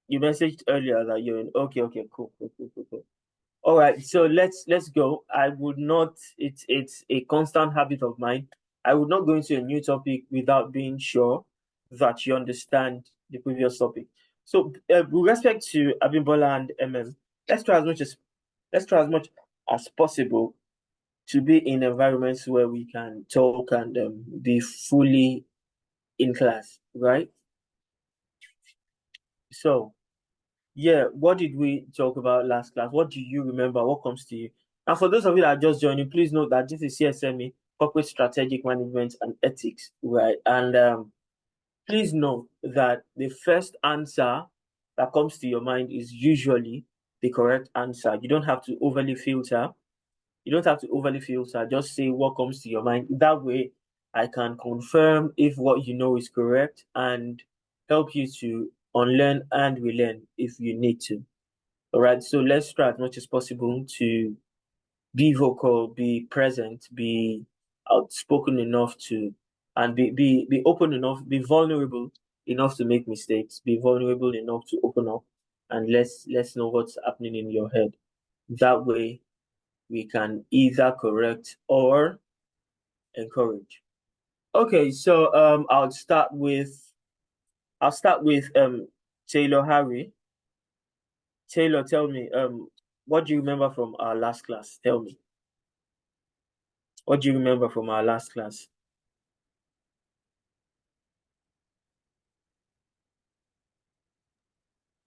You messaged earlier that you're in. Okay, okay, cool, cool, cool, cool, cool. All right, so let's go. I would not. It's a constant habit of mine. I would not go into a new topic without being sure that you understand the previous topic. So, with respect to Abimbola and MM, let's try as much as let's try as much as possible to be in environments where we can talk and be fully in class, right? So, yeah, what did we talk about last class? What do you remember? What comes to you? And for those of you that are just joining, please note that this is CSME, Corporate Strategic Management and Ethics, right? And please note that the first answer that comes to your mind is usually the correct answer. You don't have to overly filter. You don't have to overly filter. Just say what comes to your mind. That way, I can confirm if what you know is correct and help you to unlearn and relearn if you need to. All right. So let's try as much as possible to be vocal, be present, be outspoken enough to, and be open enough, be vulnerable enough to make mistakes, be vulnerable enough to open up, and let's know what's happening in your head. That way, we can either correct or encourage. Okay, so I'll start with Taylor Harry. Taylor, tell me, what do you remember from our last class? Tell me. What do you remember from our last class?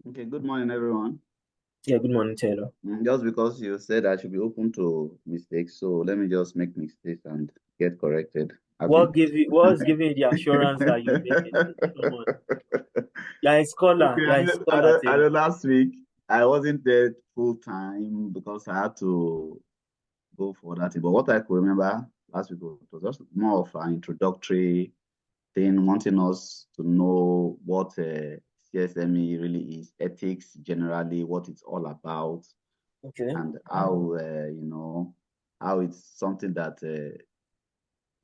Okay, good morning, everyone. Yeah, good morning, Taylor. Just because you said I should be open to mistakes, so let me just make mistakes and get corrected. Abi? What is giving you the assurance that you make it? Come on. You're a scholar. Okay, You're a scholar, I know Taylor. last week I wasn't there full time because I had to go for that thing. But what I could remember last week was just more of an introductory thing, wanting us to know what CSME really is, ethics generally, what it's all about, Okay. and how how it's something that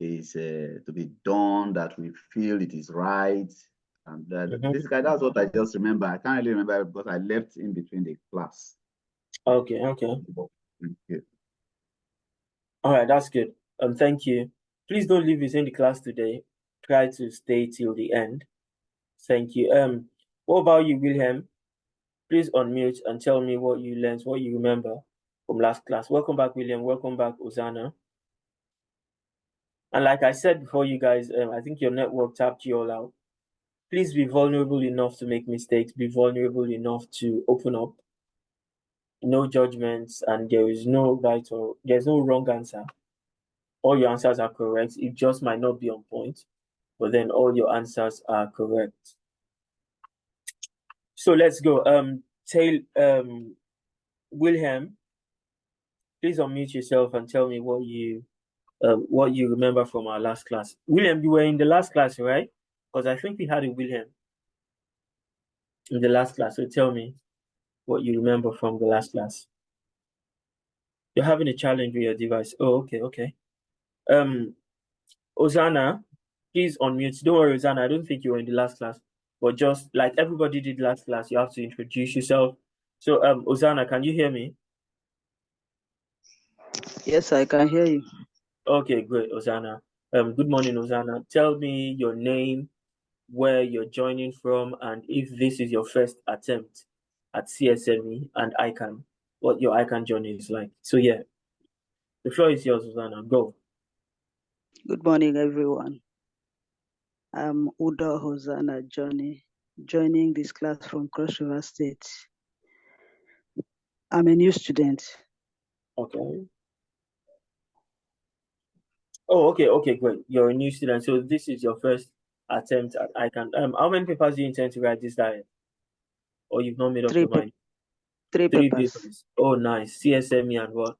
is to be done, that we feel it is right. And Mm-hmm. basically, that's what I just remember. I can't really remember because I left in between the class. Okay, okay. Thank you. All right, that's good. Thank you. Please don't leave within the class today. Try to stay till the end. Thank you. What about you, Wilhelm? Please unmute and tell me what you learned, what you remember from last class. Welcome back, William. Welcome back, Ozana. And like I said before, you guys, I think your network tapped you all out. Please be vulnerable enough to make mistakes. Be vulnerable enough to open up. No judgments, and there's no wrong answer. All your answers are correct. It just might not be on point, but then all your answers are correct. So let's go. Wilhelm, please unmute yourself and tell me what you remember from our last class. William, you were in the last class, right? Because I think we had a William in the last class. So tell me what you remember from the last class. You're having a challenge with your device. Oh, okay, okay. Um, Ozana, please unmute. Don't worry, Ozana. I don't think you were in the last class, but just like everybody did last class, you have to introduce yourself. So, Ozana, can you hear me? Yes, I can hear you. Okay, great, Ozana. Good morning, Ozana. Tell me your name, where you're joining from, and if this is your first attempt at CSME and ICANN, what your ICANN journey is like. So yeah, the floor is yours, Susanna. Go. Good morning, everyone. I'm Udo Hosanna Johnny, joining this class from Cross River State. I'm a new student. Okay. Oh, okay, okay, great. You're a new student, so this is your first attempt at ICANN. How many papers do you intend to write this time? Or you've not made up Three, your mind? three Three papers, papers. Oh, nice. CSME and what?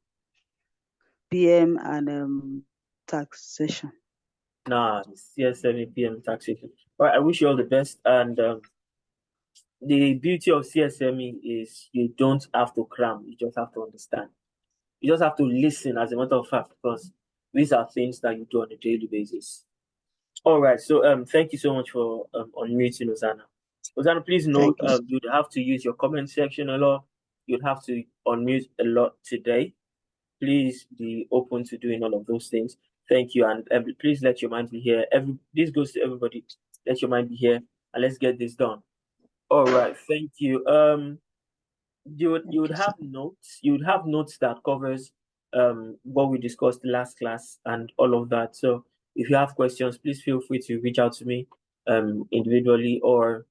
PM and taxation. Nice. CSME, PM, taxation. All right, I wish you all the best. And the beauty of CSME is you don't have to cram, you just have to understand. You just have to listen, as a matter of fact, because these are things that you do on a daily basis. All right, so thank you so much for unmuting, Ozana. Hosanna, please note, Thank you. you'd have to use your comment section a lot. You'd have to unmute a lot today. Please be open to doing all of those things. Thank you, and please let your mind be here. This goes to everybody. Let your mind be here, and let's get this done. All right, thank you. You would have notes. You would have notes that covers what we discussed last class and all of that. So if you have questions, please feel free to reach out to me individually or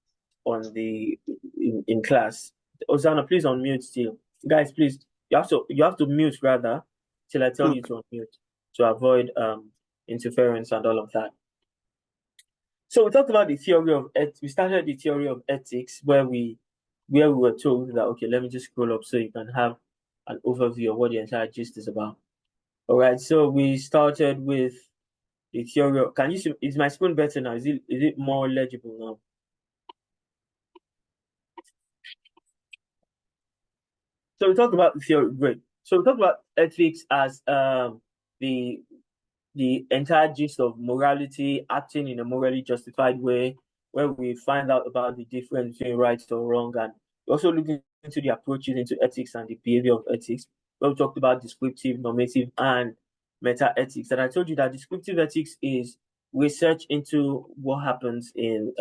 on the in class. Hosanna, please unmute still. Guys, please, you have to mute rather till I tell you to unmute to avoid interference and all of that. So we talked about the theory of we started the theory of ethics where we were told that, okay, let me just scroll up so you can have an overview of what the entire gist is about. All right, so we started with the theory of, can you see, is my screen better now? Is it more legible now? So we talked about the theory, great. So we talked about ethics as the entire gist of morality, acting in a morally justified way, where we find out about the difference between right or wrong, and also looking into the approaches into ethics and the behavior of ethics, where we talked about descriptive, normative, and meta ethics. And I told you that descriptive ethics is research into what happens in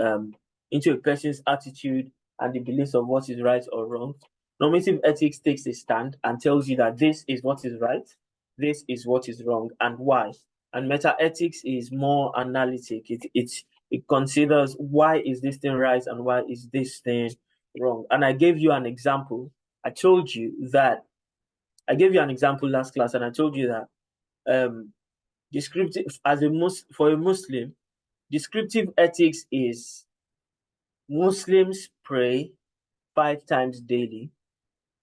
into a person's attitude and the beliefs of what is right or wrong. Normative ethics takes a stand and tells you that this is what is right, this is what is wrong, and why. And meta ethics is more analytic. It considers why is this thing right and why is this thing wrong. And I gave you an example. I gave you an example last class, and I told you that descriptive for a Muslim, descriptive ethics is Muslims pray 5 times daily.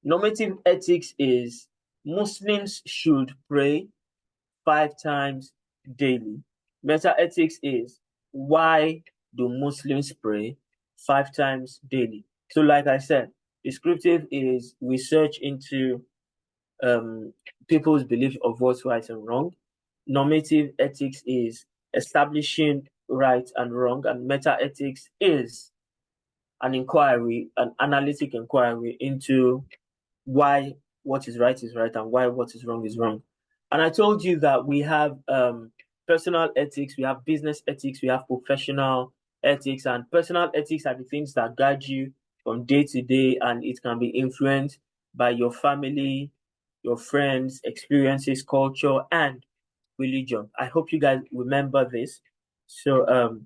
Normative ethics is Muslims should pray 5 times daily. Meta ethics is why do Muslims pray 5 times daily? So, like I said, descriptive is research into people's belief of what's right and wrong. Normative ethics is establishing right and wrong, and meta ethics is an analytic inquiry into why what is right and why what is wrong is wrong. And I told you that we have personal ethics, we have business ethics, we have professional ethics, and personal ethics are the things that guide you from day to day, and it can be influenced by your family, your friends, experiences, culture, and religion. I hope you guys remember this. So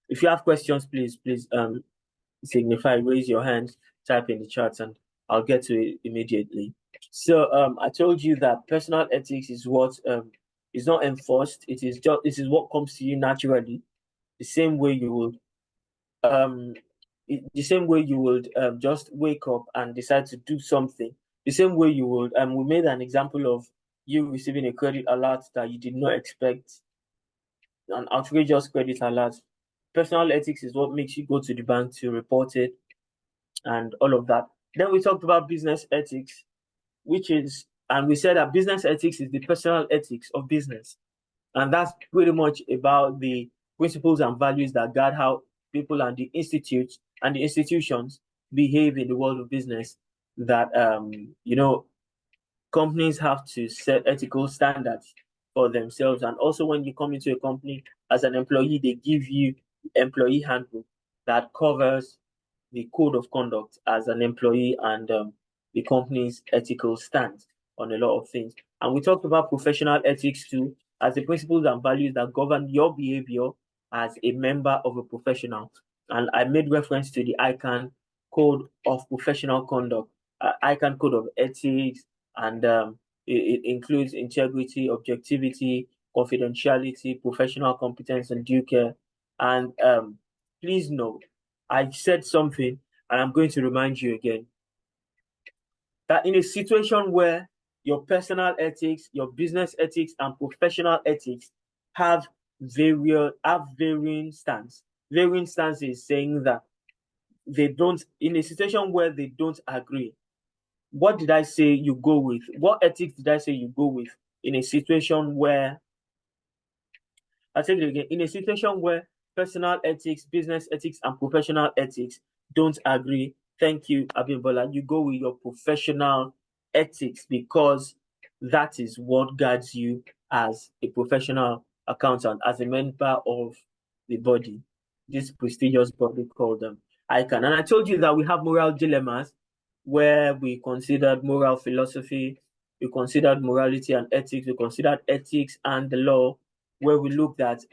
if you have questions, please signify, raise your hand, type in the chat, and I'll get to it immediately. So I told you that personal ethics is what is not enforced. This is what comes to you naturally, the same way you would just wake up and decide to do something. The same way you would we made an example of you receiving a credit alert that you did not expect, an outrageous credit alert. Personal ethics is what makes you go to the bank to report it and all of that. Then we talked about business ethics, and we said that business ethics is the personal ethics of business. And that's pretty much about the principles and values that guide how people and the institutes and the institutions behave in the world of business. That, companies have to set ethical standards for themselves. And also when you come into a company as an employee, they give you employee handbook that covers the code of conduct as an employee and the company's ethical stance on a lot of things. And we talked about professional ethics too, as the principles and values that govern your behavior as a member of a professional. And I made reference to the ICANN Code of Professional Conduct, ICANN Code of Ethics, and it includes integrity, objectivity, confidentiality, professional competence, and due care. And please note, I said something, and I'm going to remind you again, that in a situation where your personal ethics, your business ethics, and professional ethics have varying stance. Varying stance is saying that they don't, in a situation where they don't agree, what did I say you go with? What ethics did I say you go with in a situation where, I say it again, in a situation where personal ethics, business ethics, and professional ethics don't agree. Thank you, Abimbola. You go with your professional ethics because that is what guides you as a professional accountant, as a member of the body, this prestigious body called ICANN. And I told you that we have moral dilemmas where we considered moral philosophy, we considered morality and ethics, we considered ethics and the law, where we looked at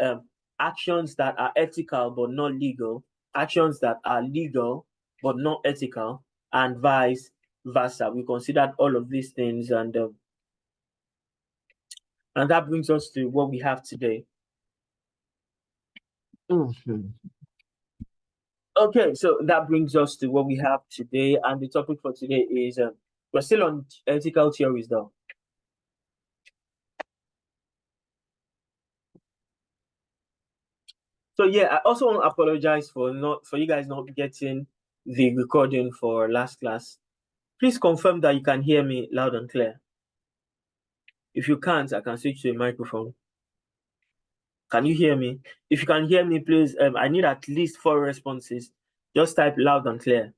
actions that are ethical but not legal, actions that are legal but not ethical, and vice versa. We considered all of these things, and that brings us to what we have today. Okay, so that brings us to what we have today, and the topic for today is we're still on ethical theories, though. So yeah, I also want to apologize for you guys not getting the recording for last class. Please confirm that you can hear me loud and clear. If you can't, I can switch to a microphone. Can you hear me? If you can hear me, please, I need at least 4 responses. Just type loud and clear.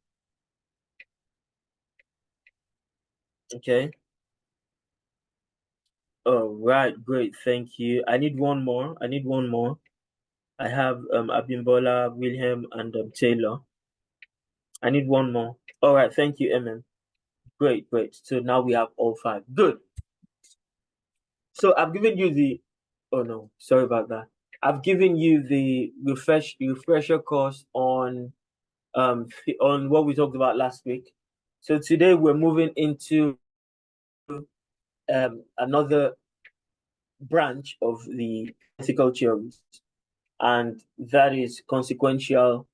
Okay. All right, great. Thank you. I need one more. I have Abimbola, Wilhelm, and Taylor. I need one more. All right, thank you, Emin. Great. So now we have all 5. Good. So I've given you the. Oh no, sorry about that. I've given you the refresher course on what we talked about last week. So today we're moving into another branch of the ethical theories, and that is consequential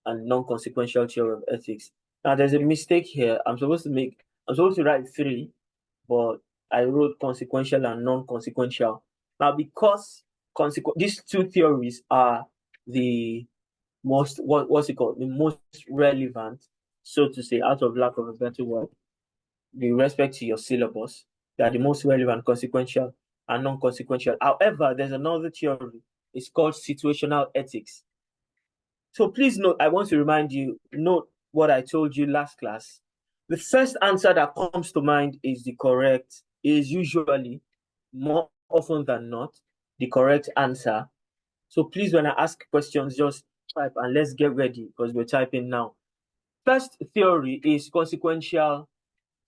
and non-consequential theory of ethics. Now there's a mistake here. I'm supposed to write 3, but I wrote consequential and non-consequential. Now because these 2 theories are the most what's it called? The most relevant, so to say, out of lack of a better word, with respect to your syllabus. They are the most relevant, consequential and non-consequential. However, there's another theory. It's called situational ethics. So please note, I want to remind you, note what I told you last class. The first answer that comes to mind is usually, more often than not, the correct answer. So please, when I ask questions, just type and let's get ready because we're typing now. First theory is consequential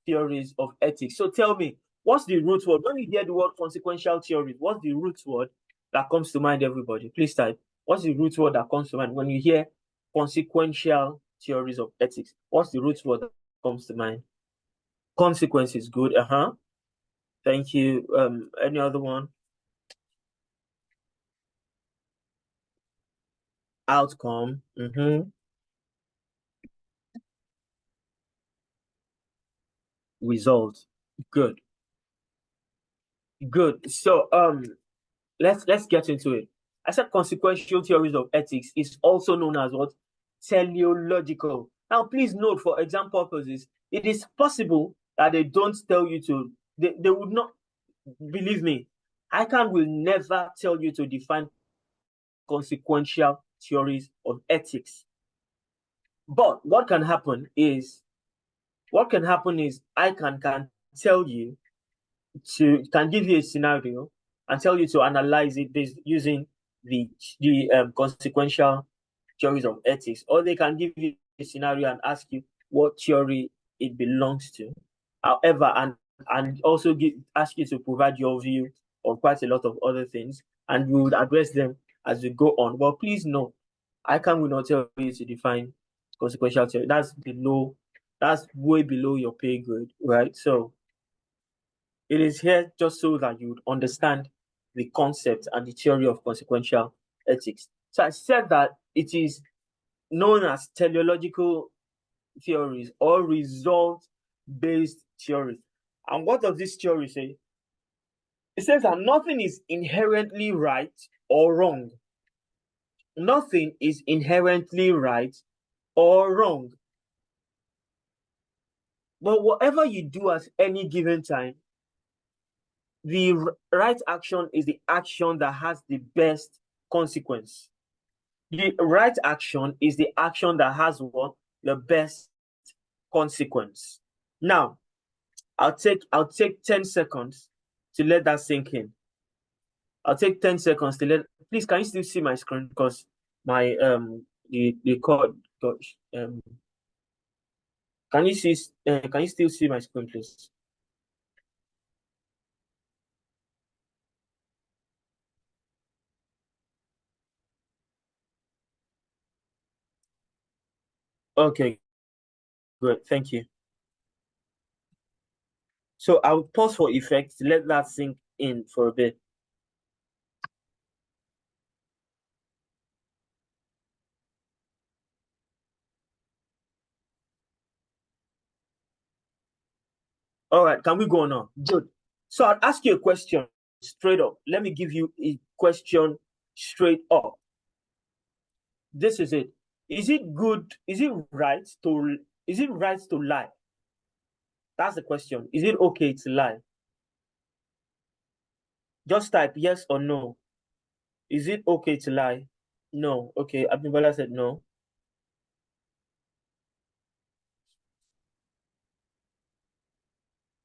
theories of ethics. So tell me, what's the root word? When you hear the word consequential theories, what's the root word that comes to mind, everybody? Please type. What's the root word that comes to mind when you hear consequential theories of ethics? What's the root word that comes to mind? Consequences, good. Thank you. Any other one? Outcome. Result. Good. So let's get into it. I said consequential theories of ethics is also known as what? Teleological. Now, please note, for exam purposes, it is possible that they don't tell you to, they would not, believe me, ICANN will never tell you to define consequential theories of ethics. But what can happen is ICANN can tell you can give you a scenario and tell you to analyze it based using the consequential theories of ethics, or they can give you a scenario and ask you what theory it belongs to. However, and also ask you to provide your view on quite a lot of other things, and we would address them as we go on. But please note, ICANN will not tell you to define consequential theory. That's way below your pay grade, right? So it is here just so that you would understand the concept and the theory of consequential ethics. So I said that it is known as teleological theories or result-based theories. And what does this theory say? It says that nothing is inherently right or wrong. Nothing is inherently right or wrong. But whatever you do at any given time, the right action is the action that has the best consequence. The right action is the action that has what? The best consequence. Now, I'll take 10 seconds to let that sink in. I'll take 10 seconds to let. Please, can you still see my screen? Because my the cord. Gosh, can you see? Can you still see my screen, please? Okay, good. Thank you. So I'll pause for effect to let that sink in for a bit. All right, can we go on now? Good. So I'll ask you a question straight up. Let me give you a question straight up. This is it. Is it good? Is it right to lie? That's the question. Is it okay to lie? Just type yes or no. Is it okay to lie? No. Okay. Abimbola said no.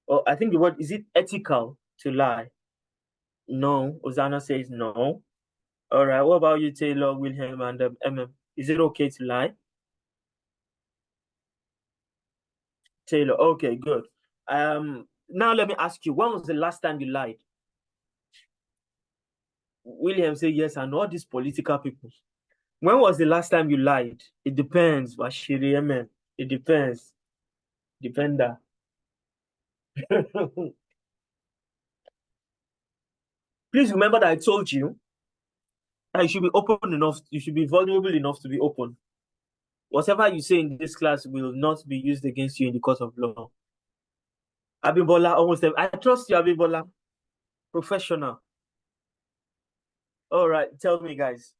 Oh, I think the word, is it ethical to lie? No. Ozana says no. All right. What about you, Taylor, Wilhelm, and MM? Is it okay to lie? Taylor. Okay, good. Now let me ask you, when was the last time you lied? William say yes, and all these political people. When was the last time you lied? It depends. Bashiri, MM. It depends. Depender. Please remember that I told you that you should be open enough, you should be vulnerable enough to be open. Whatever you say in this class will not be used against you in the court of law. Abimbola, almost, I trust you, Abimbola. Professional. All right, tell me, guys.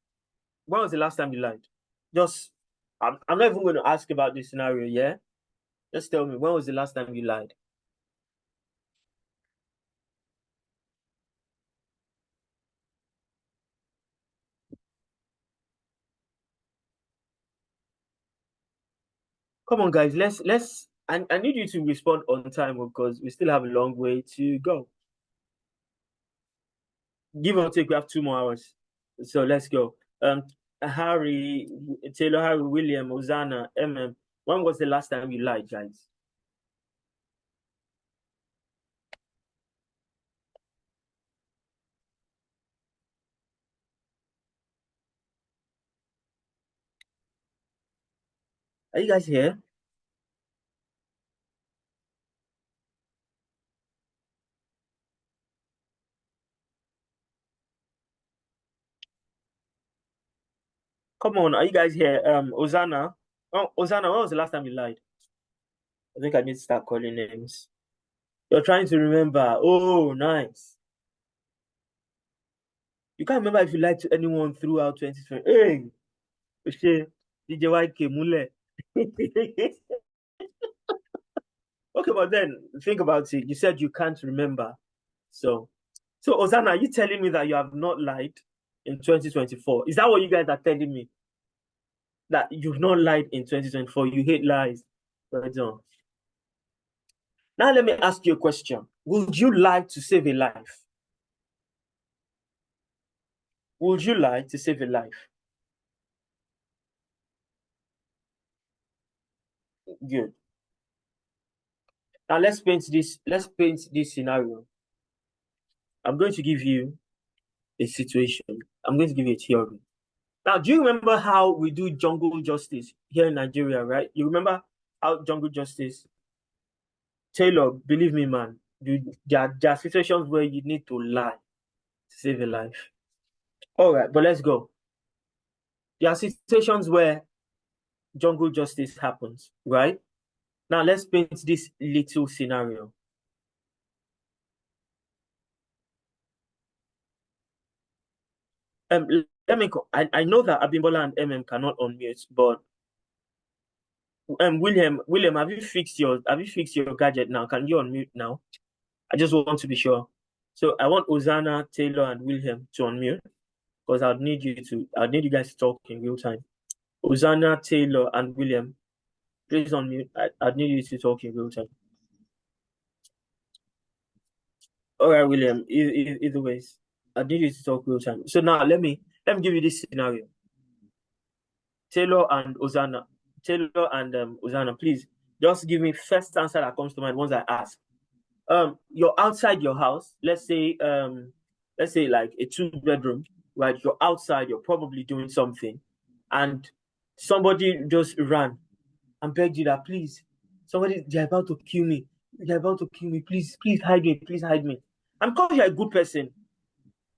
When was the last time you lied? Just, I'm not even going to ask about this scenario, yeah? Just tell me, when was the last time you lied? Come on, guys, let's I need you to respond on time because we still have a long way to go. Give or take, we have 2 more hours. So let's go. Harry, Taylor, Harry, William, Ozana, MM. When was the last time you lied, guys? Are you guys here? Come on, are you guys here? Ozana. Oh, Ozana, when was the last time you lied? I think I need to start calling names. You're trying to remember. Oh, nice. You can't remember if you lied to anyone throughout 2020. Hey, okay, DJ YK Mule. Okay, but then think about it. You said you can't remember. So Ozana, are you telling me that you have not lied in 2024? Is that what you guys are telling me? That you've not lied in 2024? You hate lies. Right on. Now let me ask you a question. Would you lie to save a life? Would you lie to save a life? Good. Now let's paint this scenario. I'm going to give you a situation. I'm going to give you a theory. Now, do you remember how we do jungle justice here in Nigeria, right? You remember how jungle justice? Taylor, believe me, man, there are situations where you need to lie to save a life. All right, but let's go. There are situations where jungle justice happens, right? Now, let's paint this little scenario. Let me go. I know that Abimbola and MM cannot unmute, but William, have you fixed your gadget now? Can you unmute now? I just want to be sure. So I want Ozana, Taylor, and William to unmute. because I'd need you guys to talk in real time. Hosanna, Taylor, and William, please unmute. I'd need you to talk in real time. All right, William. Either ways, I need you to talk real time. So now let me give you this scenario. Taylor and Hosanna, Hosanna, please just give me first answer that comes to mind once I ask. You're outside your house. Let's say like a 2-bedroom, right? You're outside. You're probably doing something, and somebody just ran and begged you that please, they're about to kill me. They're about to kill me. Please hide me. Please hide me. And because you're a good person,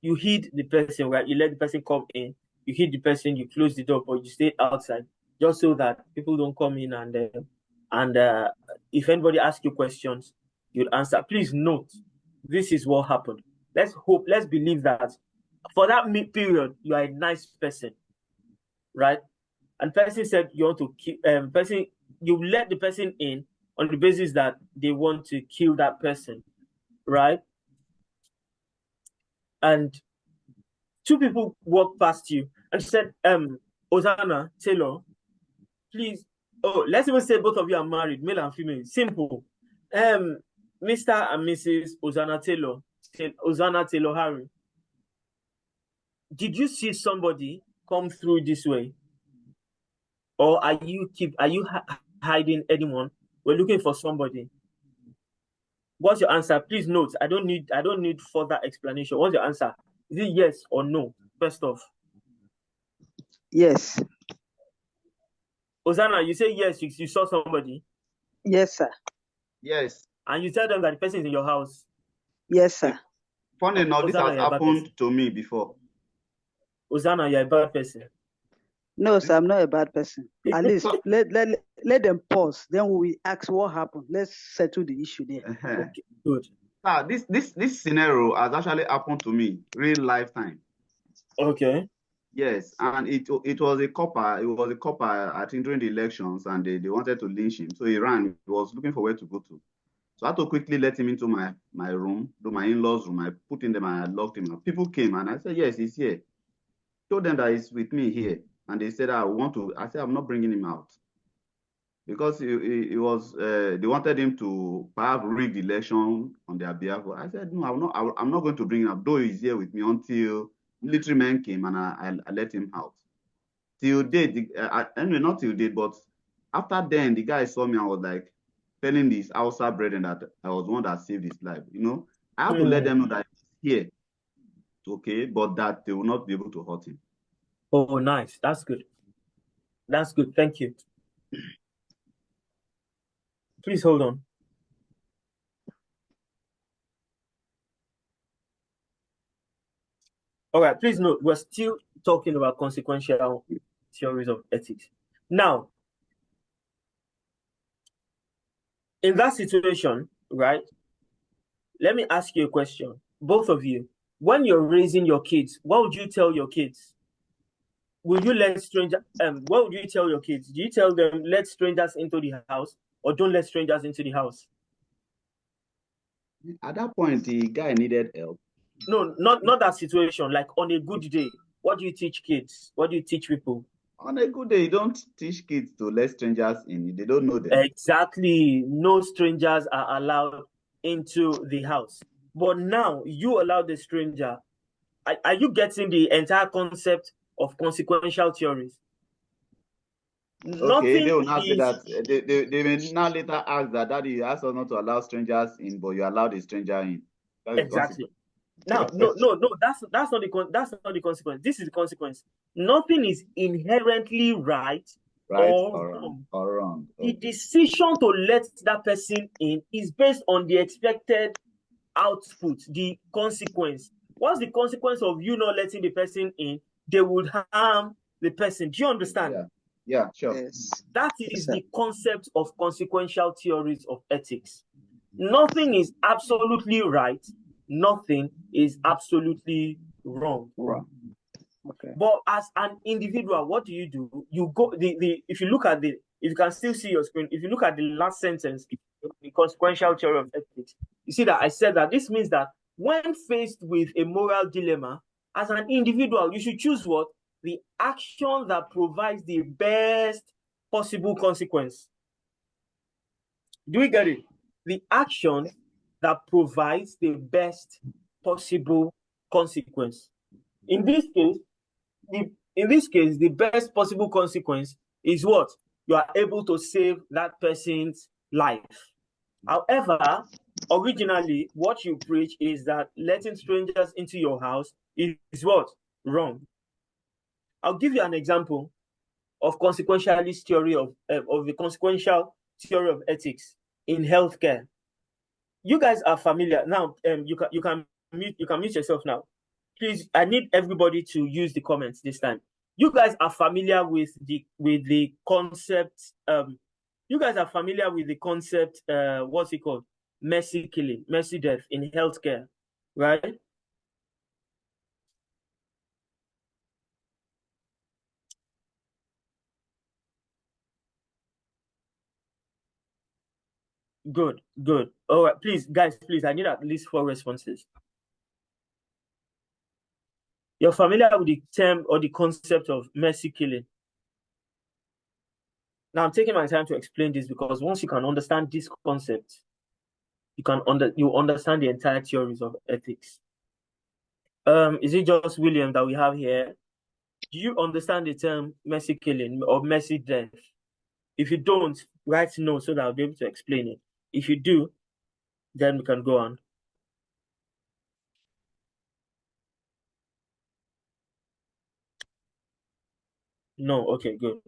you hid the person, right? You let the person come in. You hid the person. You close the door, but you stay outside just so that people don't come in and if anybody asks you questions, you'd answer. Please note, this is what happened. Let's believe that for that period, you are a nice person, right? And person said you want to kill person. You let the person in on the basis that they want to kill that person, right? And 2 people walked past you and said, Hosanna, Taylor, please. Oh, let's even say both of you are married, male and female. Simple. Mr. and Mrs. Hosanna Taylor Harry. Did you see somebody come through this way? Or are you hiding anyone? We're looking for somebody. What's your answer? Please note, I don't need further explanation. What's your answer? Is it yes or no? First off. Yes. Hosanna, you say yes, you saw somebody? Yes, sir. Yes. And you tell them that the person is in your house? Yes, sir. Funny enough, this has happened to me before. Hosanna, you're a bad person. No, sir, I'm not a bad person. At least let them pause. Then we ask what happened. Let's settle the issue there. Okay, good. This scenario has actually happened to me, real lifetime. Okay. Yes, and it was a copper. It was a copper, I think, during the elections, and they wanted to lynch him. So he ran. He was looking for where to go to. So I had to quickly let him into my room, to my in-laws' room. I put him there and I locked him up. People came and I said, yes, he's here. Told them that he's with me here. And they said, I said, I'm not bringing him out. Because he was, they wanted him to perhaps rig the election on their behalf. I said, no, I'm not going to bring him out, though he's here with me until military men came and I let him out. Till date, anyway, not till date, but after then, the guy saw me and was like telling his Hausa brethren that I was the one that saved his life. You know, I have to let them know that he's here, okay, but that they will not be able to hurt him. Oh, nice. That's good. That's good. Thank you. Please hold on. All right, please note, we're still talking about consequential theories of ethics. Now, in that situation, right, let me ask you a question. Both of you, when you're raising your kids, what would you tell your kids? Will you let strangers, what would you tell your kids? Do you tell them, let strangers into the house, or don't let strangers into the house? At that point, the guy needed help. No, not that situation. Like on a good day, what do you teach kids? What do you teach people? On a good day, you don't teach kids to let strangers in. They don't know them. Exactly. No strangers are allowed into the house. But now you allow the stranger. Are you getting the entire concept of consequential theories? Okay, they will not say that. They may now later ask that Daddy, you asked us not to allow strangers in, but you allowed a stranger in. Exactly. Now, no, that's not the consequence. This is the consequence. Nothing is inherently right or wrong. The decision to let that person in is based on the expected output, the consequence. What's the consequence of you not letting the person in? They would harm the person. Do you understand? Yeah, sure. Yes. That is the concept of consequential theories of ethics. Nothing is absolutely right. Nothing is absolutely wrong. Okay. But as an individual, what do? You go if you look at if you can still see your screen, if you look at the last sentence, the consequential theory of ethics, you see that I said that this means that when faced with a moral dilemma, as an individual, you should choose what? The action that provides the best possible consequence. Do we get it? The action that provides the best possible consequence. In this case, the best possible consequence is what? You are able to save that person's life. However, originally, what you preach is that letting strangers into your house is what? Wrong. I'll give you an example of consequentialist theory of the consequential theory of ethics in healthcare. You guys are familiar now. You can mute yourself now. Please, I need everybody to use the comments this time. You guys are familiar with the concept. You guys are familiar with the concept. What's it called? Mercy killing, mercy death in healthcare, right? Good, good. All right, please, guys, please, I need at least 4 responses. You're familiar with the term or the concept of mercy killing. Now, I'm taking my time to explain this because once you can understand this concept, you understand the entire theories of ethics. Is it just William that we have here? Do you understand the term mercy killing or mercy death? If you don't, write no so that I'll be able to explain it. If you do, then we can go on. No, okay, good.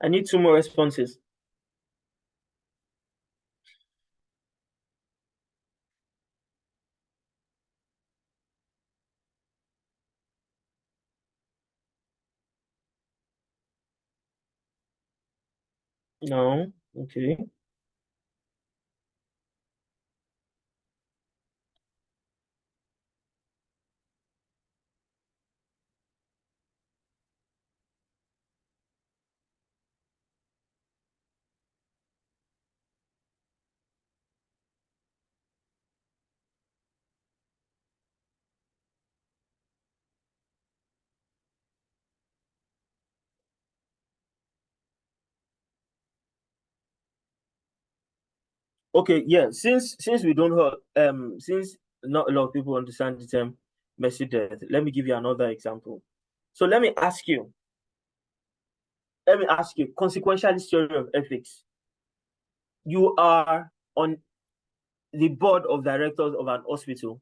I need 2 more responses. No, okay. Okay, yeah. Since we don't have since not a lot of people understand the term mercy death, let me give you another example. So let me ask you, consequentialist theory of ethics. You are on the board of directors of an hospital.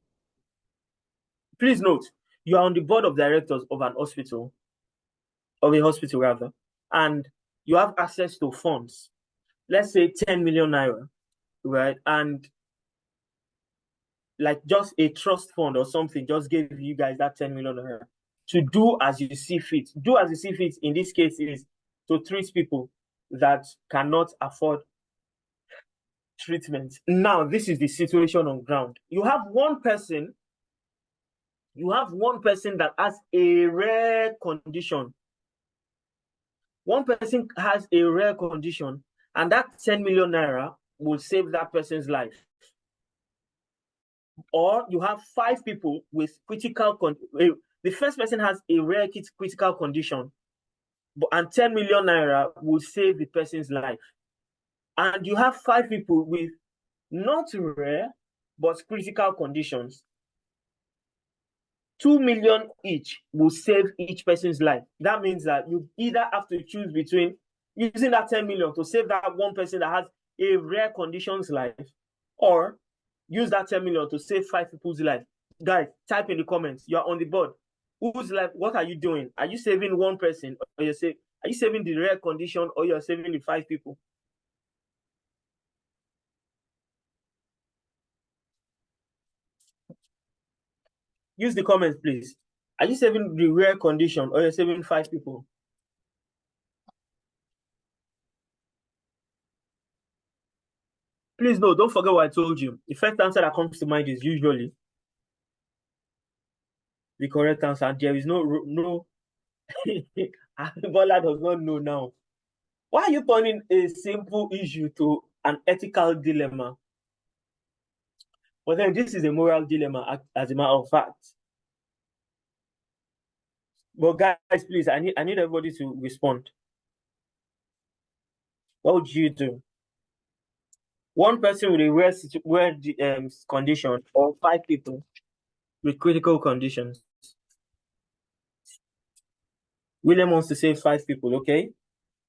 Please note, you are on the board of directors of an hospital, of a hospital rather, and you have access to funds. Let's say 10 million naira, right? And like just a trust fund or something just gave you guys that 10 million naira to do as you see fit. Do as you see fit in this case is to treat people that cannot afford treatment. Now, this is the situation on ground. You have one person that has a rare condition. One person has a rare condition, and that 10 million naira will save that person's life. Or you have 5 people with critical the first person has a rare critical condition, and 10 million naira will save the person's life. And you have 5 people with not rare but critical conditions. 2 million each will save each person's life. That means that you either have to choose between using that 10 million to save that one person that has a rare condition's life, or use that 10 million to save 5 people's life. Guys, type in the comments. You're on the board. Whose life? What are you doing? Are you saving one person, or are you saving the rare condition, or you're saving the 5 people? Use the comments, please. Are you saving the rare condition, or you're saving 5 people? Please, no, don't forget what I told you. The first answer that comes to mind is usually the correct answer. And there is no Bola does not know now. Why are you turning a simple issue to an ethical dilemma? But then this is a moral dilemma, as a matter of fact. But guys, please, I need everybody to respond. What would you do? One person with a rare condition, or 5 people with critical conditions? William wants to say 5 people, okay?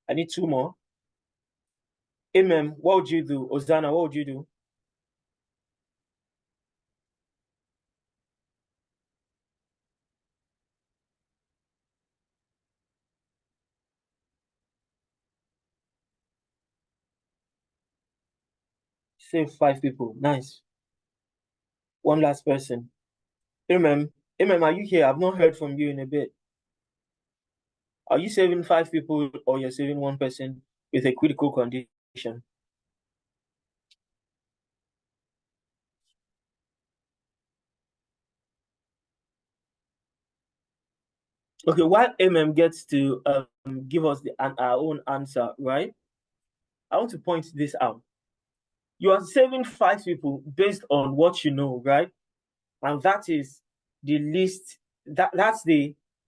I need 2 more. What would you do? Ozana, what would you do? Say 5 people. Nice. One last person. Are you here? I've not heard from you in a bit. Are you saving 5 people, or you're saving 1 person with a critical condition? Okay, while gets to give us our own answer, right? I want to point this out. You are saving 5 people based on what you know, right? And that is the least,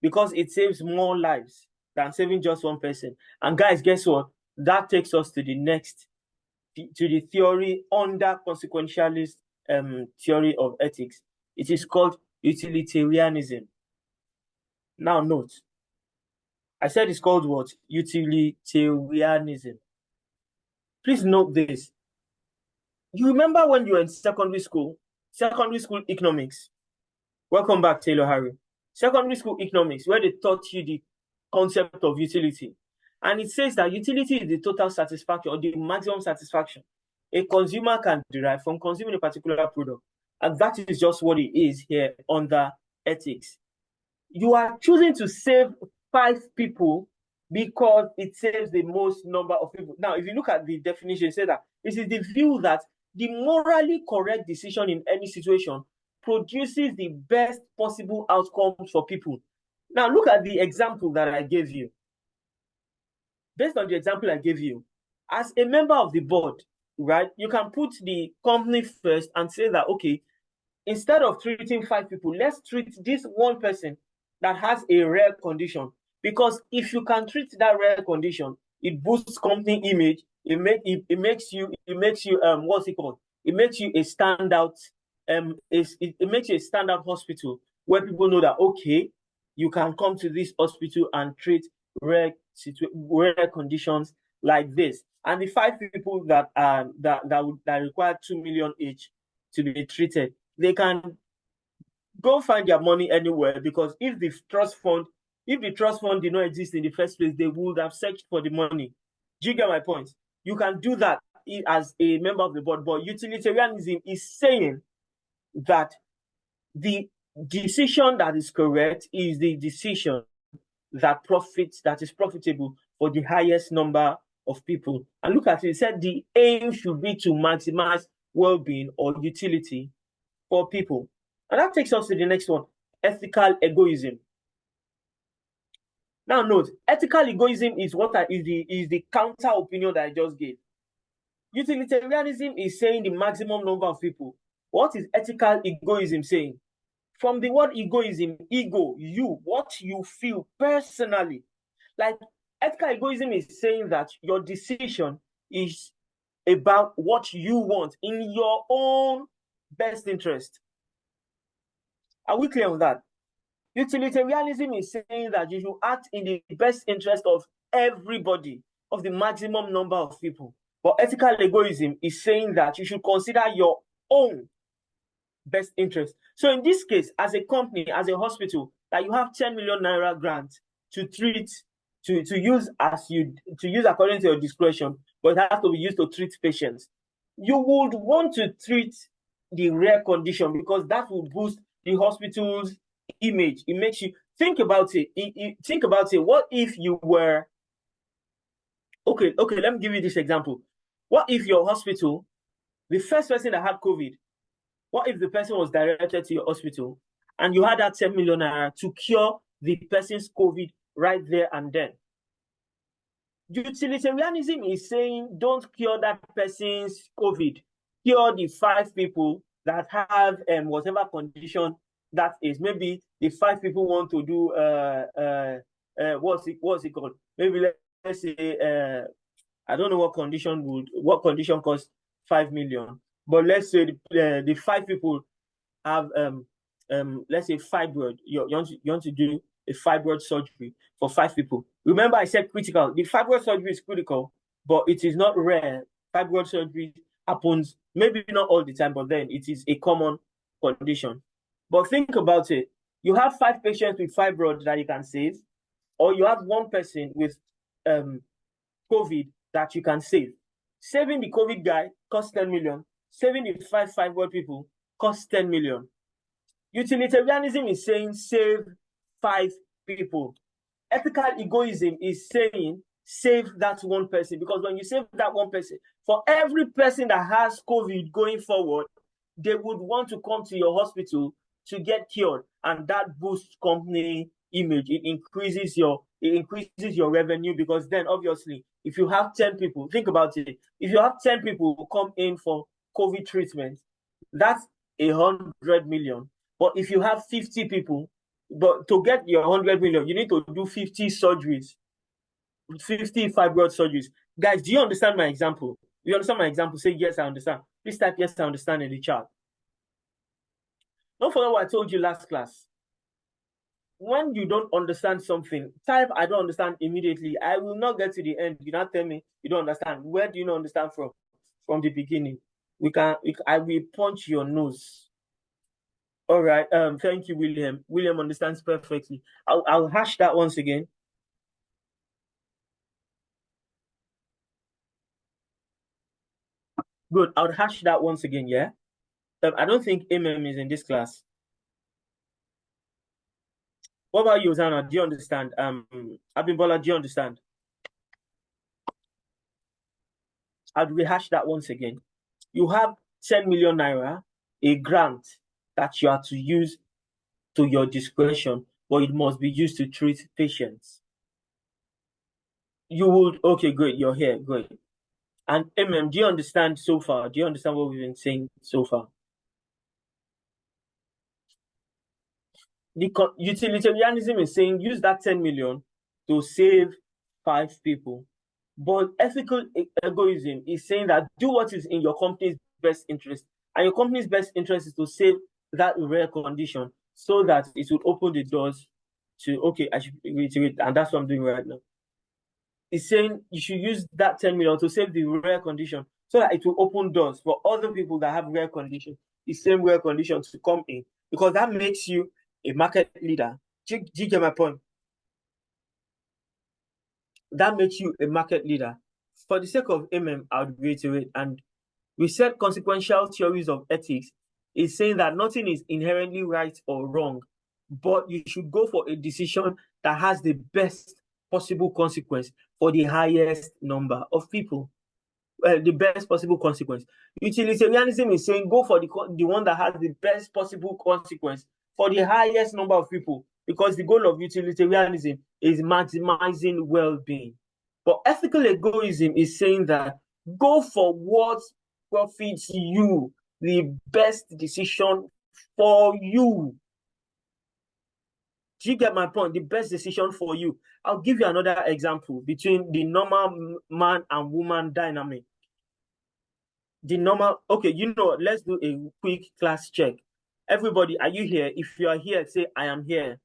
because it saves more lives than saving just 1 person. And guys, guess what? That takes us to the theory under consequentialist theory of ethics. It is called utilitarianism. Now note, I said it's called what? Utilitarianism. Please note this. You remember when you were in secondary school economics? Welcome back, Taylor Harry. Secondary school economics, where they taught you the concept of utility. And it says that utility is the total satisfaction, or the maximum satisfaction a consumer can derive from consuming a particular product. And that is just what it is here under ethics. You are choosing to save 5 people because it saves the most number of people. Now, if you look at the definition, it says that this is the view that the morally correct decision in any situation produces the best possible outcomes for people. Now, look at the example that I gave you. Based on the example I gave you, as a member of the board, right, you can put the company first and say that, okay, instead of treating 5 people, let's treat this 1 person that has a rare condition. Because if you can treat that rare condition, it boosts company image. It makes you what's it called? It makes you a standout. It makes you a standout hospital where people know that, okay, you can come to this hospital and treat rare conditions like this. And the 5 people that require 2 million each to be treated, they can go find their money anywhere, because if the trust fund did not exist in the first place, they would have searched for the money. Do you get my point? You can do that as a member of the board, but utilitarianism is saying that the decision that is correct is the decision that is profitable for the highest number of people. And look at it, it said the aim should be to maximize well-being or utility for people. And that takes us to the next one, ethical egoism. Now note, ethical egoism is the counter opinion that I just gave. Utilitarianism is saying the maximum number of people. What is ethical egoism saying? From the word egoism, ego, you, what you feel personally. Like, ethical egoism is saying that your decision is about what you want in your own best interest. Are we clear on that? Utilitarianism is saying that you should act in the best interest of everybody, of the maximum number of people. But ethical egoism is saying that you should consider your own best interest. So in this case, as a company, as a hospital, that you have 10 million naira grant to treat, to use according to your discretion, but it has to be used to treat patients. You would want to treat the rare condition, because that will boost the hospital's image. It makes you think about it. Think about it. What if you were okay? Let me give you this example. What if your hospital, the first person that had COVID, what if the person was directed to your hospital and you had that 10 million naira to cure the person's COVID right there and then? Utilitarianism is saying don't cure that person's COVID, cure the 5 people that have whatever condition that is. Maybe the 5 people want to do what's it called? Maybe let's say I don't know what condition costs 5 million, but let's say the 5 people have let's say fibroid. You want to do a fibroid surgery for 5 people. Remember, I said critical. The fibroid surgery is critical, but it is not rare. Fibroid surgery happens maybe not all the time, but then it is a common condition. But think about it. You have 5 patients with fibroid that you can save, or you have 1 person with COVID that you can save. Saving the COVID guy costs 10 million. Saving the 5 fibroid people costs 10 million. Utilitarianism is saying save 5 people. Ethical egoism is saying save that 1 person, because when you save that 1 person, for every person that has COVID going forward, they would want to come to your hospital to get cured, and that boosts company image. It increases your revenue, because then obviously if you have 10 people, think about it, if you have 10 people who come in for COVID treatment, that's 100 million. But if you have 50 people, but to get your 100 million, you need to do 50 surgeries, 50 fibroid surgeries. Guys, do you understand my example? You understand my example? Say yes, I understand. Please type yes, I understand in the chat. Don't forget what I told you last class. When you don't understand something, type I don't understand immediately. I will not get to the end. You not tell me you don't understand. Where do you not understand from? From the beginning. I will punch your nose. All right. Thank you, William. William understands perfectly. I'll hash that once again. Good. I'll hash that once again. Yeah. I don't think MM is in this class. What about you, Zana? Do you understand? Abimbola, do you understand? I'll rehash that once again. You have 10 million naira, a grant that you are to use to your discretion, but it must be used to treat patients. You would, okay, great, you're here, great. And MM, do you understand so far? Do you understand what we've been saying so far? The utilitarianism is saying use that 10 million to save 5 people. But ethical egoism is saying that do what is in your company's best interest. And your company's best interest is to save that rare condition so that it will open the doors to, okay, I should reiterate, and that's what I'm doing right now. It's saying you should use that 10 million to save the rare condition so that it will open doors for other people that have rare condition, the same rare conditions to come in, because that makes you a market leader. Do you get my point? That makes you a market leader. For the sake of I would reiterate, and we said consequential theories of ethics is saying that nothing is inherently right or wrong, but you should go for a decision that has the best possible consequence for the highest number of people. The best possible consequence. Utilitarianism is saying go for the one that has the best possible consequence for the highest number of people, because the goal of utilitarianism is maximizing well-being. But ethical egoism is saying that go for what profits you, the best decision for you. Do you get my point? The best decision for you. I'll give you another example between the normal man and woman dynamic. The normal, okay, let's do a quick class check. Everybody, are you here? If you are here, say, I am here.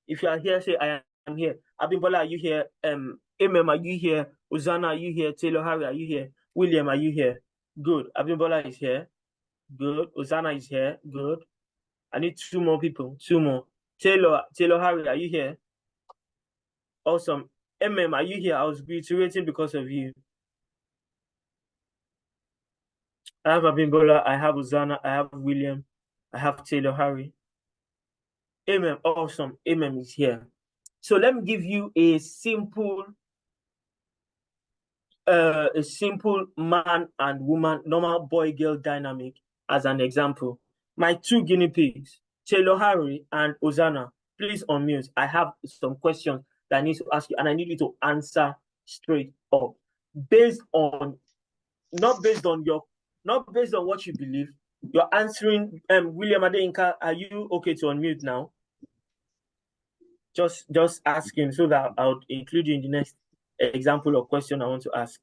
If you are here, say, I am here. Abimbola, are you here? MM, are you here? Uzana, are you here? Taylor Harry, are you here? William, are you here? Good. Abimbola is here. Good. Uzana is here. Good. I need 2 more people. 2 more. Taylor Harry, are you here? Awesome. MM, are you here? I was reiterating because of you. I have Abimbola, I have Uzana, I have William, I have Taylor Harry. MM, awesome. MM is here. So let me give you a simple man and woman, normal boy-girl dynamic as an example. My 2 guinea pigs, Taylor Harry and Uzana, please unmute. I have some questions that I need to ask you, and I need you to answer straight up. Not based on what you believe, You're answering. William Adeinka, are you okay to unmute now? Just ask him so that I'll include you in the next example or question I want to ask.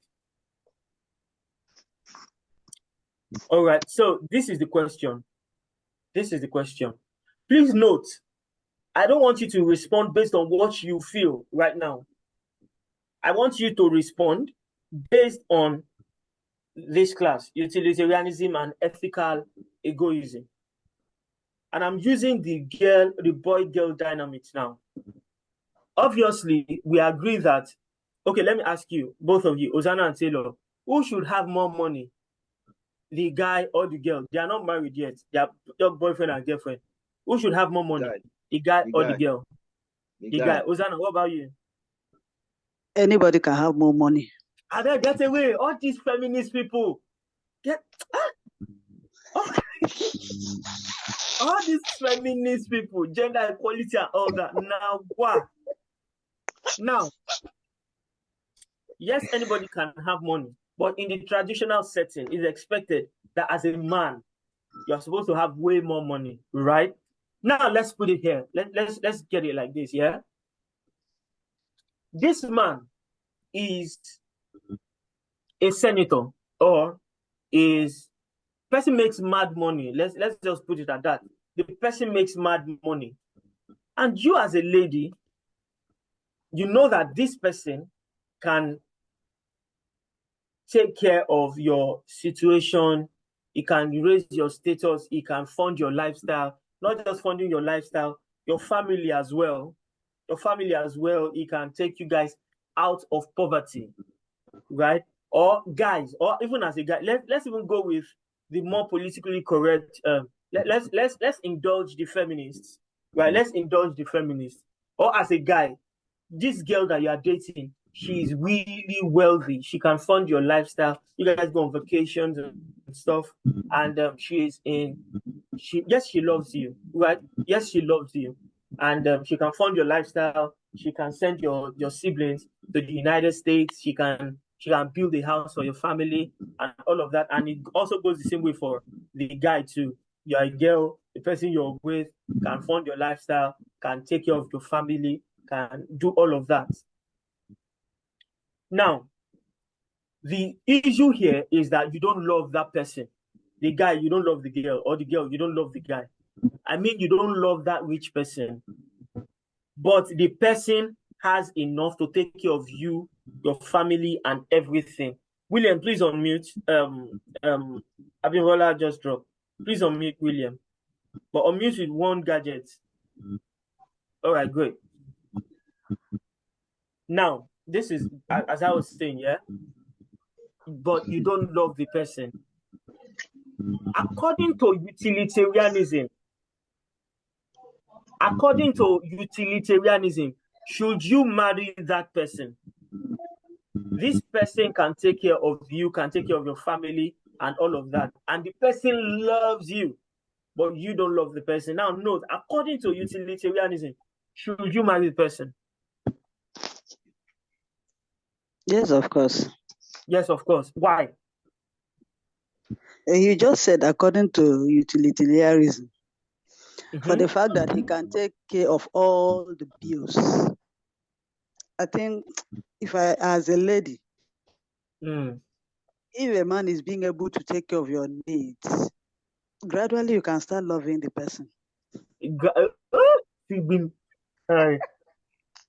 All right. So this is the question. This is the question. Please note, I don't want you to respond based on what you feel right now. I want you to respond based on this class, utilitarianism and ethical egoism. And I'm using the boy-girl dynamics now. Obviously, we agree that, okay, let me ask you, both of you, Ozana and Taylor, who should have more money? The guy or the girl? They are not married yet. They are your boyfriend and girlfriend. Who should have more money? The guy or the girl? The guy. Ozana, what about you? Anybody can have more money. I better get away. All these feminist people. All these feminist people, gender equality and all that. Now, what? Now, yes, anybody can have money, but in the traditional setting, it's expected that as a man, you're supposed to have way more money, right? Now, let's put it here. Let's get it like this, yeah? This man is a senator or is person makes mad money. Let's just put it at that. The person makes mad money. And you as a lady, you know that this person can take care of your situation. He can raise your status. He can fund your lifestyle. Not just funding your lifestyle, your family as well. Your family as well. He can take you guys out of poverty, right? Or guys, or even as a guy, let's even go with the more politically correct. Let's indulge the feminists, right? Let's indulge the feminists. Or as a guy, this girl that you are dating, she's really wealthy. She can fund your lifestyle. You guys go on vacations and stuff, and she loves you, right? Yes, she loves you, and she can fund your lifestyle. She can send your siblings to the United States. She can build a house for your family and all of that. And it also goes the same way for the guy too. You're a girl, the person you're with can fund your lifestyle, can take care of your family, can do all of that. Now, the issue here is that you don't love that person. The guy, you don't love the girl, or the girl, you don't love the guy. I mean, you don't love that rich person, but the person has enough to take care of you, your family, and everything. William, please unmute. Abimbola just dropped. Please unmute William, but unmute with one gadget. All right, great. Now, this is, as I was saying, yeah, but you don't love the person. According to utilitarianism, should you marry that person? This person can take care of you, can take care of your family and all of that. And the person loves you, but you don't love the person. Now, note, according to utilitarianism, should you marry the person? Yes, of course. Yes, of course. Why? You just said according to utilitarianism, for the fact that he can take care of all the bills. I think if I, as a lady, if a man is being able to take care of your needs, gradually you can start loving the person.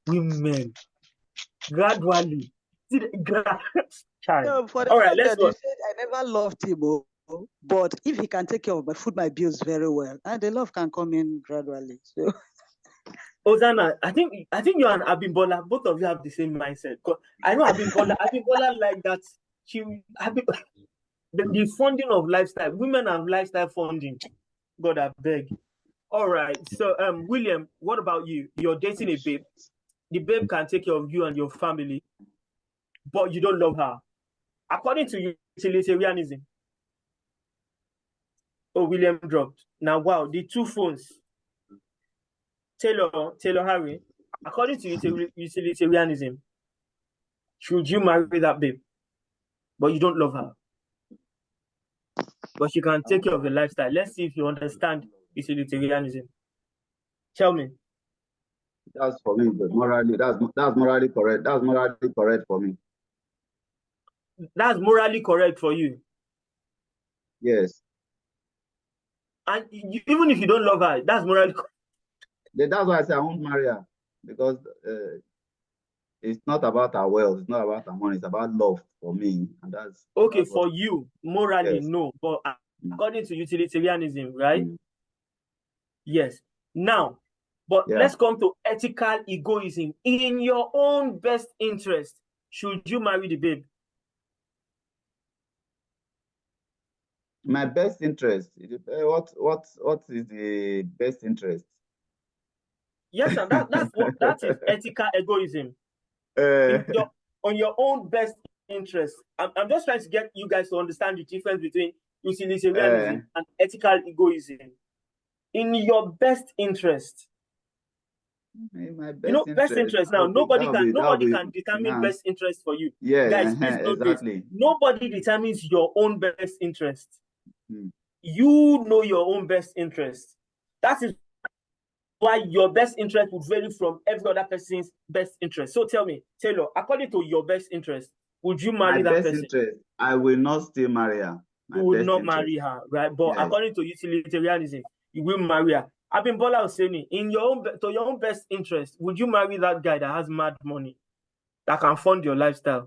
Women, gradually. No, for the fact that you said I never loved him, but if he can take care of my food, my bills very well, and the love can come in gradually. So, Ozana, I think you and Abimbola, both of you have the same mindset. I know Abimbola like that. The funding of lifestyle, women and lifestyle funding. God, I beg. All right. So, William, what about you? You're dating a babe. The babe can take care of you and your family, but you don't love her. According to utilitarianism. Oh, William dropped. Now, wow, the two phones. Taylor Harry, according to utilitarianism, should you marry that babe, but you don't love her? but she can take care of the lifestyle. Let's see if you understand utilitarianism. Tell me. That's for me, but morally, that's morally correct. That's morally correct for me. That's morally correct for you. Yes. And even if you don't love her, that's morally correct. That's why I say I won't marry her, because it's not about her wealth, it's not about her money, it's about love for me, and that's okay for you. Morally, yes. no, but according to utilitarianism, right? Yes. Now, but let's come to ethical egoism. In your own best interest, should you marry the babe? My best interest. What is the best interest? Yes, and that is ethical egoism. On your own best interest. I'm just trying to get you guys to understand the difference between utilitarianism and ethical egoism. In your best interest. My best interest. Best interest now. Nobody can determine best interest for you. Yeah, guys, exactly. Nobody determines your own best interest. You know your own best interest. That is why your best interest would vary from every other person's best interest. So tell me, Taylor, according to your best interest, would you marry that person? Interest, I will not still marry her. You would not marry her, right? But according to utilitarianism, you will marry her. Abimbola Hussaini, to your own best interest, would you marry that guy that has mad money, that can fund your lifestyle?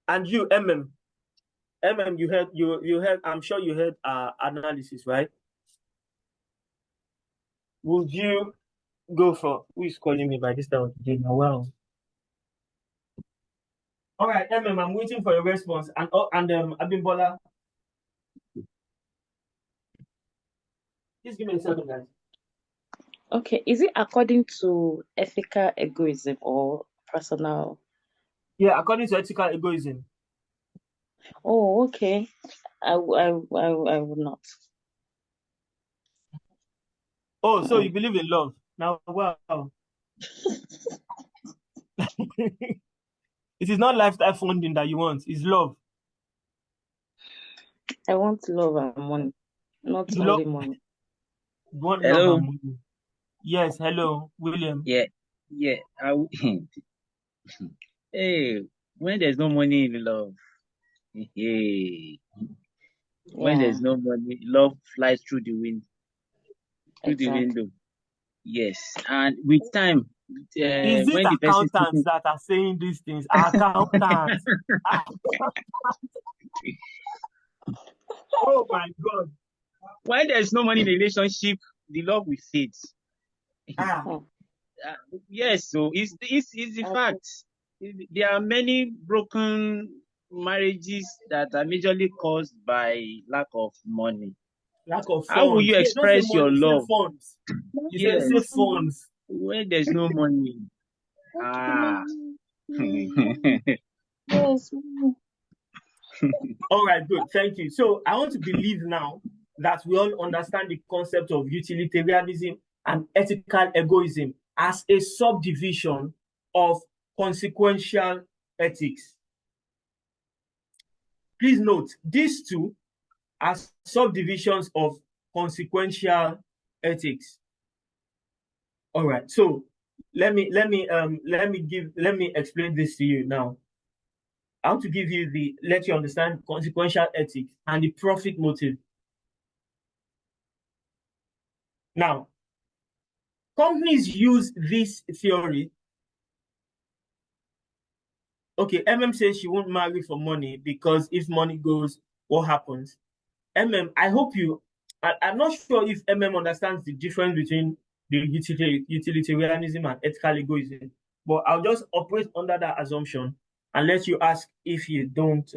And you, you heard. I'm sure you heard analysis, right? Would you go for? Who is calling me by this time of the day now? Wow. All right, I'm waiting for your response. And Abimbola, just give me a second, guys. Okay, is it according to ethical egoism or personal? Yeah, according to ethical egoism. Oh, okay. I would not. Oh, so you believe in love? Now, wow. It is not lifestyle funding that you want, it's love. I want love and money, not only money. You want love and money. Yes, hello, William. Yeah. Hey, when there's no money in love, when there's no money, love flies through the wind, the window. Yes, and with time, is it accountants that are saying these things? Accountants. Oh my God! When there's no money in the relationship, the love will fade. Yes, so it's the fact. There are many broken marriages that are majorly caused by lack of money. Lack of funds. How will you express your love? Funds. Yes, funds. When there's no money. Yes. All right, good. Thank you. So I want to believe now that we all understand the concept of utilitarianism and ethical egoism as a subdivision of consequential ethics. Please note, these two are subdivisions of consequential ethics. All right. So let me explain this to you now. I want to give you let you understand consequential ethics and the profit motive. Now, companies use this theory. Okay, says she won't marry for money because if money goes, what happens? I hope I'm not sure if understands the difference between the utilitarianism and ethical egoism, but I'll just operate under that assumption and let you ask if you don't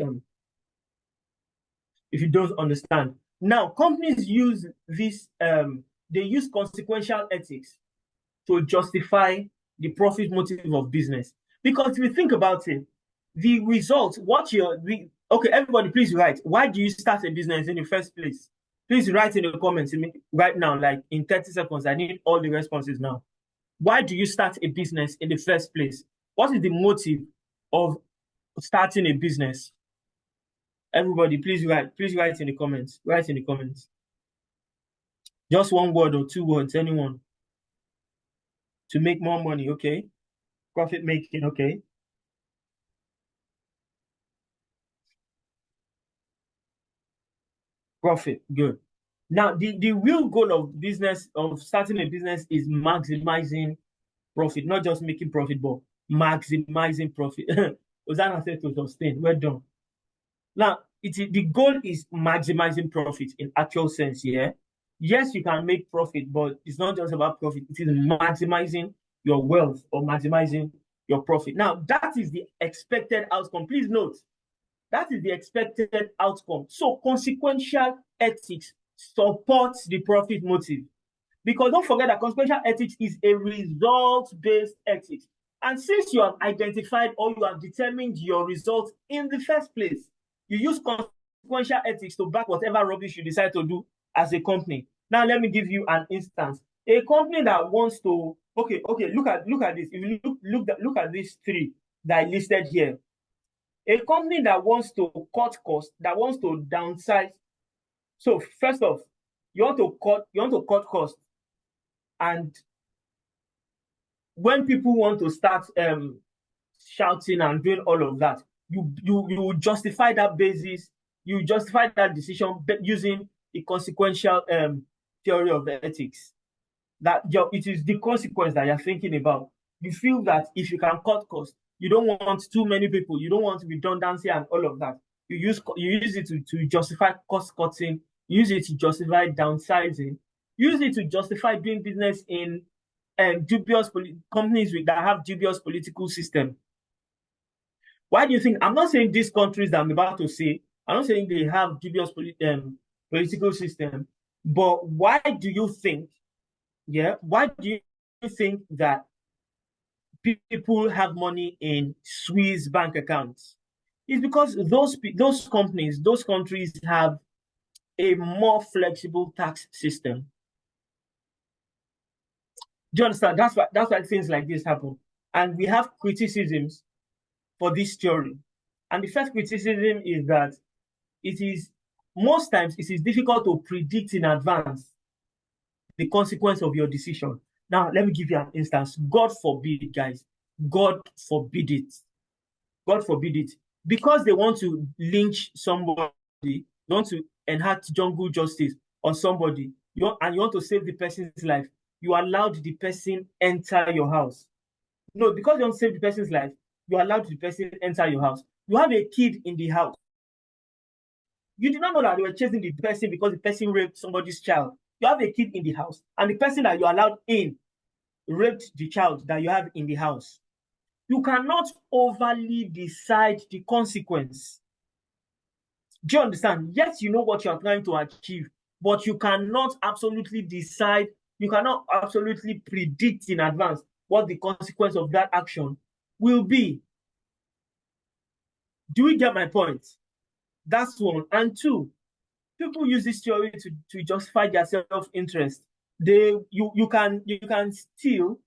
understand. Now, companies use this, they use consequential ethics to justify the profit motive of business. Because if you think about it, the result, okay, everybody please write, why do you start a business in the first place? Please write in the comments right now, like in 30 seconds. I need all the responses now. Why do you start a business in the first place? What is the motive of starting a business? Everybody, please write. Please write in the comments. Write in the comments. Just one word or 2 words, anyone. To make more money, okay? Profit making, okay? Profit, good. Now, the real goal of business, of starting a business, is maximizing profit, not just making profit, but maximizing profit. Ozana said to sustain. Well done. Now, the goal is maximizing profit in actual sense, yeah? Yes, you can make profit, but it's not just about profit. It is maximizing your wealth or maximizing your profit. Now, that is the expected outcome. Please note, that is the expected outcome. So consequential ethics supports the profit motive. Because don't forget that consequential ethics is a result-based ethics. And since you have identified or you have determined your results in the first place, you use consequential ethics to back whatever rubbish you decide to do as a company. Now, let me give you an instance. A company that wants to, okay, look at this. If you look at these 3 that I listed here. A company that wants to cut costs, that wants to downsize. So first off, you want to cut costs, and when people want to start shouting and doing all of that, you justify that basis, you justify that decision using the consequential theory of ethics. That it is the consequence that you're thinking about. You feel that if you can cut costs, you don't want too many people, you don't want redundancy and all of that. You use it to justify cost cutting, use it to justify downsizing, use it to justify doing business in dubious companies that have dubious political system. Why do you think? I'm not saying these countries that I'm about to say, I'm not saying they have dubious political system, but why do you think? Yeah, why do you think that people have money in Swiss bank accounts? It's because those companies, those countries have a more flexible tax system. Do you understand? That's why things like this happen. And we have criticisms for this theory. And the first criticism is that most times it is difficult to predict in advance the consequence of your decision. Now, let me give you an instance. God forbid, guys. God forbid it. God forbid it. Because they want to lynch somebody, they want to enact jungle justice on somebody, and you want to save the person's life, you allowed the person enter your house. No, because you want to save the person's life, you allowed the person enter your house. You have a kid in the house. You did not know that they were chasing the person because the person raped somebody's child. You have a kid in the house, and the person that you allowed in raped the child that you have in the house. You cannot overly decide the consequence. Do you understand? Yes, you know what you are trying to achieve, but you cannot absolutely decide, you cannot absolutely predict in advance what the consequence of that action will be. Do you get my point? That's one. And 2, people use this theory to justify their self-interest. You can steal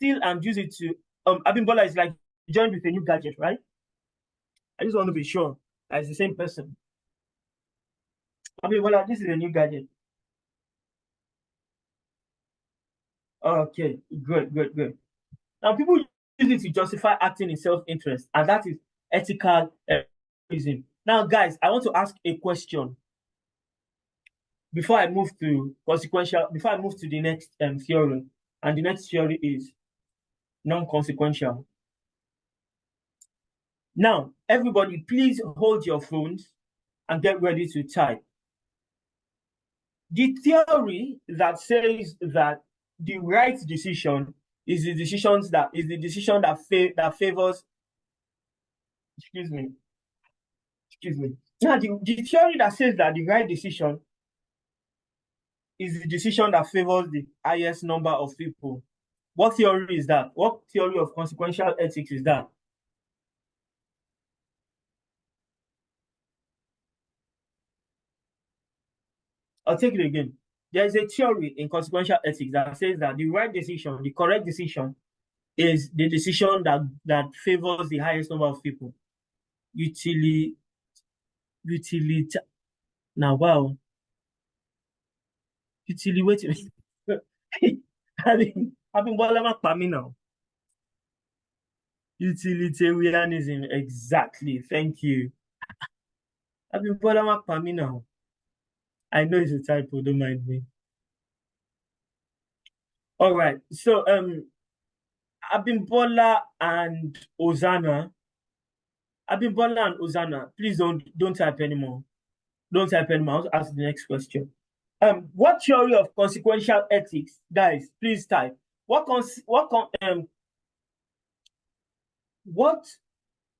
and use it to Abimbola is like joined with a new gadget, right? I just want to be sure that it's the same person. Abimbola, this is a new gadget. Okay, good. Now people use it to justify acting in self-interest, and that is ethical reason. Now, guys, I want to ask a question before I move to the next theory, and the next theory is non-consequential. Now, everybody, please hold your phones and get ready to type. The theory that says that the right decision is the decision that favors. Excuse me. Now, the theory that says that the right decision is the decision that favors the highest number of people. What theory is that? What theory of consequential ethics is that? I'll take it again. There is a theory in consequential ethics that says that the right decision, the correct decision, is the decision that favors the highest number of people. Now, wow. Wait a minute. I've been bothering now. Utilitarianism, exactly. Thank you. I've been bothering now. I know it's a typo, don't mind me. All right. So Abimbola and Ozana. Abimbola and Ozana, please don't type anymore. Don't type anymore. I'll ask the next question. What theory of consequential ethics, guys? Please type. What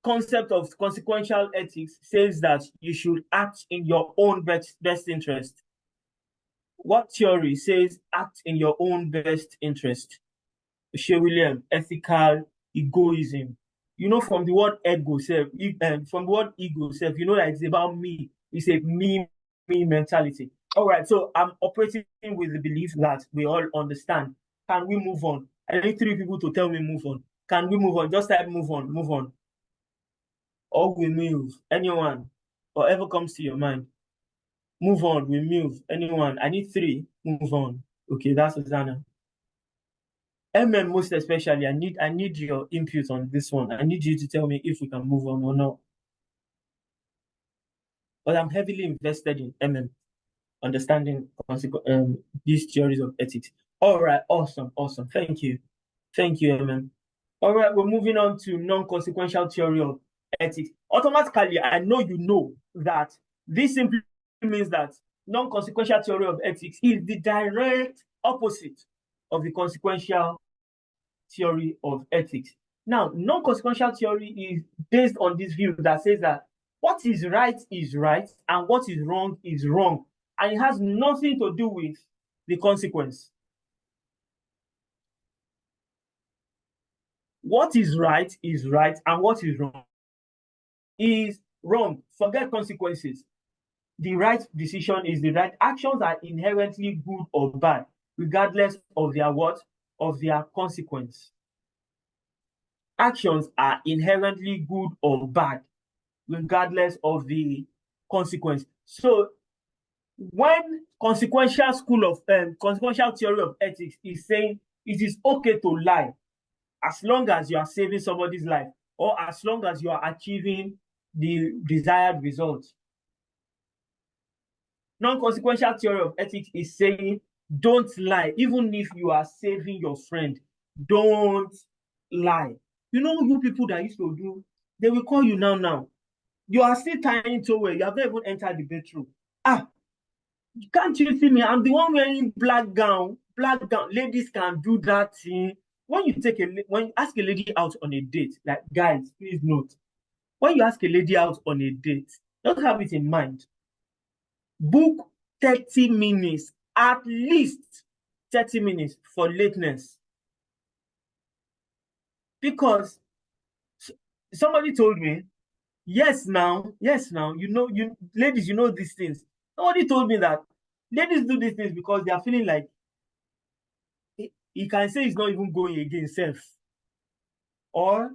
concept of consequential ethics says that you should act in your own best interest? What theory says act in your own best interest? Shea William, ethical egoism. You know, from the word ego self, from the word ego self, you know that it's about me. It's a me mentality. All right, so I'm operating with the belief that we all understand. Can we move on? I need 3 people to tell me move on. Can we move on? Just type move on. Or we move. Anyone, whatever comes to your mind. Move on, we move. Anyone, I need 3. Move on. Okay, that's Susanna. Most especially, I need your input on this one. I need you to tell me if we can move on or not. But I'm heavily invested in understanding these theories of ethics. All right, awesome. Thank you, All right, we're moving on to non-consequential theory of ethics. Automatically, I know you know that this simply means that non-consequential theory of ethics is the direct opposite of the consequential theory of ethics. Now, non-consequential theory is based on this view that says that what is right and what is wrong, and it has nothing to do with the consequence. What is right, and what is wrong. Forget consequences. The right decision is the right. Actions are inherently good or bad, regardless of their what? Of their consequence. Actions are inherently good or bad, regardless of the consequence. So when consequential theory of ethics is saying it is okay to lie as long as you are saving somebody's life or as long as you are achieving the desired result. Non-consequential theory of ethics is saying don't lie, even if you are saving your friend. Don't lie. You know, you people that used to do, they will call you now. You are still tying towel. You have not even entered the bedroom. Can't you see me? I'm the one wearing black gown. Ladies can do that thing. When you ask a lady out on a date, like guys, please note, when you ask a lady out on a date, just have it in mind. Book 30 minutes, at least 30 minutes for lateness. Because somebody told me, yes now, ladies, you know these things. Somebody told me that ladies do these things because they are feeling like he can say he's not even going against self. Or,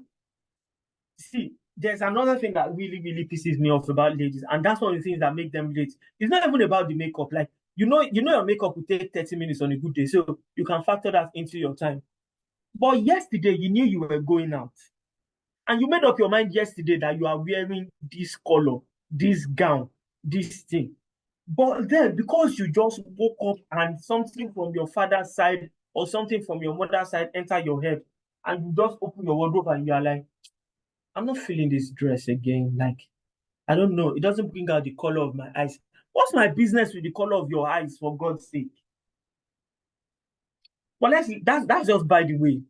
see, there's another thing that really, really pisses me off about ladies, and that's one of the things that make them late. It's not even about the makeup. Like, you know your makeup will take 30 minutes on a good day, so you can factor that into your time. But yesterday, you knew you were going out. And you made up your mind yesterday that you are wearing this color, this gown, this thing. But then, because you just woke up and something from your father's side or something from your mother's side enter your head, and you just open your wardrobe and you are like, I'm not feeling this dress again. Like, I don't know. It doesn't bring out the color of my eyes. What's my business with the color of your eyes, for God's sake? Well, that's just by the way.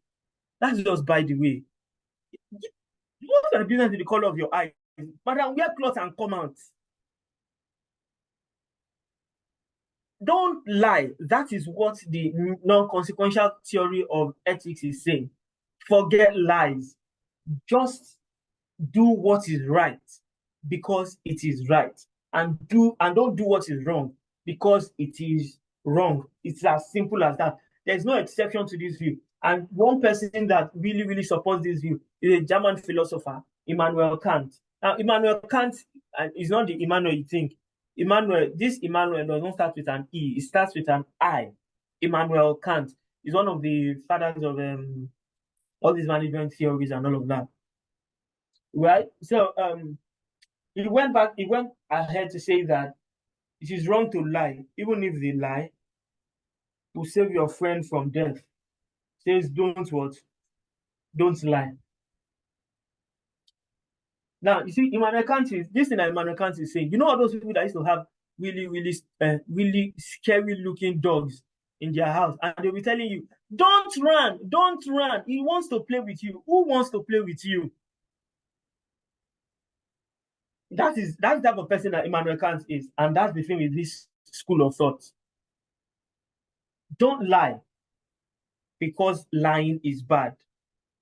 That's just by the way. What's my business with the color of your eyes? But I wear clothes and come out. Don't lie. That is what the non-consequential theory of ethics is saying. Forget lies. Just do what is right because it is right, and don't do what is wrong because it is wrong. It's as simple as that. There's no exception to this view. And one person that really, really supports this view is a German philosopher, Immanuel Kant. Now, Immanuel Kant is not the Immanuel you think. This Immanuel does not start with an E, it starts with an I. Immanuel Kant is one of the fathers of all these management theories and all of that. Right? So he went ahead to say that it is wrong to lie, even if the lie will save your friend from death. Says don't what? Don't lie. Now, you see, Immanuel Kant is, this thing that Immanuel Kant is saying, you know all those people that used to have really, really scary looking dogs in their house, and they'll be telling you, don't run, don't run. He wants to play with you. Who wants to play with you? That's the type of person that Immanuel Kant is, and that's the thing with this school of thought. Don't lie, because lying is bad.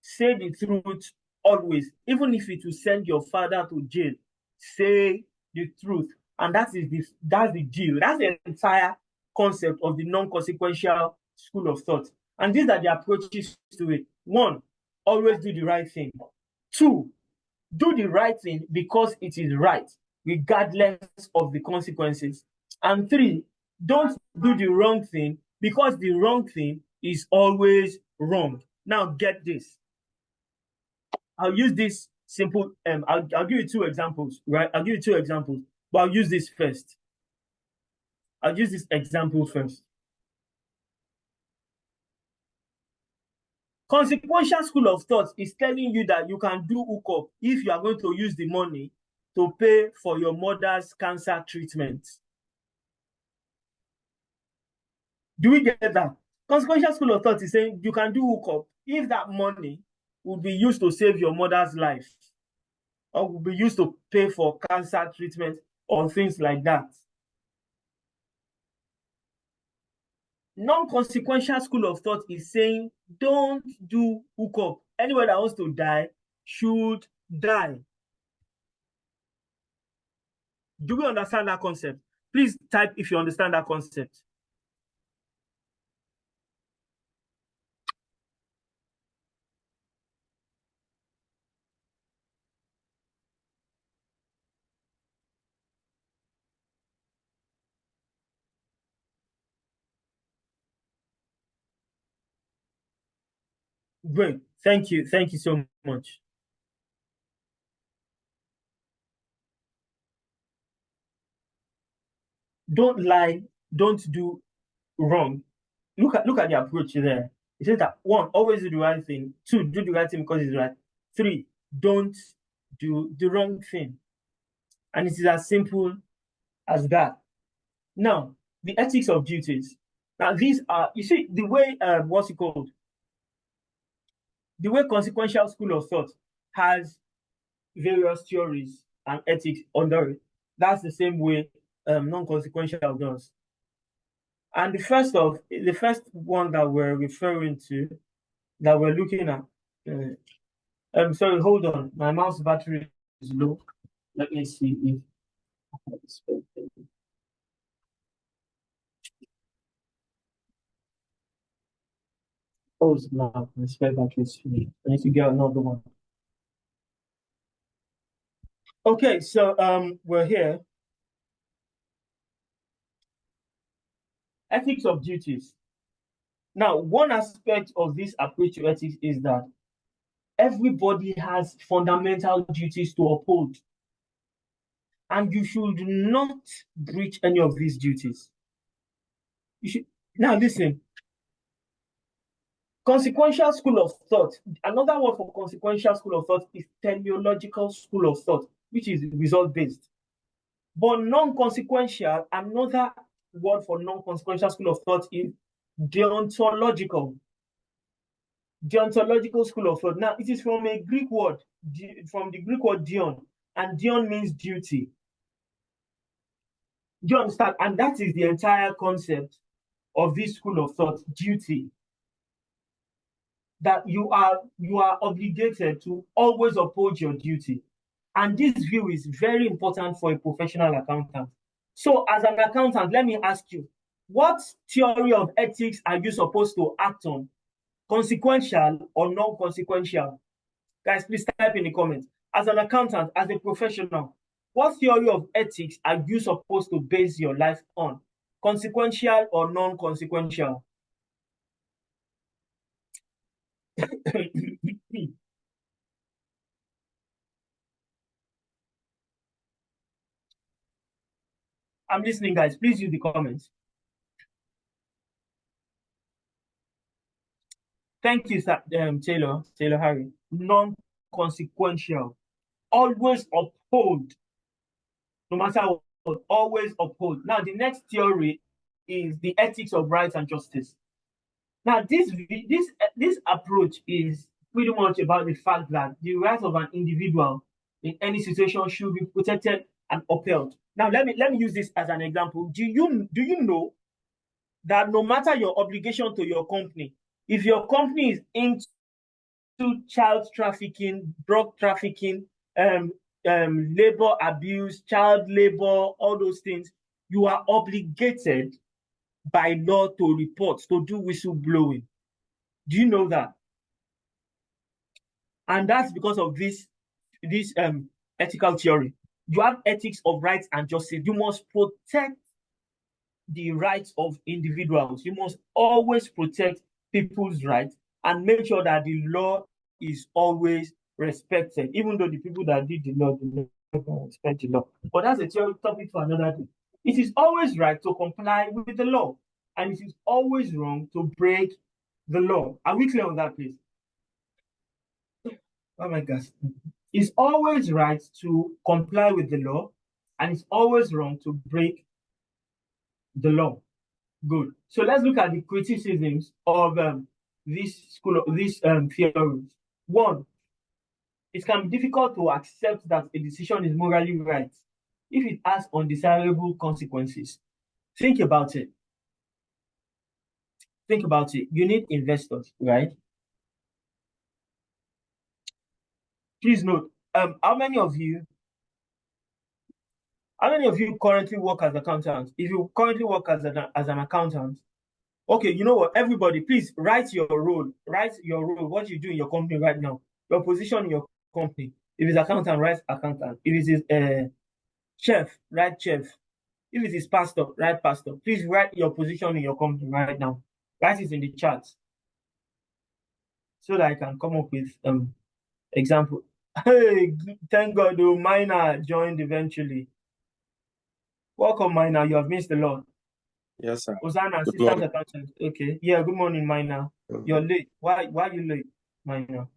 Say the truth always, even if it will send your father to jail. Say the truth, and that's the deal. That's the entire concept of the non-consequential school of thought. And these are the approaches to it. 1, always do the right thing. 2, do the right thing because it is right, regardless of the consequences. And 3, don't do the wrong thing because the wrong thing is always wrong. Now get this. I'll use this simple, I'll give you 2 examples, right? I'll give you 2 examples, but I'll use this first. I'll use this example first. Consequential school of thought is telling you that you can do hookup if you are going to use the money to pay for your mother's cancer treatment. Do we get that? Consequential school of thought is saying you can do hookup if that money will be used to save your mother's life, or will be used to pay for cancer treatment or things like that. Non-consequential school of thought is saying don't do hookup. Anyone that wants to die should die. Do we understand that concept? Please type if you understand that concept. Great. Thank you. Thank you so much. Don't lie. Don't do wrong. Look at the approach there. It says that 1, always do the right thing. 2, do the right thing because it's right. 3, don't do the wrong thing. And it is as simple as that. Now, the ethics of duties. Now, these are, you see, the way, what's it called? The way consequential school of thought has various theories and ethics under it. That's the same way non-consequential does. And the first one that we're referring to, that we're looking at, sorry, hold on. My mouse battery is low. Let me see if oh snap, my spare battery is free. I need to get another one. Okay, so we're here. Ethics of duties. Now, one aspect of this approach to ethics is that everybody has fundamental duties to uphold, and you should not breach any of these duties. You should. Now, listen. Consequential school of thought. Another word for consequential school of thought is teleological school of thought, which is result-based. But non-consequential, another word for non-consequential school of thought is deontological. Deontological school of thought. Now, it is from a Greek word, from the Greek word dion, and dion means duty. Do you understand? And that is the entire concept of this school of thought, duty. That you are obligated to always uphold your duty. And this view is very important for a professional accountant. So as an accountant, let me ask you, what theory of ethics are you supposed to act on Consequential or non-consequential? Guys, please type in the comments. As an accountant, as a professional, what theory of ethics are you supposed to base your life on? Consequential or non-consequential? I'm listening, guys. Please use the comments. Thank you, Taylor Harry. Non-consequential. Always uphold. No matter what, always uphold. Now, the next theory is the ethics of right and justice. Now, this approach is pretty much about the fact that the rights of an individual in any situation should be protected and upheld. Now, let me use this as an example. Do you know that no matter your obligation to your company, if your company is into child trafficking, drug trafficking, labor abuse, child labor, all those things, you are obligated by law to report, to do whistleblowing. Do you know that? And that's because of this ethical theory. You have ethics of rights and justice. You must protect the rights of individuals. You must always protect people's rights and make sure that the law is always respected, even though the people that did the law do not respect the law. But that's a topic for another day. It is always right to comply with the law, and it is always wrong to break the law. Are we clear on that, please? Oh my gosh. It's always right to comply with the law, and it's always wrong to break the law. Good. So let's look at the criticisms of this theory. One, it can be difficult to accept that a decision is morally right if it has undesirable consequences. Think about it. Think about it. You need investors, right? Please note, how many of you currently work as accountants? If you currently work as an accountant, okay, you know what? Everybody, please write your role. Write your role. What you do in your company right now. Your position in your company. If it's accountant, write accountant. If it is chef, write chef. If it is pastor, write pastor. Please write your position in your company right now. Write it in the chat so that I can come up with example. Hey, thank God, Mina joined eventually. Welcome, Mina. You have missed a lot. Yes, sir. Hosanna, Good assistant morning. accountant. Okay. Yeah, good morning, Mina. You're late. Why are you late, Mina?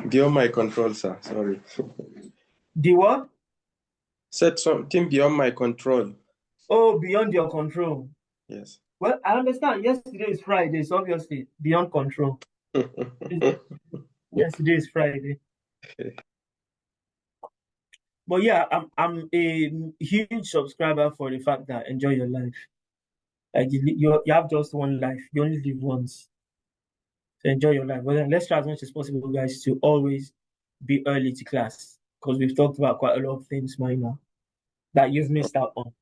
Beyond my control, sir. Sorry. The what? Said something beyond my control. Oh, beyond your control. Yes. Well, I understand. Yesterday is Friday, so obviously beyond control. Yesterday is Friday. But yeah, I'm a huge subscriber for the fact that enjoy your life. Like you have just one life. You only live once. So enjoy your life. But then let's try as much as possible, guys, to always be early to class. Because we've talked about quite a lot of things, Mina, that you've missed out on.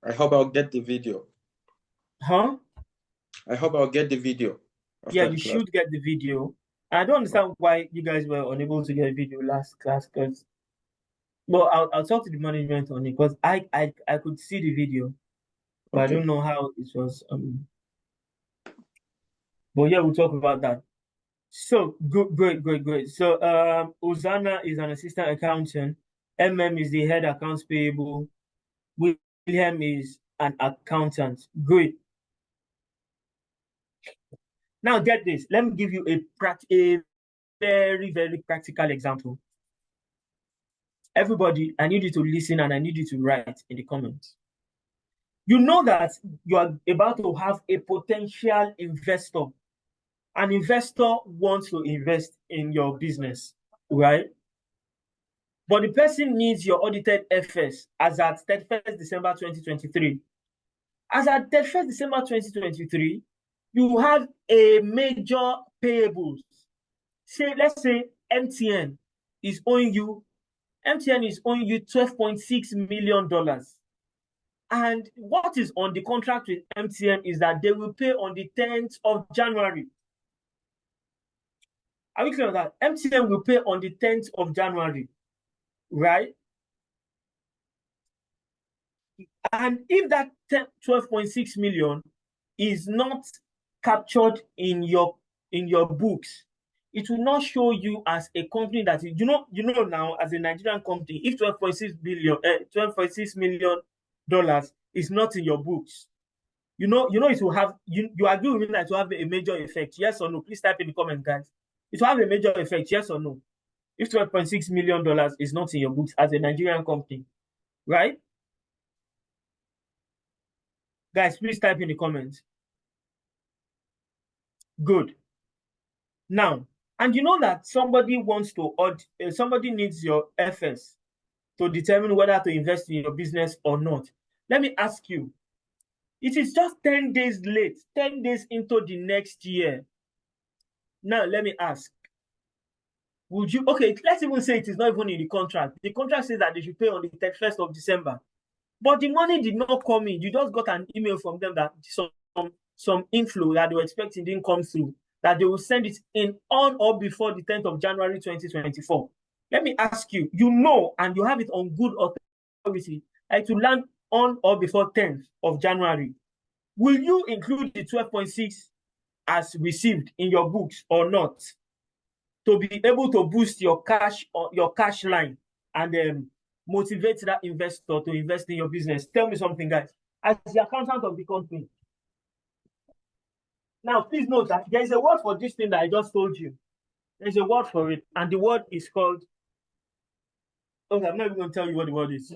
I hope I'll get the video. Huh? I hope I'll get the video. Yeah, you should get the video. I don't understand why you guys were unable to get a video last class, because I'll talk to the management on it, because I could see the video, but I don't know how it was. But yeah, we'll talk about that. So great. So Hosanna is an assistant accountant. is the head accounts payable. William is an accountant. Great. Now get this. Let me give you a very, very practical example. Everybody, I need you to listen and I need you to write in the comments. You know that you are about to have a potential investor. An investor wants to invest in your business, right? But the person needs your audited FS as at 31st December 2023. As at 31st December 2023, you have a major payables. Let's say MTN is owing you $12.6 million. And what is on the contract with MTN is that they will pay on the 10th of January. Are we clear on that? MTN will pay on the 10th of January, right? And if that 12.6 million is not captured in your books, it will not show you as a company that is, you know now, as a Nigerian company, if $12.6 million is not in your books, you know it will have, you agree with me that it will have a major effect, yes or no? Please type in the comment, guys. It will have a major effect, yes or no, if $12.6 million is not in your books as a Nigerian company, right? Guys, please type in the comments. Good. Now, and you know that somebody wants to somebody needs your FS to determine whether to invest in your business or not. Let me ask you, it is just 10 days late, 10 days into the next year. Now, let me ask, would you, okay, let's even say it is not even in the contract. The contract says that they should pay on the 31st of December. But the money did not come in. You just got an email from them that some inflow that they were expecting didn't come through, that they will send it in on or before the 10th of January 2024. Let me ask you, you know, and you have it on good authority, to land on or before 10th of January. Will you include the 12.6 as received in your books or not, to be able to boost your cash line and motivate that investor to invest in your business? Tell me something, guys, as the accountant of the company. Now, please note that there is a word for this thing that I just told you. There's a word for it, and the word is called, okay, I'm not even going to tell you what the word is.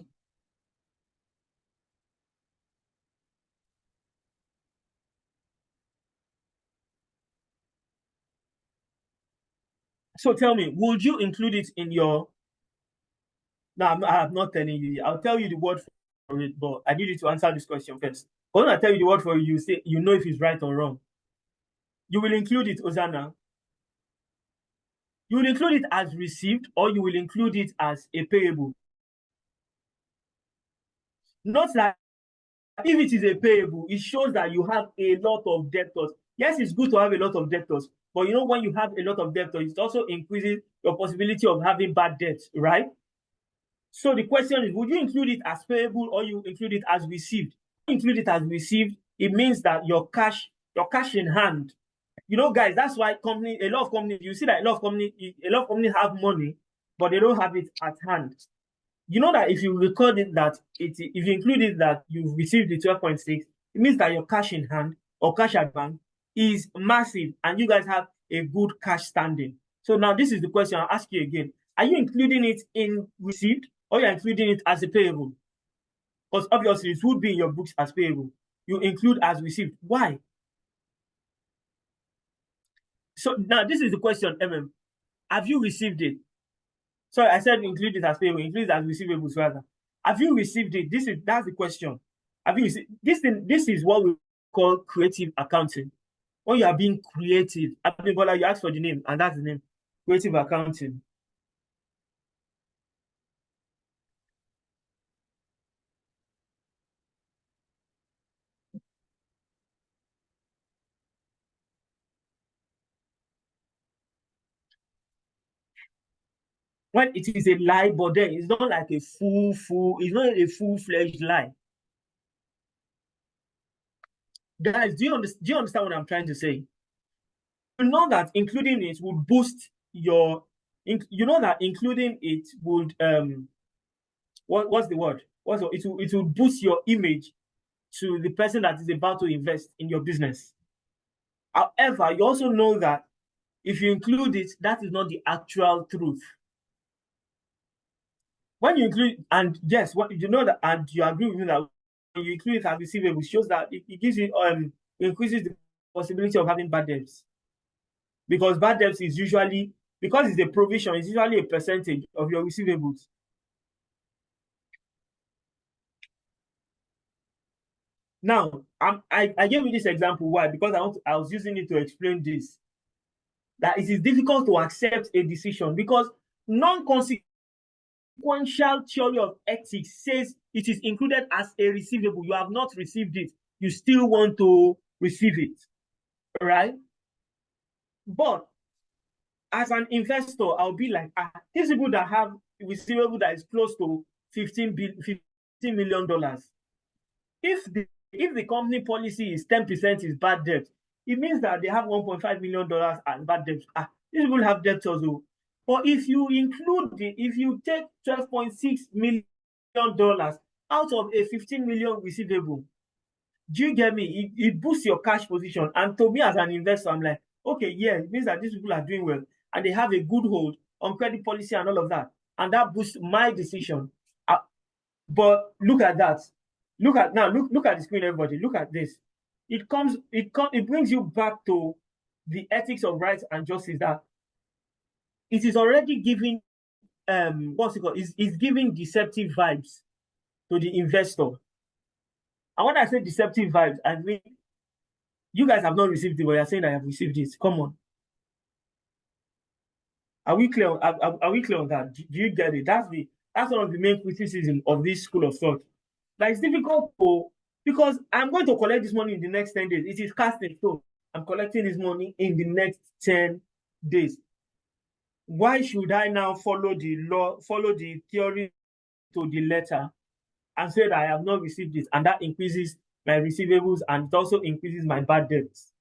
So tell me, would you include it in your... No, I'm not telling you. I'll tell you the word for it, but I need you to answer this question first. When I tell you the word for it, you say, you know if it's right or wrong. You will include it, Ozana. You will include it as received, or you will include it as a payable. Not that if it is a payable, it shows that you have a lot of debtors. Yes, it's good to have a lot of debtors, but you know, when you have a lot of debtors, it also increases your possibility of having bad debts, right? So the question is, would you include it as payable or you include it as received? Include it as received, it means that your cash in hand. You know, guys, that's why a lot of companies, you see that a lot of companies have money, but they don't have it at hand. You know that if you record it that if you include it that you've received the 12.6, it means that your cash in hand or cash at bank is massive and you guys have a good cash standing. So now this is the question I'll ask you again. Are you including it in received or you're including it as a payable? Because obviously it would be in your books as payable. You include as received. Why? So now this is the question, MM. Have you received it? Sorry, I said include it as payable, include it as receivables rather. Have you received it? That's the question. Have you received this thing? This is what we call creative accounting. When you are being creative, Bola, you ask for the name, and that's the name. Creative accounting. When it is a lie, but then it's not like a it's not a full-fledged lie. Guys, do you understand what I'm trying to say? You know that including it would boost your, you know that including it would what's the word? It will boost your image to the person that is about to invest in your business. However, you also know that if you include it, that is not the actual truth. When you include, and yes, what you know that, and you agree with me that when you include it as receivable, shows that it gives you increases the possibility of having bad debts. Because bad debts is usually, because it's a provision, it's usually a percentage of your receivables. Now, I gave you this example. Why? Because I was using it to explain this. That it is difficult to accept a decision because non-consequential theory of ethics says it is included as a receivable. You have not received it. You still want to receive it, right? But as an investor, I'll be like, these people that have receivable that is close to $15 million. If the company policy is 10% is bad debt, it means that they have $1.5 million as bad debt. These people have debts also. But if you take $12.6 million out of a 15 million receivable, do you get me? It boosts your cash position. And to me as an investor, I'm like, okay, yeah, it means that these people are doing well and they have a good hold on credit policy and all of that. And that boosts my decision. But look at that. Look at the screen, everybody. Look at this. It brings you back to the ethics of rights and justice, that it is already giving what's it called? It's giving deceptive vibes to the investor. And when I say deceptive vibes, I mean you guys have not received it, but you're saying I have received it. Come on. Are we clear? Are we clear on that? Do you get it? That's one of the main criticism of this school of thought. Like, it's difficult because I'm going to collect this money in the next 10 days. It is cast in stone. I'm collecting this money in the next 10 days. Why should I now follow the law, follow the theory to the letter and say that I have not received it, and that increases my receivables and it also increases my bad debts?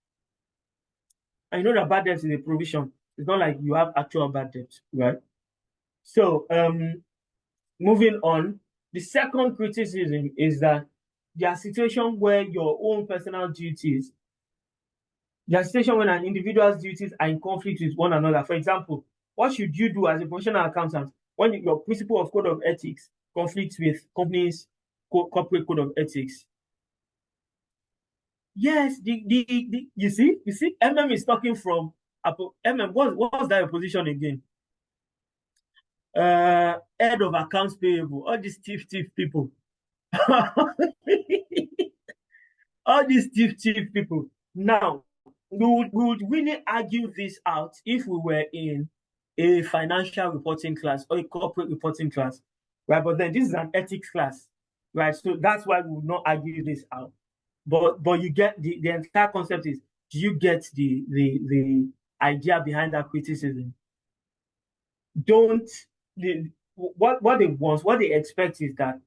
And you know that bad debts is a provision. It's not like you have actual bad debts, right? So, moving on, the second criticism is that there are situations where your own personal duties, there are situations when an individual's duties are in conflict with one another. For example, what should you do as a professional accountant when your principle of code of ethics conflicts with company's corporate code of ethics? Yes, you see, MM is talking from MM. What's that position again? Head of accounts payable. All these thief people. All these thief people. Now, we would really argue this out if we were in a financial reporting class or a corporate reporting class, right? But then this is an ethics class, right? So that's why we would not argue this out. But you get the entire concept is, do you get the idea behind that criticism? What they expect is that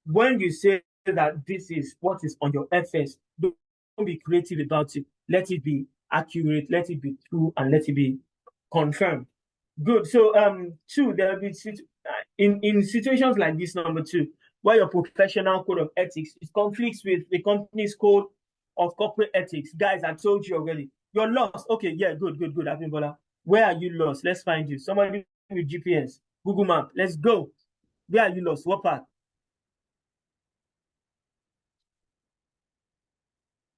when you say that this is what is on your FS, don't be creative about it. Let it be accurate, let it be true, and let it be confirmed. Good. So two, there will be in situations like this, number two, where your professional code of ethics is conflicts with the company's code of corporate ethics. Guys, I told you already. You're lost. Okay, yeah, good. Abimbola. Where are you lost? Let's find you. Somebody with GPS, Google Map. Let's go. Where are you lost? What part?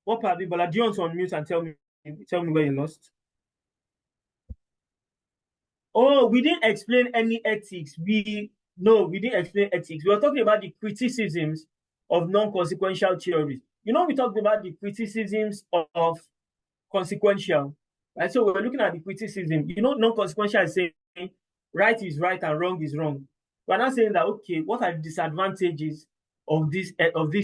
What part, Abimbola? Do you want to unmute and tell me where you lost? Oh, we didn't explain any ethics. We didn't explain ethics. We were talking about the criticisms of non-consequential theories. You know, we talked about the criticisms of consequential, right? So we're looking at the criticism. You know, non-consequential is saying right is right and wrong is wrong. We're not saying that, okay, what are the disadvantages of this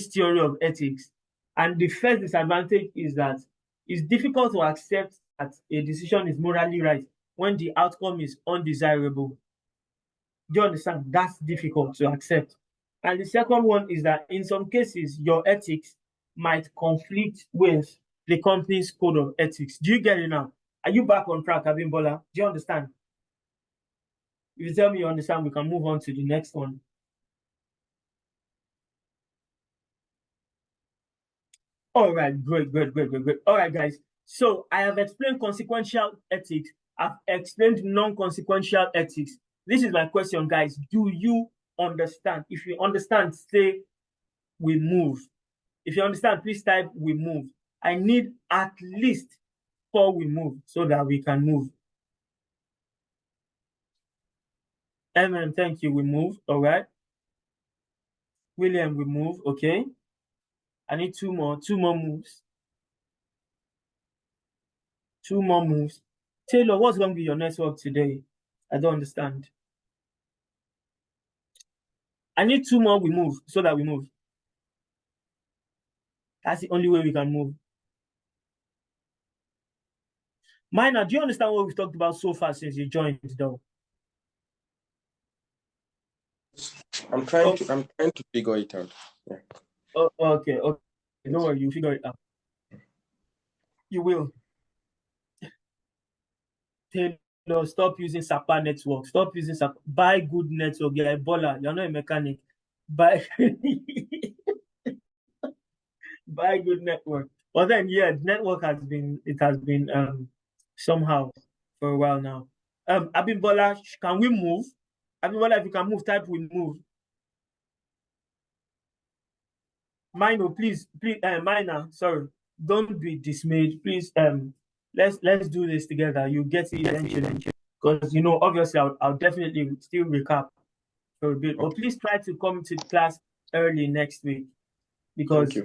theory of ethics? And the first disadvantage is that it's difficult to accept that a decision is morally right when the outcome is undesirable. Do you understand? That's difficult to accept. And the second one is that in some cases, your ethics might conflict with the company's code of ethics. Do you get it now? Are you back on track, Abimbola? Do you understand? If you tell me you understand, we can move on to the next one. All right, great. All right, guys. So I have explained consequential ethics. I've explained non-consequential ethics. This is my question, guys. Do you understand? If you understand, say we move. If you understand, please type we move. I need at least 4 we move so that we can move. Thank you. We move. All right. William, we move. Okay. I need 2 more. 2 more moves. 2 more moves. Taylor, what's wrong with your network today? I don't understand. I need 2 more we move so that we move. That's the only way we can move. Minor, do you understand what we've talked about so far since you joined, though? I'm trying to figure it out. Yeah. Oh, okay. Don't worry, you figure it out. You will. Taylor, stop using SAPA network. Stop using SAPA. Buy good network. You're a baller. You're not a mechanic. Buy buy good network. But then, yeah, network has been somehow for a while now. Abimbola, can we move? Abimbola, if you can move, type we move. Minor, please, Minor, sorry, don't be dismayed. Please, let's do this together. You get it eventually. Because obviously I'll definitely still recap for a bit. But please try to come to class early next week. Because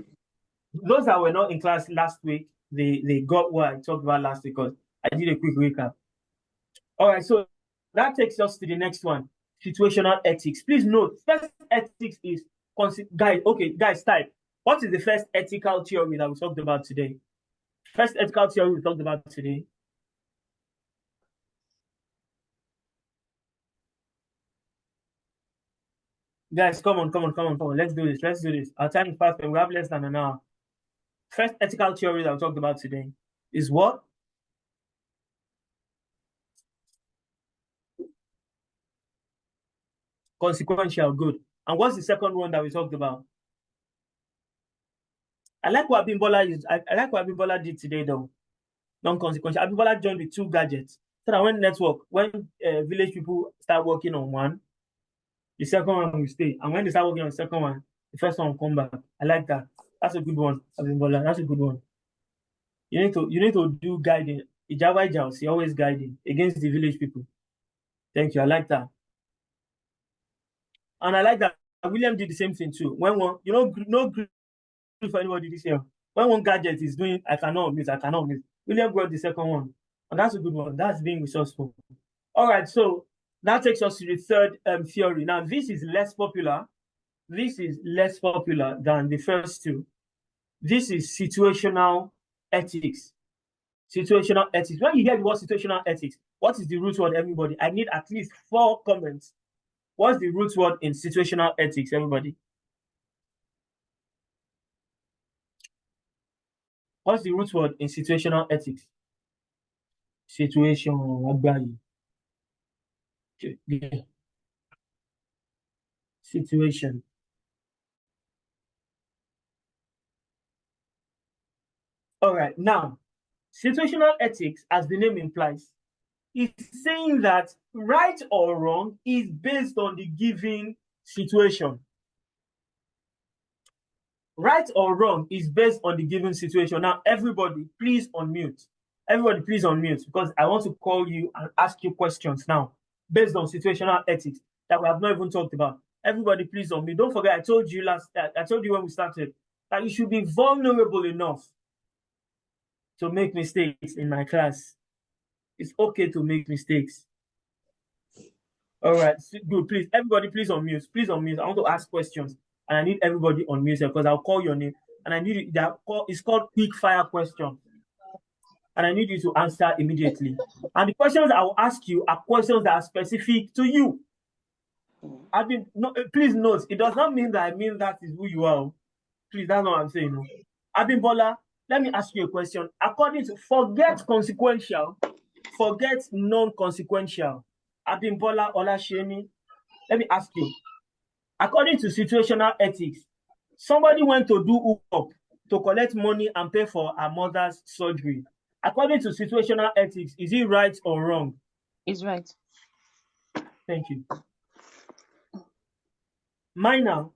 those that were not in class last week, they got what I talked about last week, because I did a quick recap. All right, so that takes us to the next one. Situational ethics. Please note, first ethics is guys, type. What is the first ethical theory that we talked about today? First ethical theory we talked about today. Guys, come on. Let's do this. Our time is fast and we have less than an hour. First ethical theory that we talked about today is what? Consequential, good. And what's the second one that we talked about? I like what Abimbola did today, though. Non-consequential. Abimbola joined with 2 gadgets. So that when village people start working on one, the second one will stay. And when they start working on the second one, the first one will come back. I like that. That's a good one, Abimbola. That's a good one. You need to do guiding. Ijawa Ijaus, you're always guiding against the village people. Thank you. I like that. And I like that William did the same thing too. When one, no grief for anybody this year. When one gadget is doing, I cannot miss. William got the second one. And that's a good one. That's being resourceful. All right, so that takes us to the third theory. Now, this is less popular. This is less popular than the first two. This is situational ethics. Situational ethics. When you hear the word situational ethics, what is the root word, everybody? I need at least 4 comments. What's the root word in situational ethics, everybody? What's the root word in situational ethics? Situation. Situation. All right, now, situational ethics, as the name implies, is saying that right or wrong is based on the given situation. Right or wrong is based on the given situation. Now, everybody, please unmute. Everybody, please unmute, because I want to call you and ask you questions now based on situational ethics that we have not even talked about. Everybody, please unmute. Don't forget, I told you when we started that you should be vulnerable enough to make mistakes in my class. It's okay to make mistakes. All right, good. Please, everybody, please unmute. Please unmute. I want to ask questions, and I need everybody on mute because I'll call your name, and I need it's called quick fire question, and I need you to answer immediately. And the questions I will ask you are questions that are specific to you. Please note, it does not mean that I mean that is who you are. Please, that's not what I'm saying. No. Abimbola, let me ask you a question. According to forget consequential, forget non-consequential. Abimbola Olasheni, let me ask you. According to situational ethics, somebody went to do up to collect money and pay for her mother's surgery. According to situational ethics, is it right or wrong? It's right. Thank you. Minor.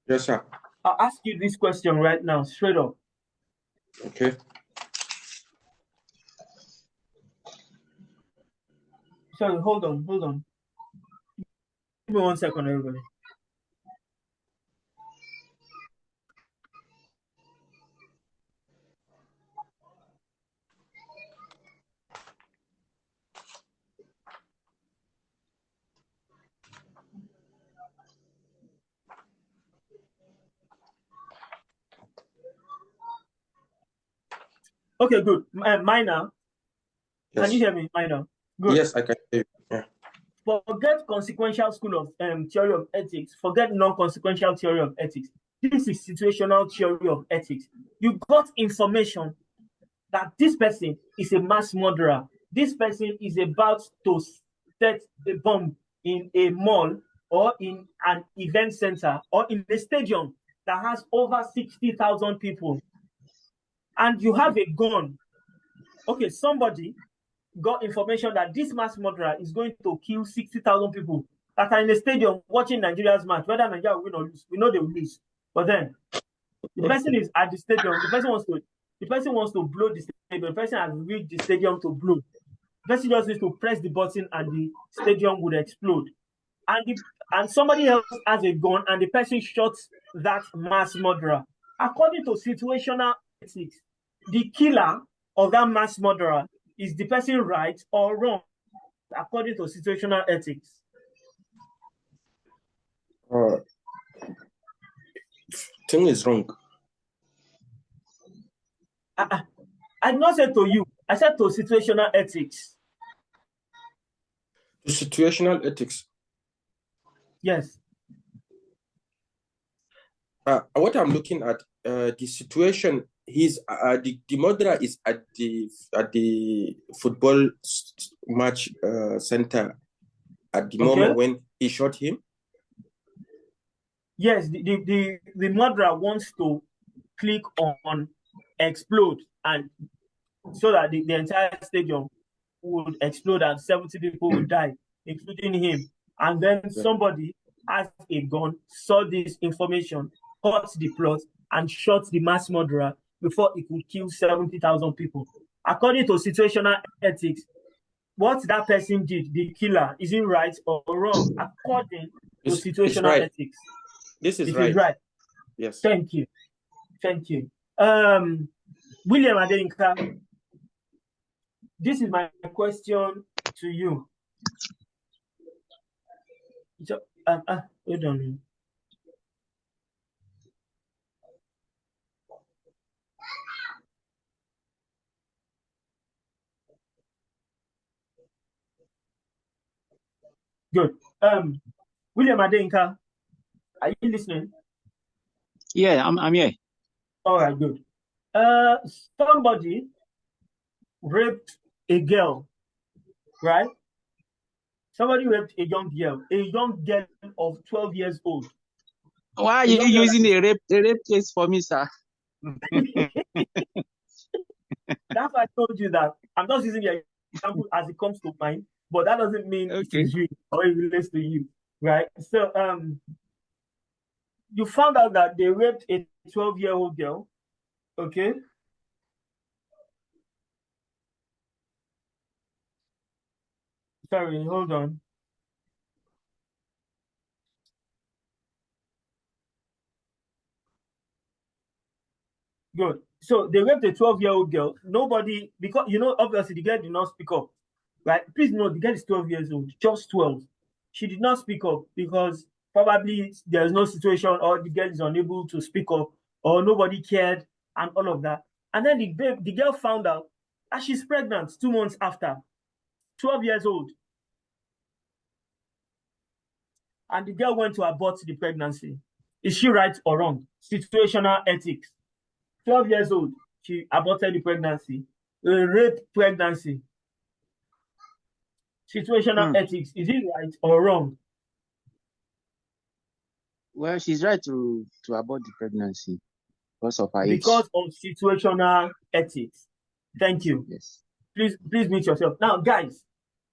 Yes, sir. I'll ask you this question right now, straight up. Okay. Sorry, hold on. Give me 1 second, everybody. Okay, good. Minor, Can you Yes. hear me, Minor? Good. Yes, I can hear you. Yeah. Forget consequential school of theory of ethics. Forget non-consequential theory of ethics. This is situational theory of ethics. You got information that this person is a mass murderer. This person is about to set a bomb in a mall or in an event center or in a stadium that has over 60,000 people. And you have a gun. Okay, somebody got information that this mass murderer is going to kill 60,000 people that are in the stadium watching Nigeria's match, whether Nigeria will win or lose. We know they will lose. But then the person is at the stadium, the person wants to blow the stadium, the person has reached the stadium to blow. The person just needs to press the button and the stadium would explode. And somebody else has a gun and the person shoots that mass murderer. According to situational ethics, the killer of that mass murderer, is the person right or wrong according to situational ethics? Thing is wrong. I did not say to you. I said to situational ethics. To situational ethics. Yes. What I'm looking at, the situation. The murderer is at the football match center at the moment when he shot him. Yes, the murderer wants to click on explode, and so that the entire stadium would explode and 70 people would die, including him. And then somebody has a gun, saw this information, caught the plot, and shot the mass murderer before he could kill 70,000 people. According to situational ethics, what that person did, the killer, is it right or wrong? According to situational right. ethics. This is it right. Is right. Yes. Thank you. William Adeyinka, this is my question to you. Hold on. Good. William Adeyinka, are you listening? Yeah, I'm here. All right, good. Somebody raped a girl, right? Somebody raped a young girl of 12 years old. Why are you using a rape case for me, sir? That's why I told you that I'm just using the example as it comes to mind, but that doesn't mean it is you or it relates to you, right? So you found out that they raped a 12-year-old girl, okay? Sorry, hold on. Good. So they raped a 12-year-old girl. Nobody, because obviously the girl did not speak up, right? Please note, the girl is 12 years old, just 12. She did not speak up because probably there's no situation, or the girl is unable to speak up, or nobody cared, and all of that. And then the girl found out that she's pregnant 2 months after, 12 years old. And the girl went to abort the pregnancy. Is she right or wrong? Situational ethics. 12 years old, she aborted the pregnancy. A rape pregnancy. Situational ethics. Is it right or wrong? Well, she's right to abort the pregnancy because of her age. Because of situational ethics. Thank you. Yes. Please mute yourself. Now, guys,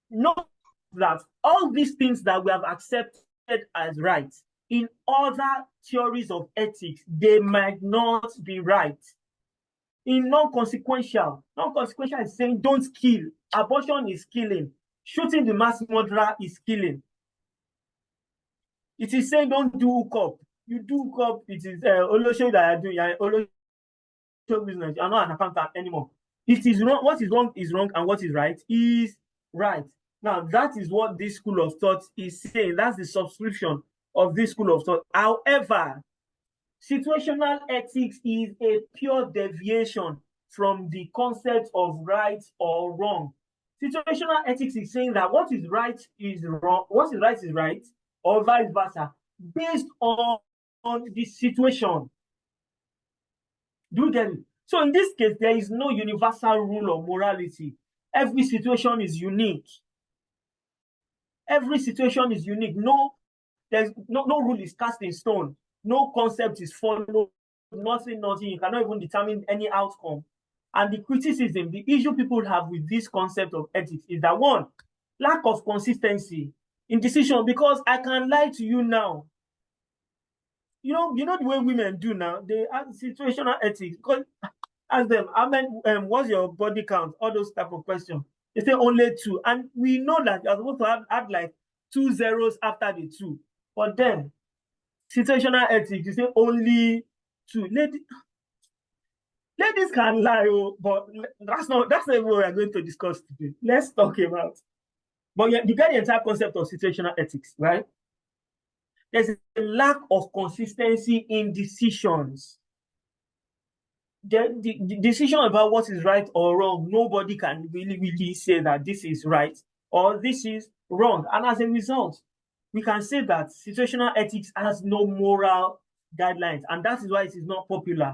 note that all these things that we have accepted as right, in other theories of ethics, they might not be right. In non-consequential is saying don't kill. Abortion is killing. Shooting the mass murderer is killing. It is saying don't do hookup. You do hookup, it is Olosho that are doing Olosho business. You are not an accountant anymore. It is wrong. What is wrong is wrong, and what is right is right. Now, that is what this school of thought is saying. That's the subscription of this school of thought. However, situational ethics is a pure deviation from the concept of right or wrong. Situational ethics is saying that what is right is wrong, what is right, or vice versa, based on the situation. Do you get it? So in this case, there is no universal rule of morality. Every situation is unique. Every situation is unique. There's no rule is cast in stone. No concept is followed. Nothing. You cannot even determine any outcome. And the criticism, the issue people have with this concept of ethics is that, one, lack of consistency in decision, because I can lie to you now. You know the way women do now. They have situational ethics. Because ask them, what's your body count? All those type of questions. They say only 2, and we know that you're supposed to add like 2 zeros after the 2. But then, situational ethics, you say only 2. Ladies can lie, but that's not what we're going to discuss today. Let's talk about. But you get the entire concept of situational ethics, right? There's a lack of consistency in decisions. The decision about what is right or wrong, nobody can really say that this is right or this is wrong. And as a result, we can say that situational ethics has no moral guidelines, and that is why it is not popular.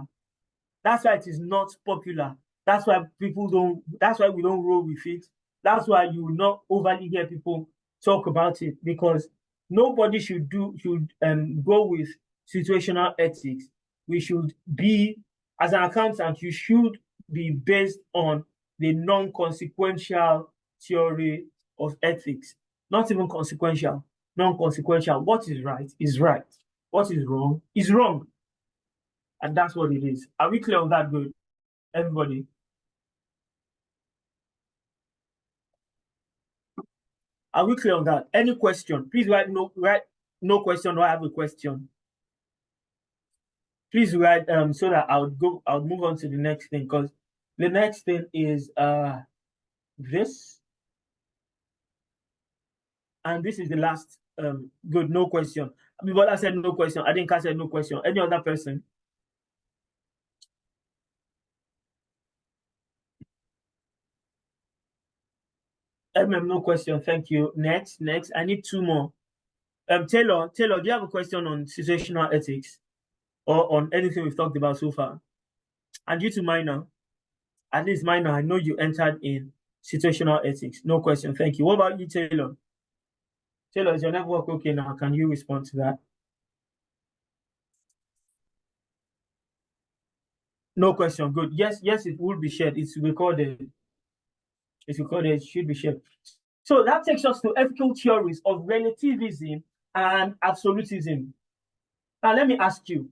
That's why it is not popular. That's why we don't roll with it. That's why you will not overly hear people talk about it, because nobody should go with situational ethics. We should be, as an accountant, you should be based on the non-consequential theory of ethics. Not even consequential, non-consequential. What is right is right. What is wrong is wrong. And that's what it is. Are we clear on that? Good, everybody? Are we clear on that? Any question? Please write no question, or I have a question. Please write so that I'll move on to the next thing, because the next thing is this. And this is the last good, no question. Before I said no question, I didn't say no question. Any other person? No question. Thank you. Next. I need 2 more. Taylor, do you have a question on situational ethics or on anything we've talked about so far? And you to minor, at least minor, I know you entered in situational ethics. No question. Thank you. What about you, Taylor? Taylor, is your network okay now? Can you respond to that? No question. Good. Yes, it will be shared. It's recorded. It should be shared. So that takes us to ethical theories of relativism and absolutism. Now, let me ask you,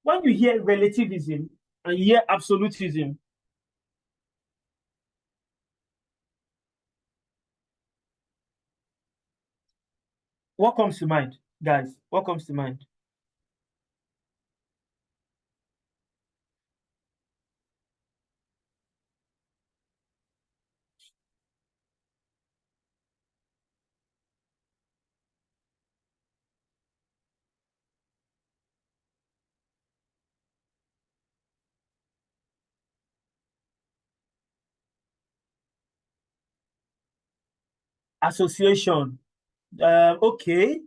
when you hear relativism and you hear absolutism, what comes to mind, guys? What comes to mind? Association. Okay,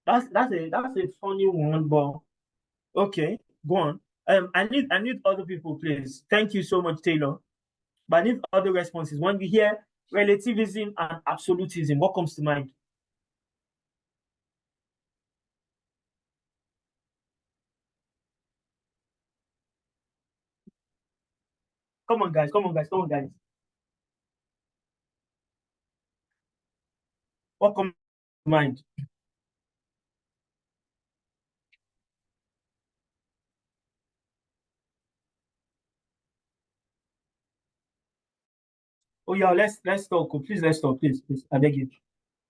that's a funny one, but okay, go on. I need other people, please. Thank you so much, Taylor. But I need other responses. When we hear relativism and absolutism, what comes to mind? Come on, guys. What comes to mind? Oh yeah, let's talk. Please, let's talk. Please. I beg you.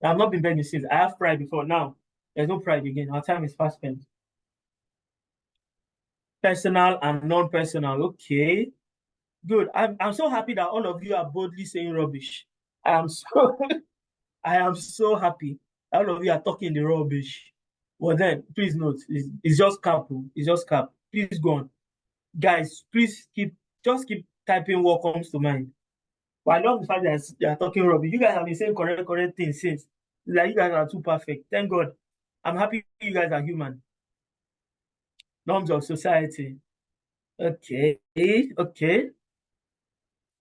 I've not been begging since. I have pride before. Now there's no pride again. Our time is fast spent. Personal and non-personal. Okay. Good. I'm so happy that all of you are boldly saying rubbish. I am so happy that all of you are talking the rubbish. Well then, please note, it's just cap. It's just cap. Please go on. Guys, please keep typing what comes to mind. But I love the fact that they are talking rubbish. You guys have been saying correct things since. Like you guys are too perfect. Thank God. I'm happy you guys are human. Norms of society. Okay.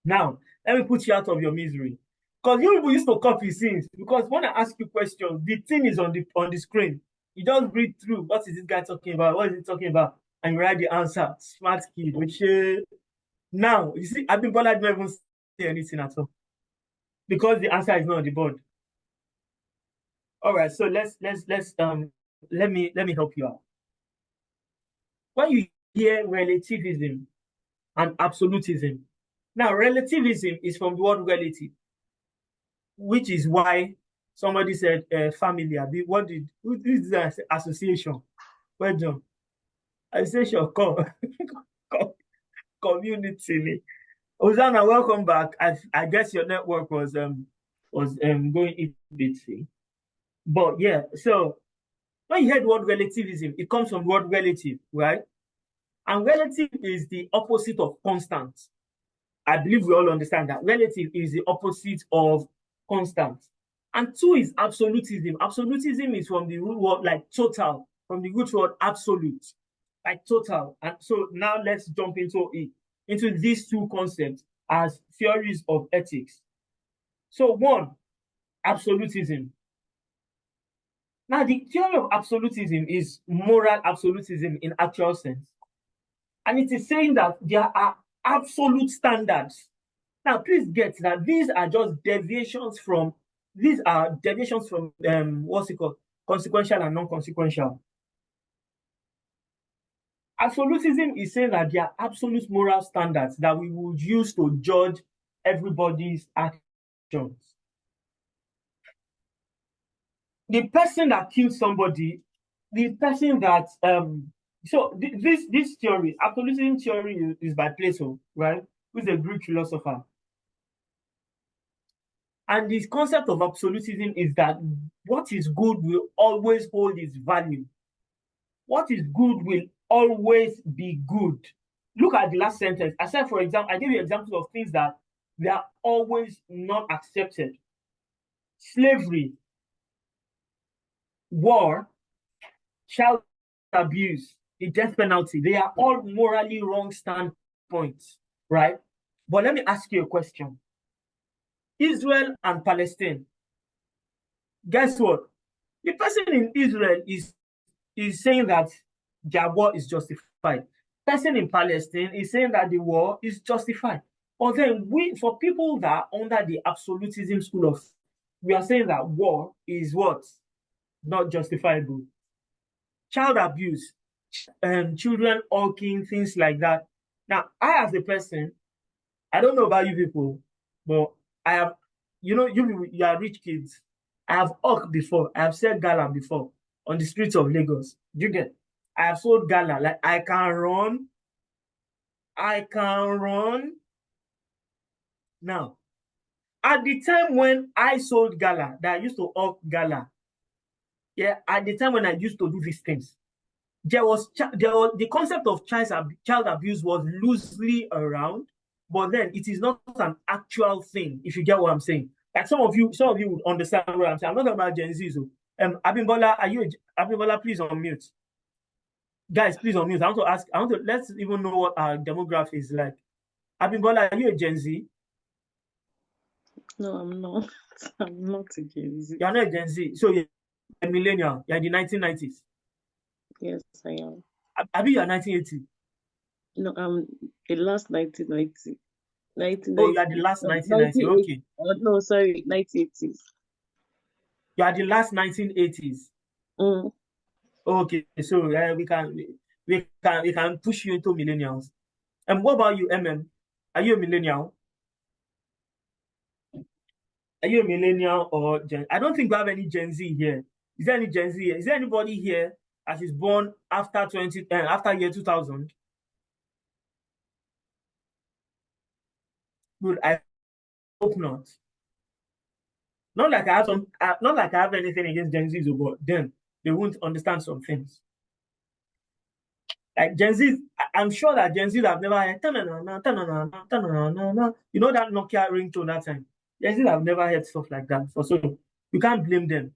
Now, let me put you out of your misery. Because you people used to copy things. Because when I ask you questions, the thing is on the screen. You just read through. What is this guy talking about? What is he talking about? And you write the answer. Smart kid. Which now you see, I've been bothered not even say anything at all. Because the answer is not on the board. All right, so let me help you out. When you hear relativism and absolutism, now relativism is from the word relative, which is why somebody said family. Who is the association? Well done. Association community. Hosanna, welcome back. I guess your network was going a bit. But yeah, so when you hear the word relativism, it comes from the word relative, right? And relative is the opposite of constant. I believe we all understand that. Relative is the opposite of constant. And two is absolutism. Absolutism is from the root word like total, from the root word absolute, like total. And so now let's jump into these two concepts as theories of ethics. So one, absolutism. Now, the theory of absolutism is moral absolutism in actual sense. And it is saying that there are absolute standards. Now, please get that these are just deviations from, what's it called? Consequential and non-consequential. Absolutism is saying that there are absolute moral standards that we would use to judge everybody's actions. The person that killed somebody, the person that so this theory, absolutism theory, is by Plato, right? Who's a Greek philosopher. And this concept of absolutism is that what is good will always hold its value. What is good will always be good. Look at the last sentence. I said, for example, I gave you examples of things that they are always not accepted. Slavery, war, child abuse, the death penalty, they are all morally wrong standpoints, right? But let me ask you a question. Israel and Palestine, guess what? The person in Israel is saying that their war is justified. Person in Palestine is saying that the war is justified. But then for people that are under the absolutism school of, we are saying that war is what? Not justifiable. Child abuse, children hawking, things like that. Now, I as a person, I don't know about you people, but I have, you are rich kids. I have hawked before. I have said gala before on the streets of Lagos. You get? I have sold gala. Like I can run. Now, at the time when I sold gala, that I used to hawk gala, yeah, at the time when I used to do these things, there was the concept of child abuse was loosely around, but then it is not an actual thing, if you get what I'm saying. Like some of you would understand what I'm saying. I'm not talking about Gen Z. So, Abimbola, Abimbola, please unmute. Guys, please unmute. Let's even know what our demographic is like. Abimbola, are you a Gen Z? No, I'm not. I'm not a Gen Z. You're not a Gen Z. So you're a millennial. You're in the 1990s. Yes, I am. Abi, you're 1980. No, I'm the last 1990. Oh, you are the last 1990. Okay. No, sorry, 1980s. You are the last 1980s. Okay, so we can push you into millennials. And what about you, MM? Are you a millennial? Are you a millennial or Gen? I don't think we have any Gen Z here. Is there any Gen Z here? Is there anybody here that is born after year 2000? Good. I hope not. Not like I have anything against Gen Z, but then they won't understand some things. Like Gen Z, I'm sure that Gen Z have never heard ta-na-na-na, ta-na-na-na, ta-na-na-na-na. You know that Nokia ringtone that time? Gen Z have never heard stuff like that. So you can't blame them.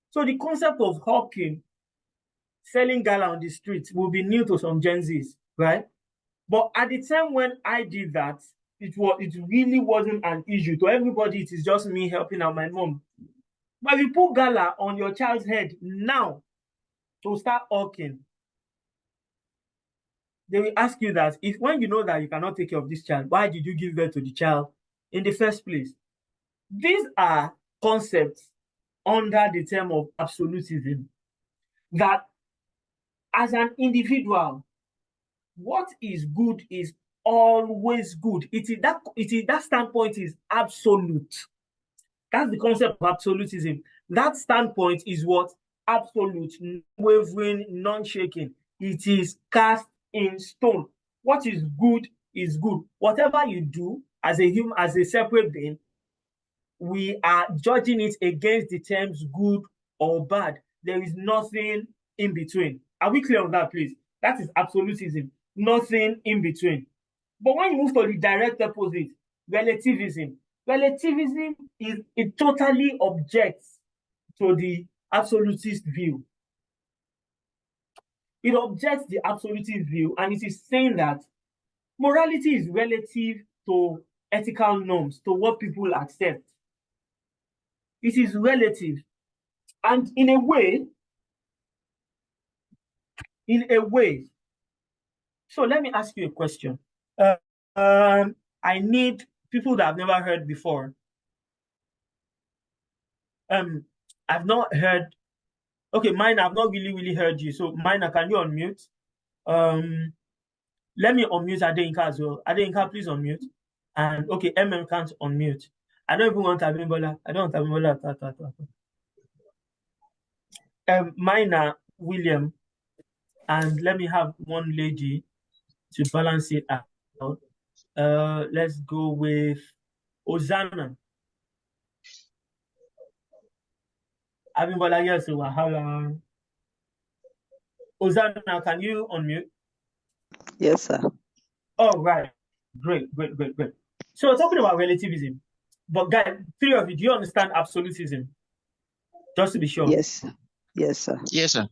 So the concept of hawking, selling gala on the streets will be new to some Gen Zs, right? But at the time when I did that, it really wasn't an issue. To everybody, it is just me helping out my mom. But if you put gala on your child's head now to start hawking, they will ask you that when you know that you cannot take care of this child, why did you give birth to the child in the first place? These are concepts under the term of absolutism that as an individual, what is good is always good. That standpoint is absolute. That's the concept of absolutism. That standpoint is what? Absolute, wavering, non-shaking. It is cast in stone. What is good is good. Whatever you do as a human, as a separate being, we are judging it against the terms good or bad. There is nothing in between. Are we clear on that, please? That is absolutism. Nothing in between. But when you move to the direct opposite, relativism it totally objects to the absolutist view. It objects the absolutist view, and it is saying that morality is relative to ethical norms, to what people accept. It is relative. And in a way, so let me ask you a question. I need people that I've never heard before. I've not heard. Okay, mine, I've not really heard you. So, mine, can you unmute? Let me unmute Adeyinka as well. Adeyinka, please unmute. And okay, MM can't unmute. I don't even want Abimbola. I don't want Abimbola. Mine, William. And let me have one lady to balance it out. Let's go with Ozana. Abimbola, yes, Wahala. Ozana, can you unmute? Yes, sir. Oh, right. Great. So we're talking about relativism. But guys, three of you, do you understand absolutism? Just to be sure. Yes. Yes, sir. Yes, sir.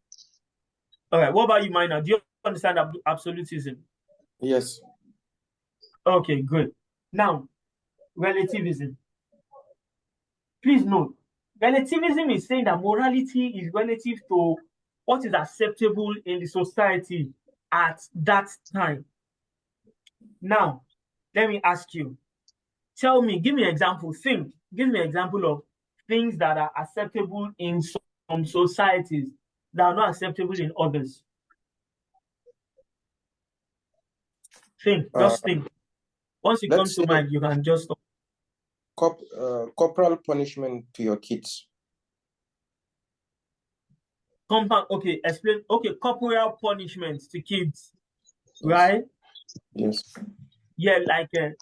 All right. What about you, Minor? Do you understand absolutism? Yes. Okay, good. Now, relativism. Please note, relativism is saying that morality is relative to what is acceptable in the society at that time. Now, let me ask you, give me an example. Give me an example of things that are acceptable in some societies that are not acceptable in others. Just think. Once it comes to mind, you can just stop. Corporal punishment to your kids. Okay, explain. Okay, corporal punishment to kids, right? Yes. Yeah, like a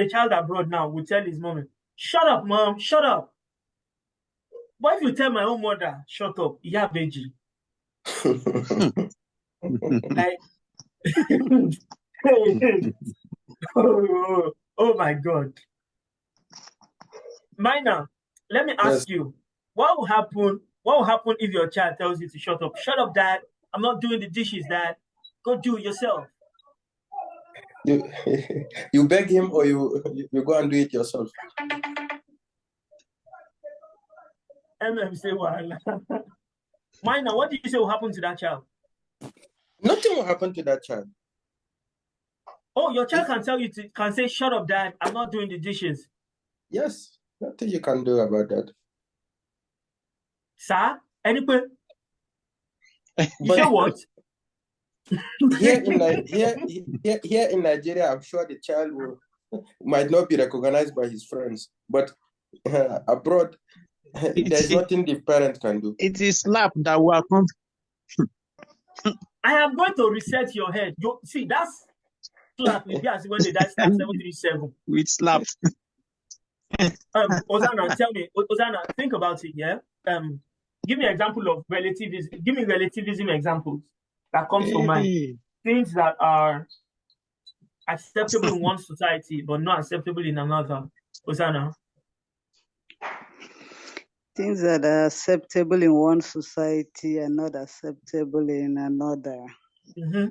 child abroad now will tell his mom, "Shut up, mom, shut up." But if you tell my own mother, "Shut up," yeah, Beji. Like, oh my God. Minor, let me ask you, what will happen if your child tells you to shut up? Shut up, Dad. I'm not doing the dishes, Dad. Go do it yourself. You beg him, or you go and do it yourself. Say what? Minor, what did you say will happen to that child? Nothing will happen to that child. Oh, your child can say, "Shut up, Dad. I'm not doing the dishes." Yes, nothing you can do about that. Sir, anyway, you say what? Here in Nigeria, I'm sure the child might not be recognized by his friends, but abroad, there's nothing the parent can do. It is slap that will come. I am going to reset your head. See, that's slap will be as when they die slap 737. With slap. Ozana, tell me, Ozana, think about it, yeah? Give me an example of relativism. Give me relativism examples that comes to mind. things that are acceptable in one society but not acceptable in another. Hosanna. Things that are acceptable in one society are not acceptable in another. Mm-hmm.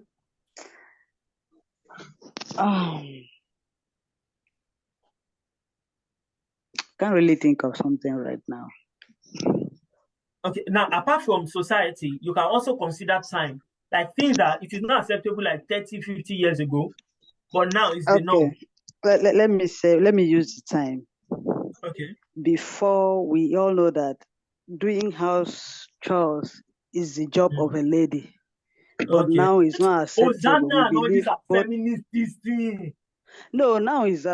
Can't really think of something right now. Okay, now apart from society, you can also consider time. Like things that it is not acceptable like 30, 50 years ago, but now it's the norm. Let me use the time. Okay. Before, we all know that doing house chores is the job of a lady. But Okay. now it's not acceptable. Hosanna and all these are feminist this thing. No, now it's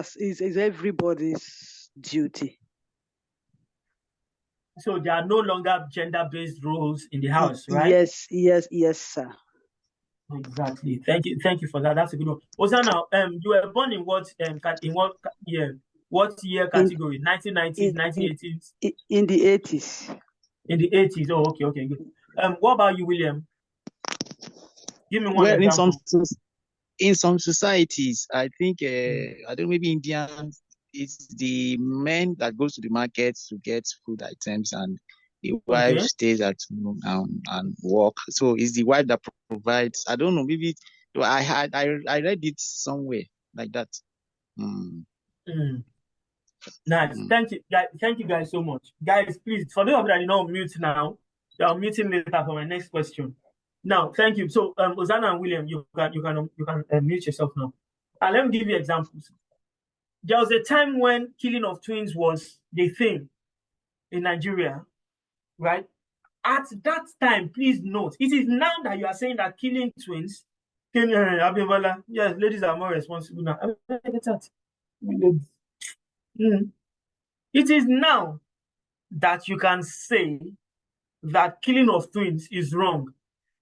everybody's duty. So there are no longer gender-based roles in the house, right? Yes, sir. Exactly. Thank you for that. That's a good one. Hosanna, you were born in what year? What year category? 1990s, 1980s? In the 80s. In the 80s. Oh, okay, good. What about you, William? Give me one example. In some societies, I think I don't know, maybe Indians, it's the men that goes to the market to get food items and the wife stays at home and work. So it's the wife that provides. I don't know, maybe I read it somewhere like that. Nice. Thank you guys so much. Guys, please, for those of you that did not mute now, they are muting later for my next question. Now, thank you. So Hosanna and William, you can mute yourself now. And let me give you examples. There was a time when killing of twins was the thing in Nigeria, right? At that time, please note, it is now that you are saying that killing twins, yes, ladies are more responsible now. It is now that you can say that killing of twins is wrong.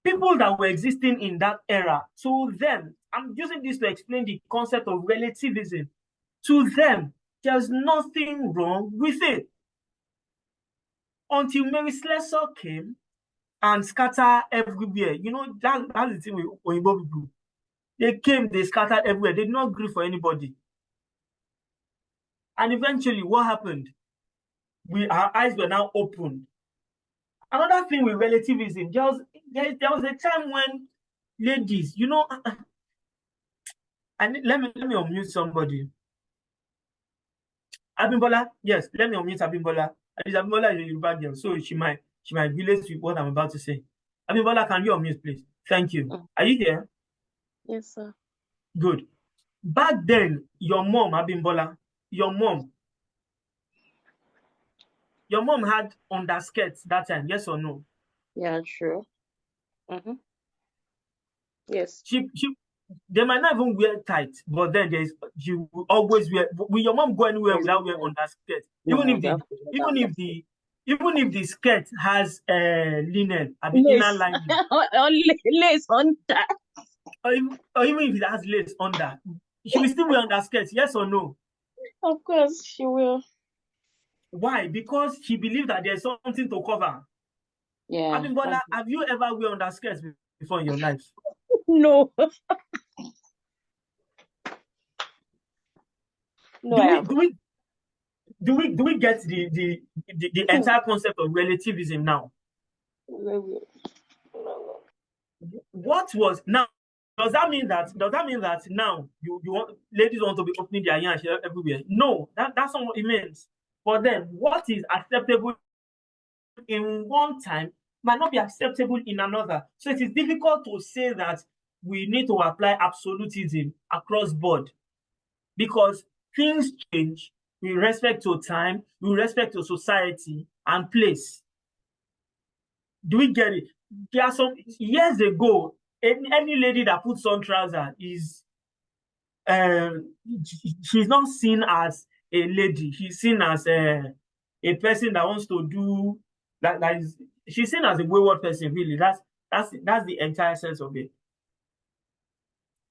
People that were existing in that era, to them, I'm using this to explain the concept of relativism. To them, there's nothing wrong with it. Until Mary Slessor came and scattered everywhere. You know, that's the thing with Oyinbo people. They came, they scattered everywhere. They did not agree for anybody. And eventually, what happened? Our eyes were now opened. Another thing with relativism, there was a time when ladies, you know, and let me unmute somebody. Abimbola, yes, let me unmute Abimbola. Abimbola is a Yoruba girl, so she might relate to what I'm about to say. Abimbola, can you unmute, please? Thank you. Are you there? Yes, sir. Good. Back then, your mom, Abimbola, your mom had underskirts that time, yes or no? Yeah, true. Yes. They might not even wear tight, but then you always wear. Will your mom go anywhere without wearing underskirt? Even if the skirt has linen, inner lining, or lace under, or even if it has lace under, she will still wear underskirt. Yes or no? Of course, she will. Why? Because she believes that there's something to cover. Yeah. Abimbola, have you ever worn underskirts before in your life? No. No. Do we get the entire concept of relativism now? What was now? Does that mean that now you want ladies want to be opening their yansh everywhere? No, that's not what it means. But then, what is acceptable in one time might not be acceptable in another. So it is difficult to say that we need to apply absolutism across board, because things change with respect to time, with respect to society and place. Do we get it? There are some years ago, any lady that puts on trousers is she's not seen as a lady. She's seen as a person that wants to do that. She's seen as a wayward person. Really, that's the entire sense of it.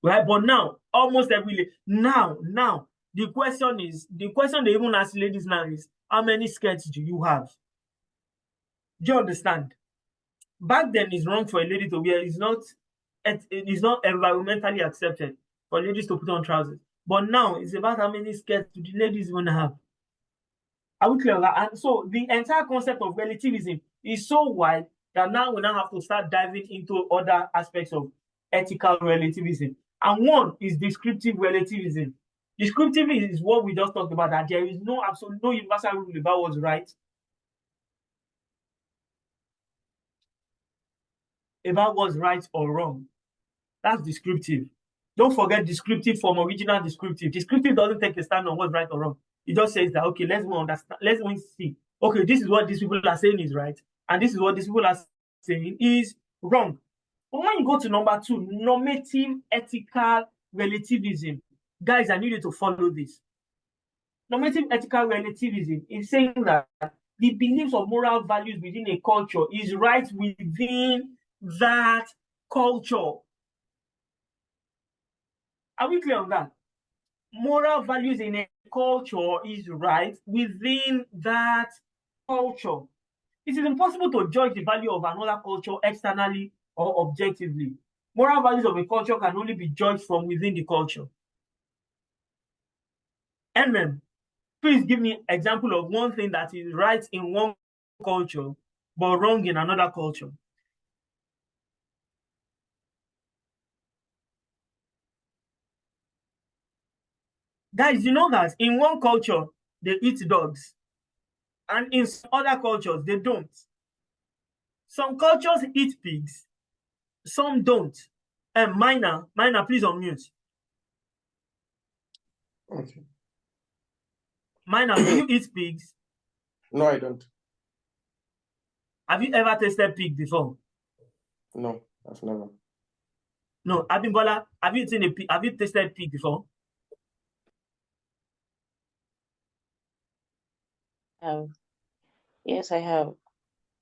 Right, but now almost every now the question they even ask ladies now is, how many skirts do you have? Do you understand? Back then, it's wrong for a lady to wear. It's not environmentally accepted for ladies to put on trousers. But now it's about how many skirts do the ladies want to have. Are we clear on that? And so the entire concept of relativism is so wide that now we now have to start diving into other aspects of ethical relativism. And one is descriptive relativism. Descriptive is what we just talked about, that there is no universal rule about what's right, about what's right or wrong. That's descriptive. Don't forget descriptive from original descriptive. Descriptive doesn't take a stand on what's right or wrong. It just says that, okay, let's understand, let's see. Okay, this is what these people are saying is right, and this is what these people are saying is wrong. But when you go to number 2, normative ethical relativism, guys, I need you to follow this. Normative ethical relativism is saying that the beliefs of moral values within a culture is right within that culture. Are we clear on that? Moral values in a culture is right within that culture. It is impossible to judge the value of another culture externally or objectively. Moral values of a culture can only be judged from within the culture. Please give me an example of one thing that is right in one culture but wrong in another culture. Guys, you know that in one culture, they eat dogs. And in other cultures, they don't. Some cultures eat pigs. Some don't. Minor, please unmute. Okay. Minor, do you eat pigs? No, I don't. Have you ever tasted pig before? No, I've never. No, Abimbola, have you eaten a pig? Have you tasted pig before? Yes, I have.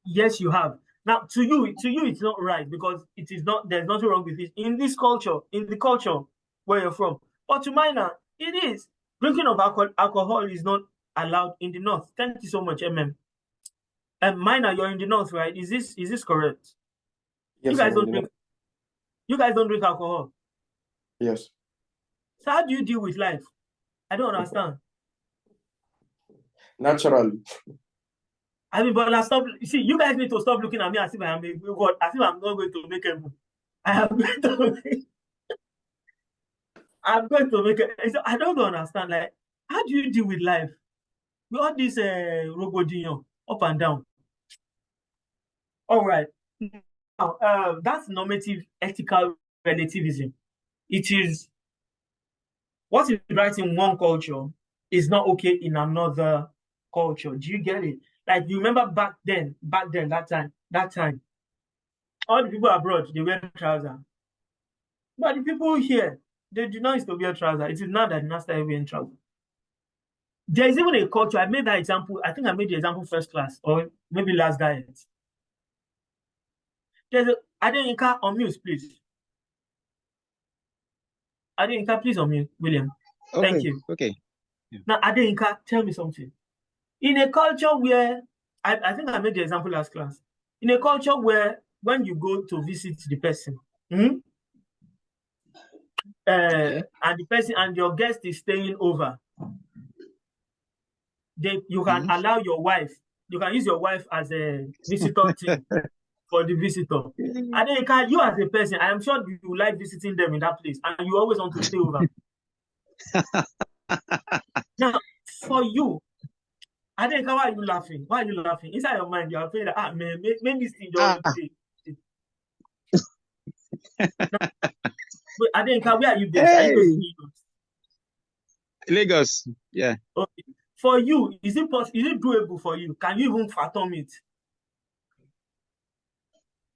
Yes, you have. Now, to you, it's not right because it is not. There's nothing wrong with it in this culture, in the culture where you're from. But to minor, it is. Drinking of alcohol is not allowed in the north. Thank you so much, MM. And minor, you're in the north, right? Is this correct? Yes, you guys don't drink. You guys don't drink alcohol. Yes. So how do you deal with life? I don't understand. Naturally. I mean, but stop. See, you guys need to stop looking at me as if I am a God, as if I'm not going to make it. I am going to make. I'm going to make it. I don't understand. Like, how do you deal with life? With all this robodion up and down. All right. Now, that's normative ethical relativism. It is what is right in one culture is not okay in another culture. Do you get it? Like, you remember back then, that time, all the people abroad, they wear trousers. But the people here, they do not used to wear trousers. It is now that they now start wearing trousers. There is even a culture. I made that example. I think I made the example first class or maybe last diet. There's a Adenka on mute, please. Adenka, please on mute, William. Okay, Thank you. okay. Yeah. Now, Adenka, tell me something. In a culture where, I think I made the example last class. In a culture where when you go to visit the person, and the person and your guest is staying over, you can allow your wife, you can use your wife as a visitor team for the visitor. And then you as a person, I am sure you like visiting them in that place and you always want to stay over. Now, for you, I think, why are you laughing? Why are you laughing? Inside your mind, you are feeling like, man, maybe Steve don't stay. But I think, where are you based? Hey. Are you based in Lagos, yeah. Okay. For you, is it doable for you? Can you even fathom it?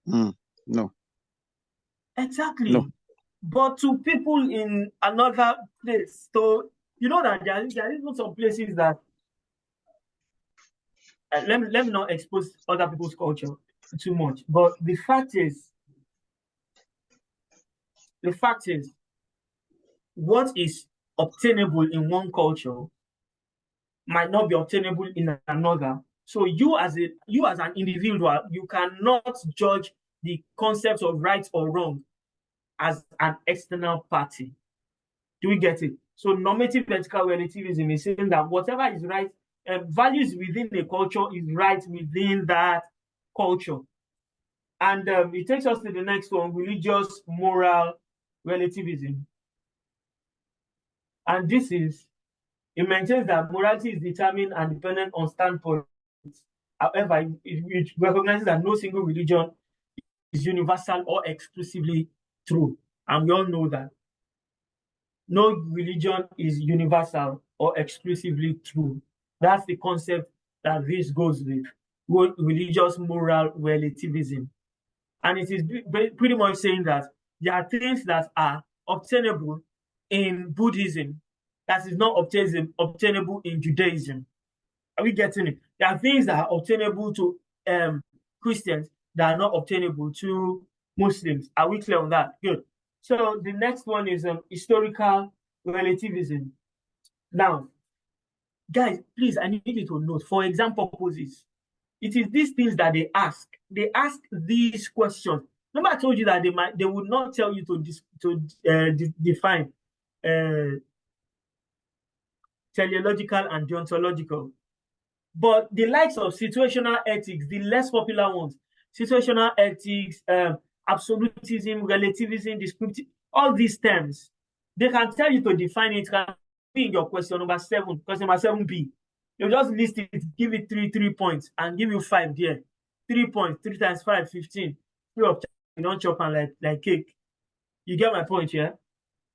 No. Exactly. No. But to people in another place, so you know that there is even some places that let me not expose other people's culture too much. But the fact is, what is obtainable in one culture might not be obtainable in another. So you as an individual, you cannot judge the concept of right or wrong as an external party. Do we get it? So normative vertical relativism is saying that whatever is right, values within a culture is right within that culture. And it takes us to the next one, religious moral relativism. And this is, it maintains that morality is determined and dependent on standpoints. However, it recognizes that no single religion is universal or exclusively true. And we all know that. No religion is universal or exclusively true. That's the concept that this goes with religious moral relativism. And it is pretty much saying that there are things that are obtainable in Buddhism that is not obtainable in Judaism. Are we getting it? There are things that are obtainable to Christians that are not obtainable to Muslims. Are we clear on that? Good. So the next one is historical relativism. Now, guys, please, I need you to note, for example purposes, it is these things that they ask. They ask these questions. Remember, I told you that they would not tell you to define teleological and deontological. But the likes of situational ethics, the less popular ones, situational ethics, absolutism, relativism, descriptive, all these terms, they can tell you to define it. Can be in your question number 7, question number 7B. You just list it, give it 3 points, and give you 5 there. 3 points, 3 times 5, 15. You don't chop and like cake. You get my point here?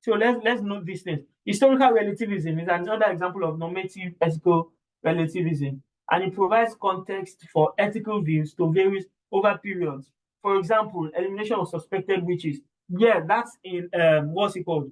So let's note these things. Historical relativism is another example of normative ethical relativism, and it provides context for ethical views to vary over periods. For example, elimination of suspected witches. Yeah, that's in what's it called?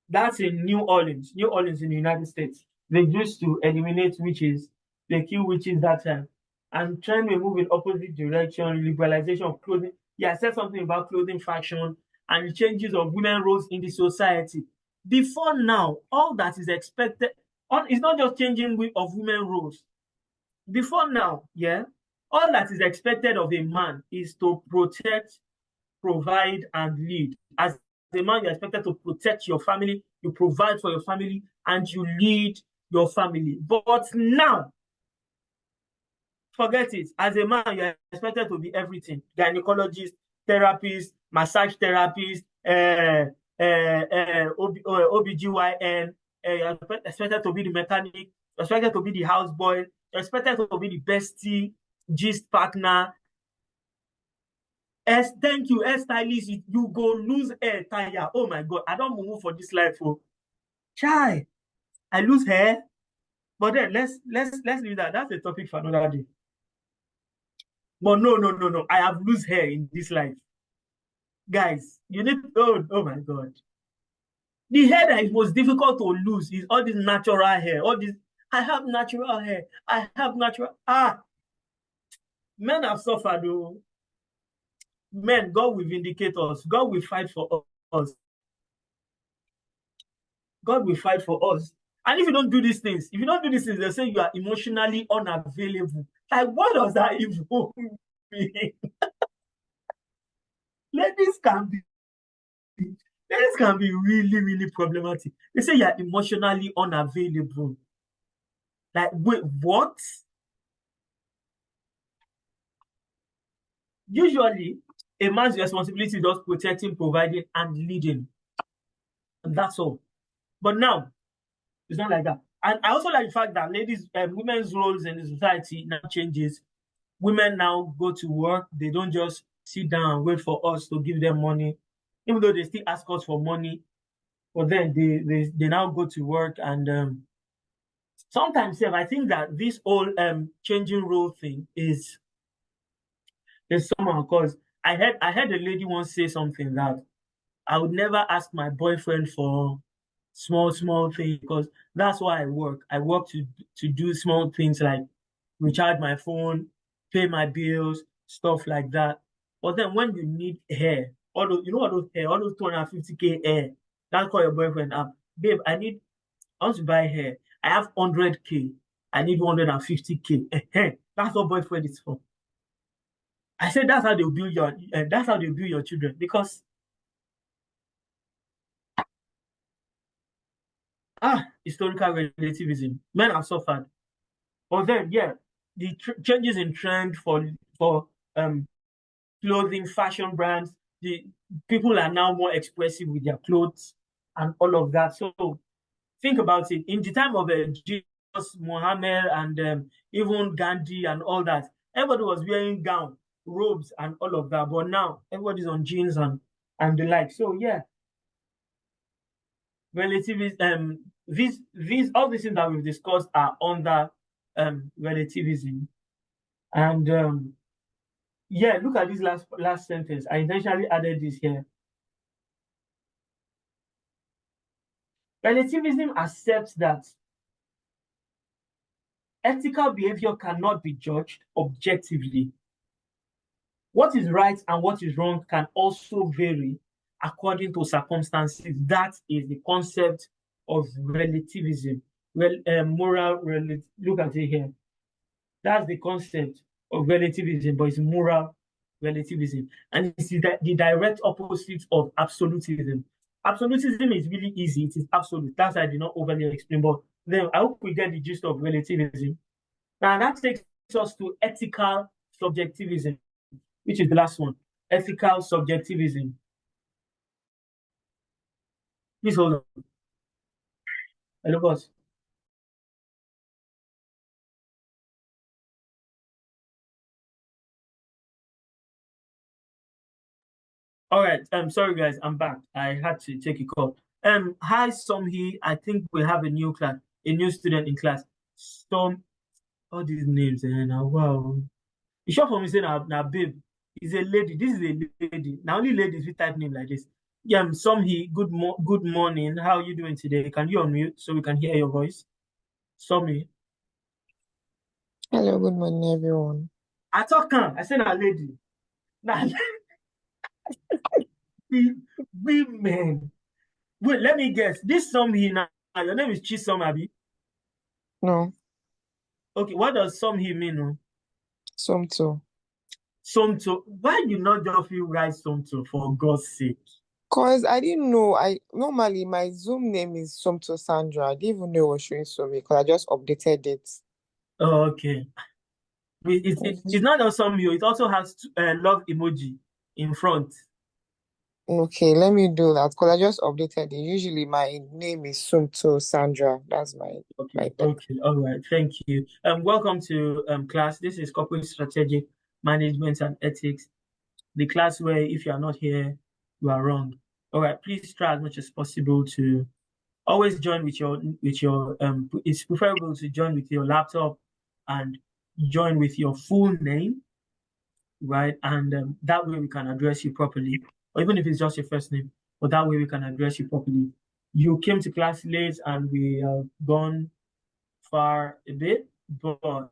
That's in New Orleans. New Orleans in the United States. They used to eliminate witches. They kill witches that time. And trying to move in opposite direction, liberalization of clothing. Yeah, I said something about clothing fashion and the changes of women's roles in the society. Before now, all that is expected, it's not just changing of women's roles. Before now, yeah, all that is expected of a man is to protect, provide, and lead. As a man, you're expected to protect your family, you provide for your family, and you lead your family. But now, forget it. As a man, you're expected to be everything. Gynecologist, therapist, massage therapist, OBGYN, you're expected to be the mechanic, you're expected to be the houseboy, you're expected to be the bestie, gist partner. Thank you, stylist. You go lose hair, tire. Oh my God, I don't move for this life. Oh, chai, I lose hair. But then let's leave that. That's a topic for another day. But no. I have lose hair in this life. Guys, you need oh my God. The hair that is most difficult to lose is all this natural hair. All this, I have natural hair. I have natural men have suffered though. Men, God will vindicate us. God will fight for us. God will fight for us. And if you don't do these things, they say you are emotionally unavailable. Like, what does that even mean? Ladies can be really, really problematic. They say you are emotionally unavailable. Like, wait, what? Usually, a man's responsibility is just protecting, providing, and leading. And that's all. But now, it's not like that. And I also like the fact that women's roles in the society now changes. Women now go to work. They don't just sit down and wait for us to give them money, even though they still ask us for money. But then they now go to work, and sometimes I think that this whole changing role thing is somehow, because I heard a lady once say something that I would never ask my boyfriend for small things, because that's why I work. I work to do small things like recharge my phone, pay my bills, stuff like that. But then when you need hair, all those 250K hair, that's call your boyfriend up. Babe, I want to buy hair. I have 100K. I need 150K. That's what boyfriend is for. I said that's how they build your children, because historical relativism. Men have suffered. But then, yeah, the changes in trend for clothing, fashion brands, the people are now more expressive with their clothes and all of that. So think about it. In the time of Jesus, Muhammad, and even Gandhi and all that, everybody was wearing gown, robes, and all of that. But now everybody's on jeans and the like. So yeah, relativism. These all these things that we've discussed are under relativism, and yeah, look at this last sentence. I intentionally added this here. Relativism accepts that ethical behavior cannot be judged objectively. What is right and what is wrong can also vary according to circumstances. That is the concept of relativism. Look at it here. That's the concept of relativism, but it's moral relativism. And it's the direct opposite of absolutism. Absolutism is really easy. It is absolute. That's why I did not overly explain. But then I hope we get the gist of relativism. Now that takes us to ethical subjectivism, which is the last one. Ethical subjectivism. Please hold on. Hello, boss. All right. Sorry guys, I'm back. I had to take a call. Hi Somhi. I think we have a new student in class. All these names now. Wow. You sure for me say now babe. Is a lady. This is a lady. Now only ladies with type name like this. Yeah, Somhi, good morning. How are you doing today? Can you unmute so we can hear your voice? Somhi. Hello, good morning, everyone. I said a lady. Now women. Wait, let me guess. This Somhi now. Your name is Chisom, Abi? No, Okay, what does Somhi mean? No? Somto. Somto. Why you not just feel right Somto, for God's sake? Cause I didn't know. Normally my Zoom name is Somto Sandra. I didn't even know it was showing Somi because I just updated it. Oh, okay. It's not just Somhi. It also has love emoji in front. Okay, let me do that because I just updated it. Usually my name is Somto Sandra. That's my Okay, all right. Thank you. Welcome to class. This is Corporate Strategic Management and Ethics, the class where if you are not here, you are wrong. All right, please try as much as possible to always join with your it's preferable to join with your laptop and join with your full name, right? And that way we can address you properly, or even if it's just your first name, but that way we can address you properly. You came to class late and we have gone far a bit, but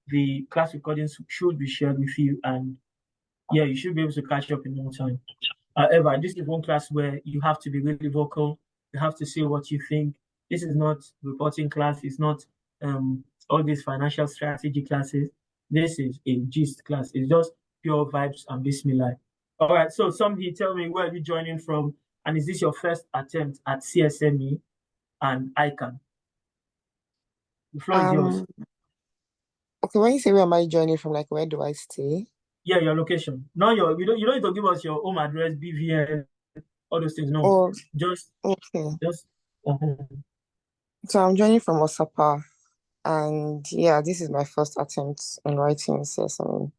the class recordings should be shared with you, and yeah, you should be able to catch up in no time. However, this is one class where you have to be really vocal. You have to say what you think. This is not reporting class. It's not all these financial strategy classes. This is a gist class. It's just pure vibes and bismillah. All right. So somebody tell me, where are you joining from? And is this your first attempt at CSME and ICANN? The floor is yours. Okay, when you say where am I joining from, like where do I stay? Yeah, your location. No, you don't need to give us your home address, BVN, all those things. No. Oh, Just okay. uh-huh. So I'm joining from Osapa, and yeah, this is my first attempt in writing CSME.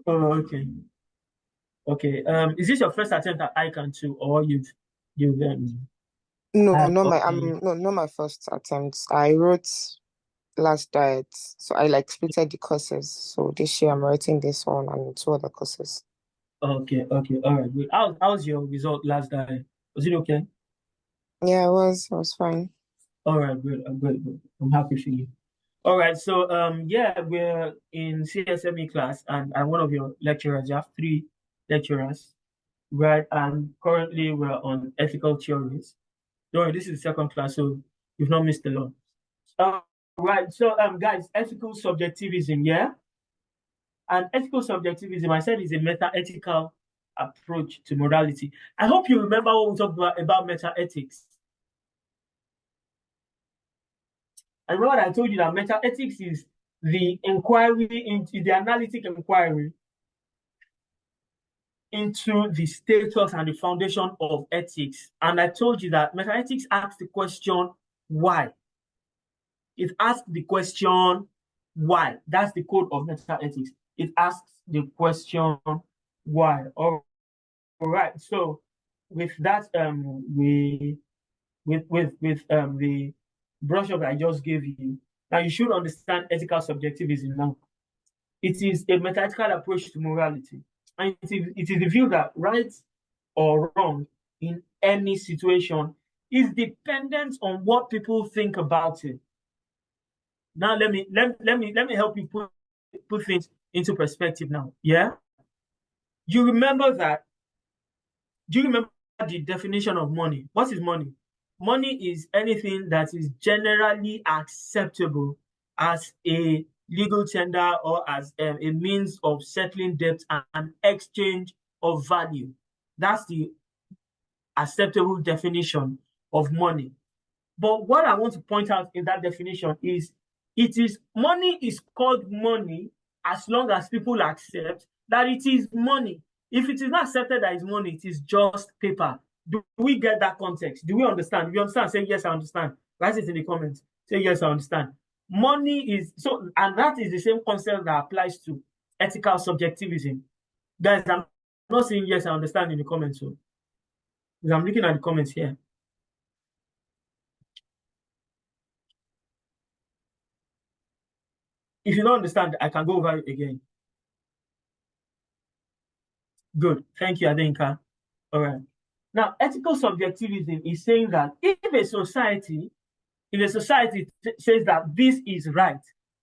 Oh, okay. Okay. Is this your first attempt at ICANN too, or you've No, not my first attempt. I wrote last diet, so I like splitted the courses. So this year I'm writing this one and 2 other courses. Okay, all right, good. How's your result last diet? Was it okay? Yeah, it was fine. All right, good. I'm happy for you. All right, so yeah, we're in CSME class, and I'm one of your lecturers. You have 3 lecturers, right? And currently we're on ethical theories. Don't worry, this is the 2nd class, so you've not missed a lot. Right, so guys, ethical subjectivism, yeah? And ethical subjectivism, I said, is a meta-ethical approach to morality. I hope you remember what we talked about meta-ethics. I remember that I told you that meta-ethics is the inquiry into the analytic inquiry into the status and the foundation of ethics. And I told you that meta-ethics asks the question, why? It asks the question, why? That's the code of meta-ethics. It asks the question, why? All right. So with that, the brush-up I just gave you, now you should understand ethical subjectivism now. It is a meta-ethical approach to morality. And it is the view that right or wrong in any situation is dependent on what people think about it. Now let me help you put things into perspective now. Yeah? Do you remember the definition of money? What is money? Money is anything that is generally acceptable as a legal tender or as a means of settling debt and exchange of value. That's the acceptable definition of money. But what I want to point out in that definition is money is called money as long as people accept that it is money. If it is not accepted that it's money, it is just paper. Do we get that context? Do we understand? If you understand, say yes, I understand. Write it in the comments. Say yes, I understand. Money is so, and that is the same concept that applies to ethical subjectivism. Guys, I'm not saying yes, I understand in the comments. So I'm looking at the comments here. If you don't understand, I can go over it again. Good. Thank you, Adenka. All right. Now, ethical subjectivism is saying that if a society says that this is right,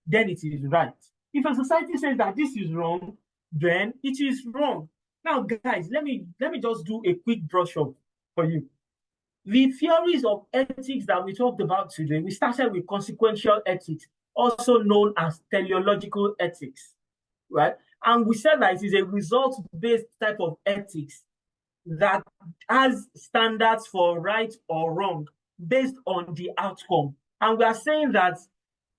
then it is right. If a society says that this is wrong, then it is wrong. Now, guys, let me just do a quick brush up for you. The theories of ethics that we talked about today, we started with consequential ethics, also known as teleological ethics, right? And we said that it is a result-based type of ethics that has standards for right or wrong based on the outcome. And we are saying that,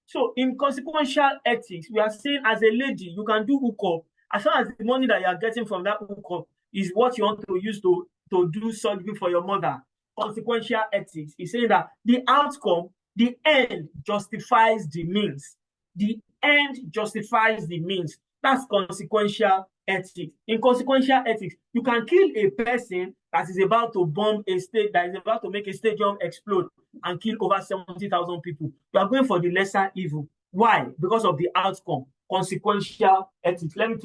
so in consequential ethics, we are saying as a lady, you can do hookup as long as the money that you are getting from that hookup is what you want to use to do surgery for your mother. Consequential ethics is saying that the outcome, the end justifies the means. The end justifies the means. That's consequential ethics. In consequential ethics, you can kill a person that is about to bomb a state, that is about to make a stadium explode and kill over 70,000 people. You are going for the lesser evil. Why? Because of the outcome. Consequential ethics. Let me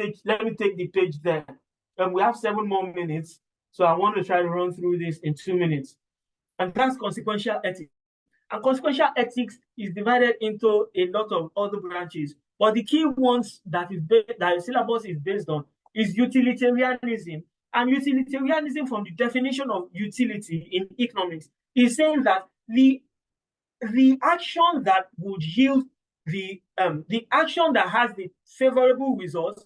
take the page there. We have 7 more minutes, so I want to try to run through this in 2 minutes. And that's consequential ethics. And consequential ethics is divided into a lot of other branches. But the key ones that the syllabus is based on is utilitarianism. And utilitarianism, from the definition of utility in economics, is saying that the action that would yield the action that has the favorable results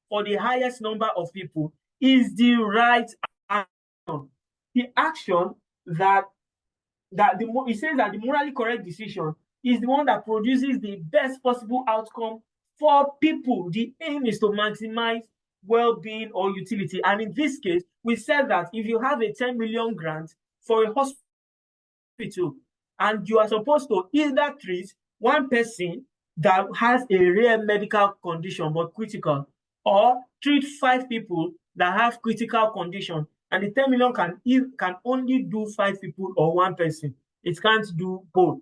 for the highest number of people is the right action. The action it says that the morally correct decision is the one that produces the best possible outcome for people. The aim is to maximize well-being or utility. And in this case, we said that if you have a 10 million grant for a hospital and you are supposed to either treat one person that has a rare medical condition but critical, or treat 5 people that have critical condition, and the 10 million can only do 5 people or 1 person. It can't do both.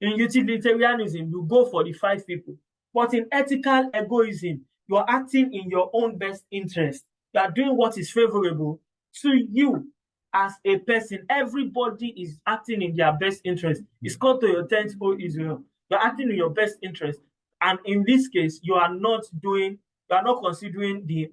In utilitarianism, you go for the 5 people. But in ethical egoism, you are acting in your own best interest. You are doing what is favorable to you as a person. Everybody is acting in their best interest. It's called to your tent, O Israel. You are acting in your best interest. And in this case, you are not considering the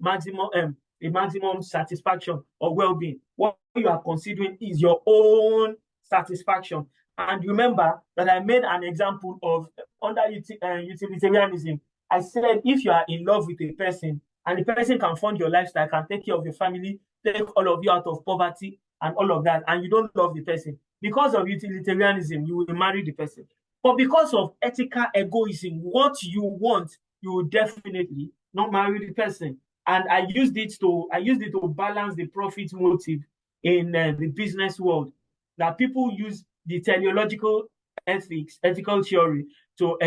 maximum satisfaction or well-being. What you are considering is your own satisfaction. And remember that I made an example of under utilitarianism, I said if you are in love with a person and the person can fund your lifestyle, can take care of your family, take all of you out of poverty and all of that, and you don't love the person, because of utilitarianism, you will marry the person. But because of ethical egoism, what you want, you will definitely not marry the person. And I used it to balance the profit motive in the business world, that people use the teleological ethical theory to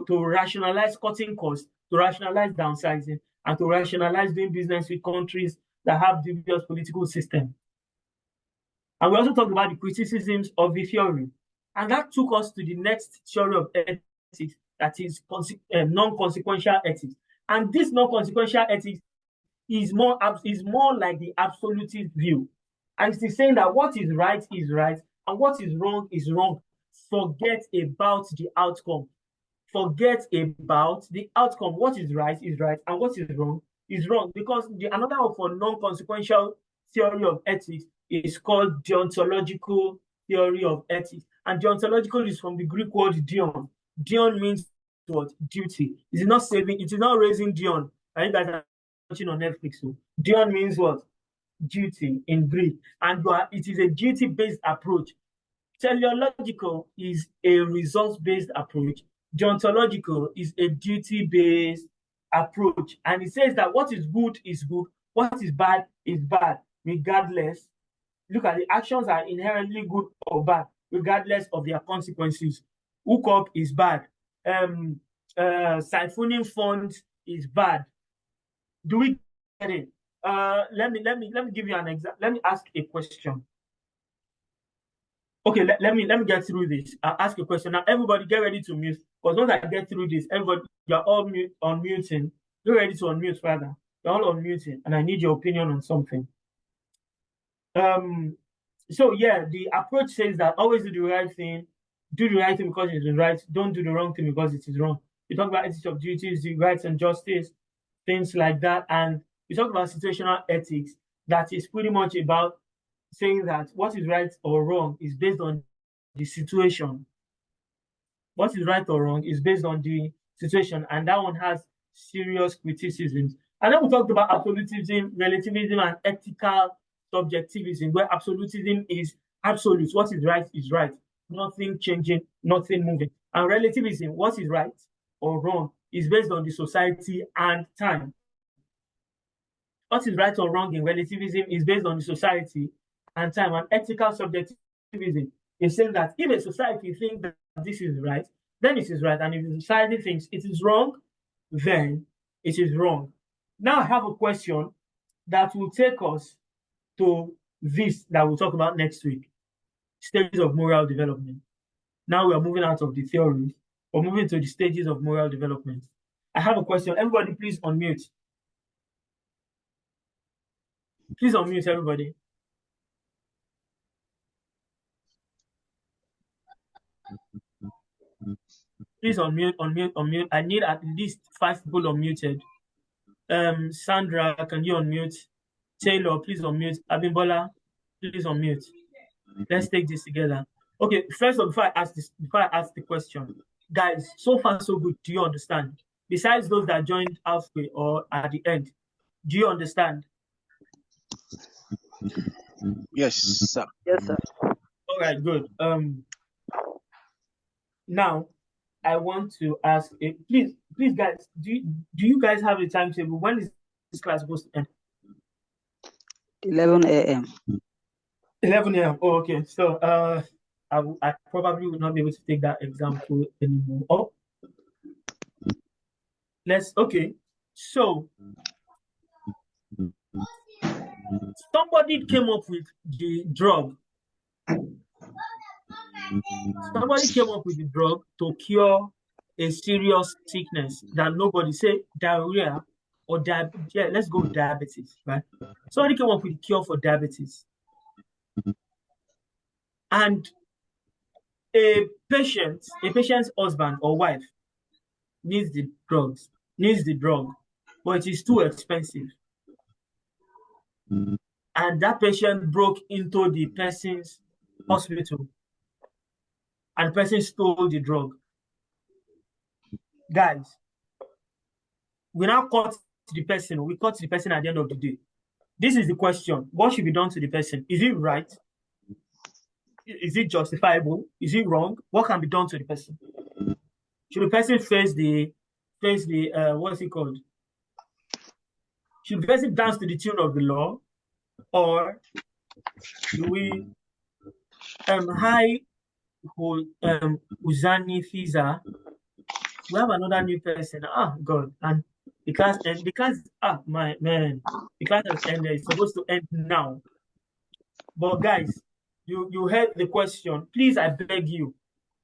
rationalize cutting costs, to rationalize downsizing, and to rationalize doing business with countries that have dubious political system. And we also talked about the criticisms of the theory. And that took us to the next theory of ethics, that is non-consequential ethics. And this non-consequential ethics is more like the absolutist view. And it is saying that what is right, and what is wrong is wrong. Forget about the outcome. Forget about the outcome. What is right, and what is wrong is wrong. Because another one for non-consequential theory of ethics is called deontological theory of ethics. And deontological is from the Greek word dion. Dion means what? Duty. It is not saving, it is not raising Dion. I think that watching on Netflix. So Dion means what? Duty in Greek. And it is a duty-based approach. Teleological is a results-based approach. Deontological is a duty-based approach. And it says that what is good, what is bad, regardless. Look at the actions are inherently good or bad, regardless of their consequences. Hookup is bad. Siphoning funds is bad. Do we get it? Let me give you an example. Let me ask a question. Okay, let me get through this. I'll ask a question. Now, everybody get ready to mute, because once I get through this, everybody, you're all unmuting. Get ready to unmute, rather. You're all unmuting, and I need your opinion on something. So yeah, the approach says that always do the right thing because it is right, don't do the wrong thing because it is wrong. We talk about ethics of duties, the rights and justice, things like that. And we talk about situational ethics, that is pretty much about saying that what is right or wrong is based on the situation. What is right or wrong is based on the situation, and that one has serious criticisms. And then we talked about absolutism, relativism, and ethical subjectivism, where absolutism is absolute. What is right, nothing changing, nothing moving. And relativism, what is right or wrong, is based on the society and time. What is right or wrong in relativism is based on the society and time. And ethical subjectivism is saying that if a society thinks that this is right, then it is right. And if the society thinks it is wrong, then it is wrong. Now I have a question that will take us to this that we'll talk about next week, stages of moral development. Now we are moving out of the theories, we're moving to the stages of moral development. I have a question. Everybody, please unmute. Please unmute, everybody. Please unmute. I need at least 5 people unmuted. Sandra, can you unmute? Taylor, please unmute. Abimbola, please unmute. Let's take this together. Okay, first of all, before I ask the question, guys, so far so good. Do you understand? Besides those that joined halfway or at the end, do you understand? Yes, sir. Yes, sir. All right, good. Now I want to ask, please, guys, do you guys have a timetable? When is this class supposed to end? 11 a.m. 11 a.m. Oh, okay. So I probably will not be able to take that example anymore. Oh, okay. So somebody came up with the drug. Somebody came up with the drug to cure a serious sickness that nobody, say diarrhea or diabetes. Yeah, let's go with diabetes, right? Somebody came up with a cure for diabetes. And a patient's husband or wife needs the drug, but it is too expensive. And that patient broke into the person's hospital, and the person stole the drug. Guys, we now cut the person. We cut the person at the end of the day. This is the question. What should be done to the person? Is it right? Is it justifiable? Is it wrong? What can be done to the person? Should the person face the what's it called? Should the person dance to the tune of the law? Or do we hi Uzani Fiza? We have another new person. Ah, God. And the class my man, the class has ended. It's supposed to end now. But guys, you heard the question. Please, I beg you.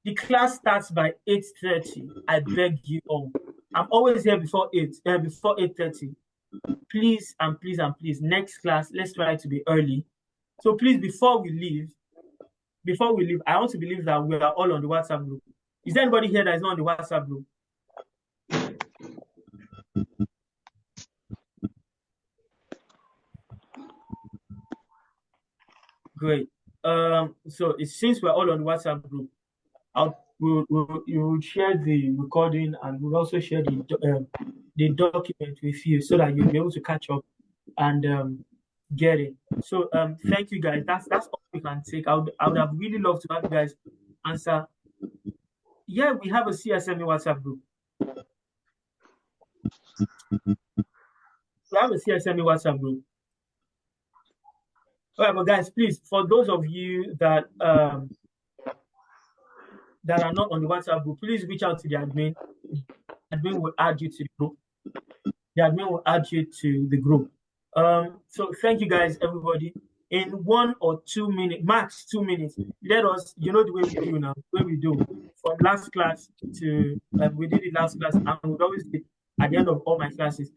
The class starts by 8:30. I beg you all. I'm always here before 8:30. Please and please and please, next class, let's try to be early. So please, before we leave, I want to believe that we are all on the WhatsApp group. Is there anybody here that is not on the WhatsApp group? Great. So since we're all on the WhatsApp group, you will share the recording, and we'll also share the document with you so that you'll be able to catch up and get it. So thank you guys. That's all we can take. I would have really loved to have you guys answer. Yeah, we have a CSME WhatsApp group. We have a CSME WhatsApp group. All right, but guys, please, for those of you that are not on the WhatsApp group, please reach out to the admin. The admin will add you to the group. The admin will add you to the group. So thank you guys, everybody. In 1 or 2 minutes, max 2 minutes, let us, you know the way we do now, the way we do. From last class to, we did it last class, and we'll always be at the end of all my classes.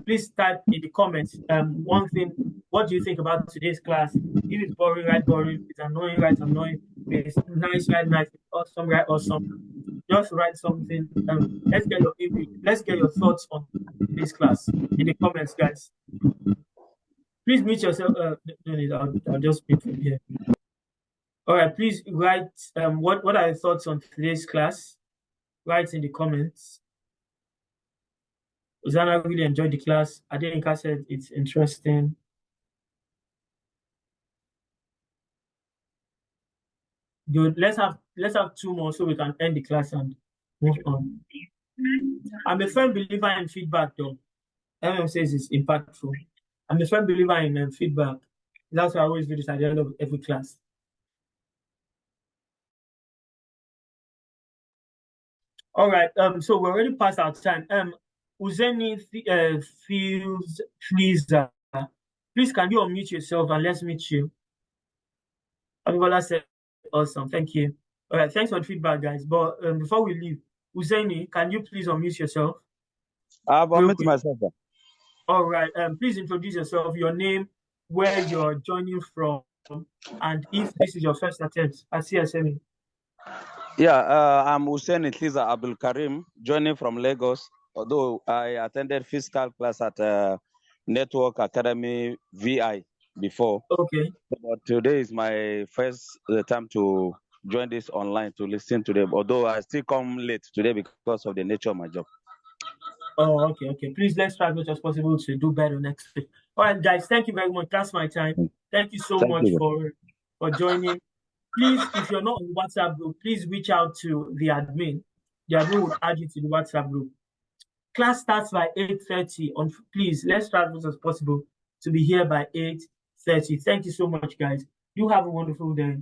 Please type in the comments, one thing, what do you think about today's class? If it's boring, write boring. If it's annoying, write annoying. If it's nice, write nice. If it's awesome, write awesome. Just write something. Let's get your input. Let's get your thoughts on this class in the comments, guys. Please mute yourself. I'll just speak from here. All right, please write what are your thoughts on today's class? Write in the comments. Uzana really enjoyed the class. Adenka said it's interesting. Good. Let's have 2 more so we can end the class and move on. I'm a firm believer in feedback, though. MM says it's impactful. I'm a firm believer in feedback. That's why I always do this at the end of every class. All right. So we're already past our time. Uzeni Fields, please can you unmute yourself and let's meet you. Abibola said, awesome, thank you. All right, thanks for the feedback, guys. But before we leave, Uzeni, can you please unmute yourself? I've unmuted myself. All right, please introduce yourself, your name, where you're joining from, and if this is your first attempt at CSME. Yeah, I'm Hussein Itliza Abdul Karim, joining from Lagos. Although I attended fiscal class at Network Academy VI before. Okay. But today is my first time to join this online to listen to them. Although I still come late today because of the nature of my job. Oh, okay. Please, let's try as much as possible to do better next week. All right, guys, thank you very much. That's my time. Thank you so much for joining. Please, if you're not on the WhatsApp group, please reach out to the admin. The admin will add you to the WhatsApp group. Class starts by 8:30. Please, let's try as much as possible to be here by 8:30. Thank you so much, guys. You have a wonderful day.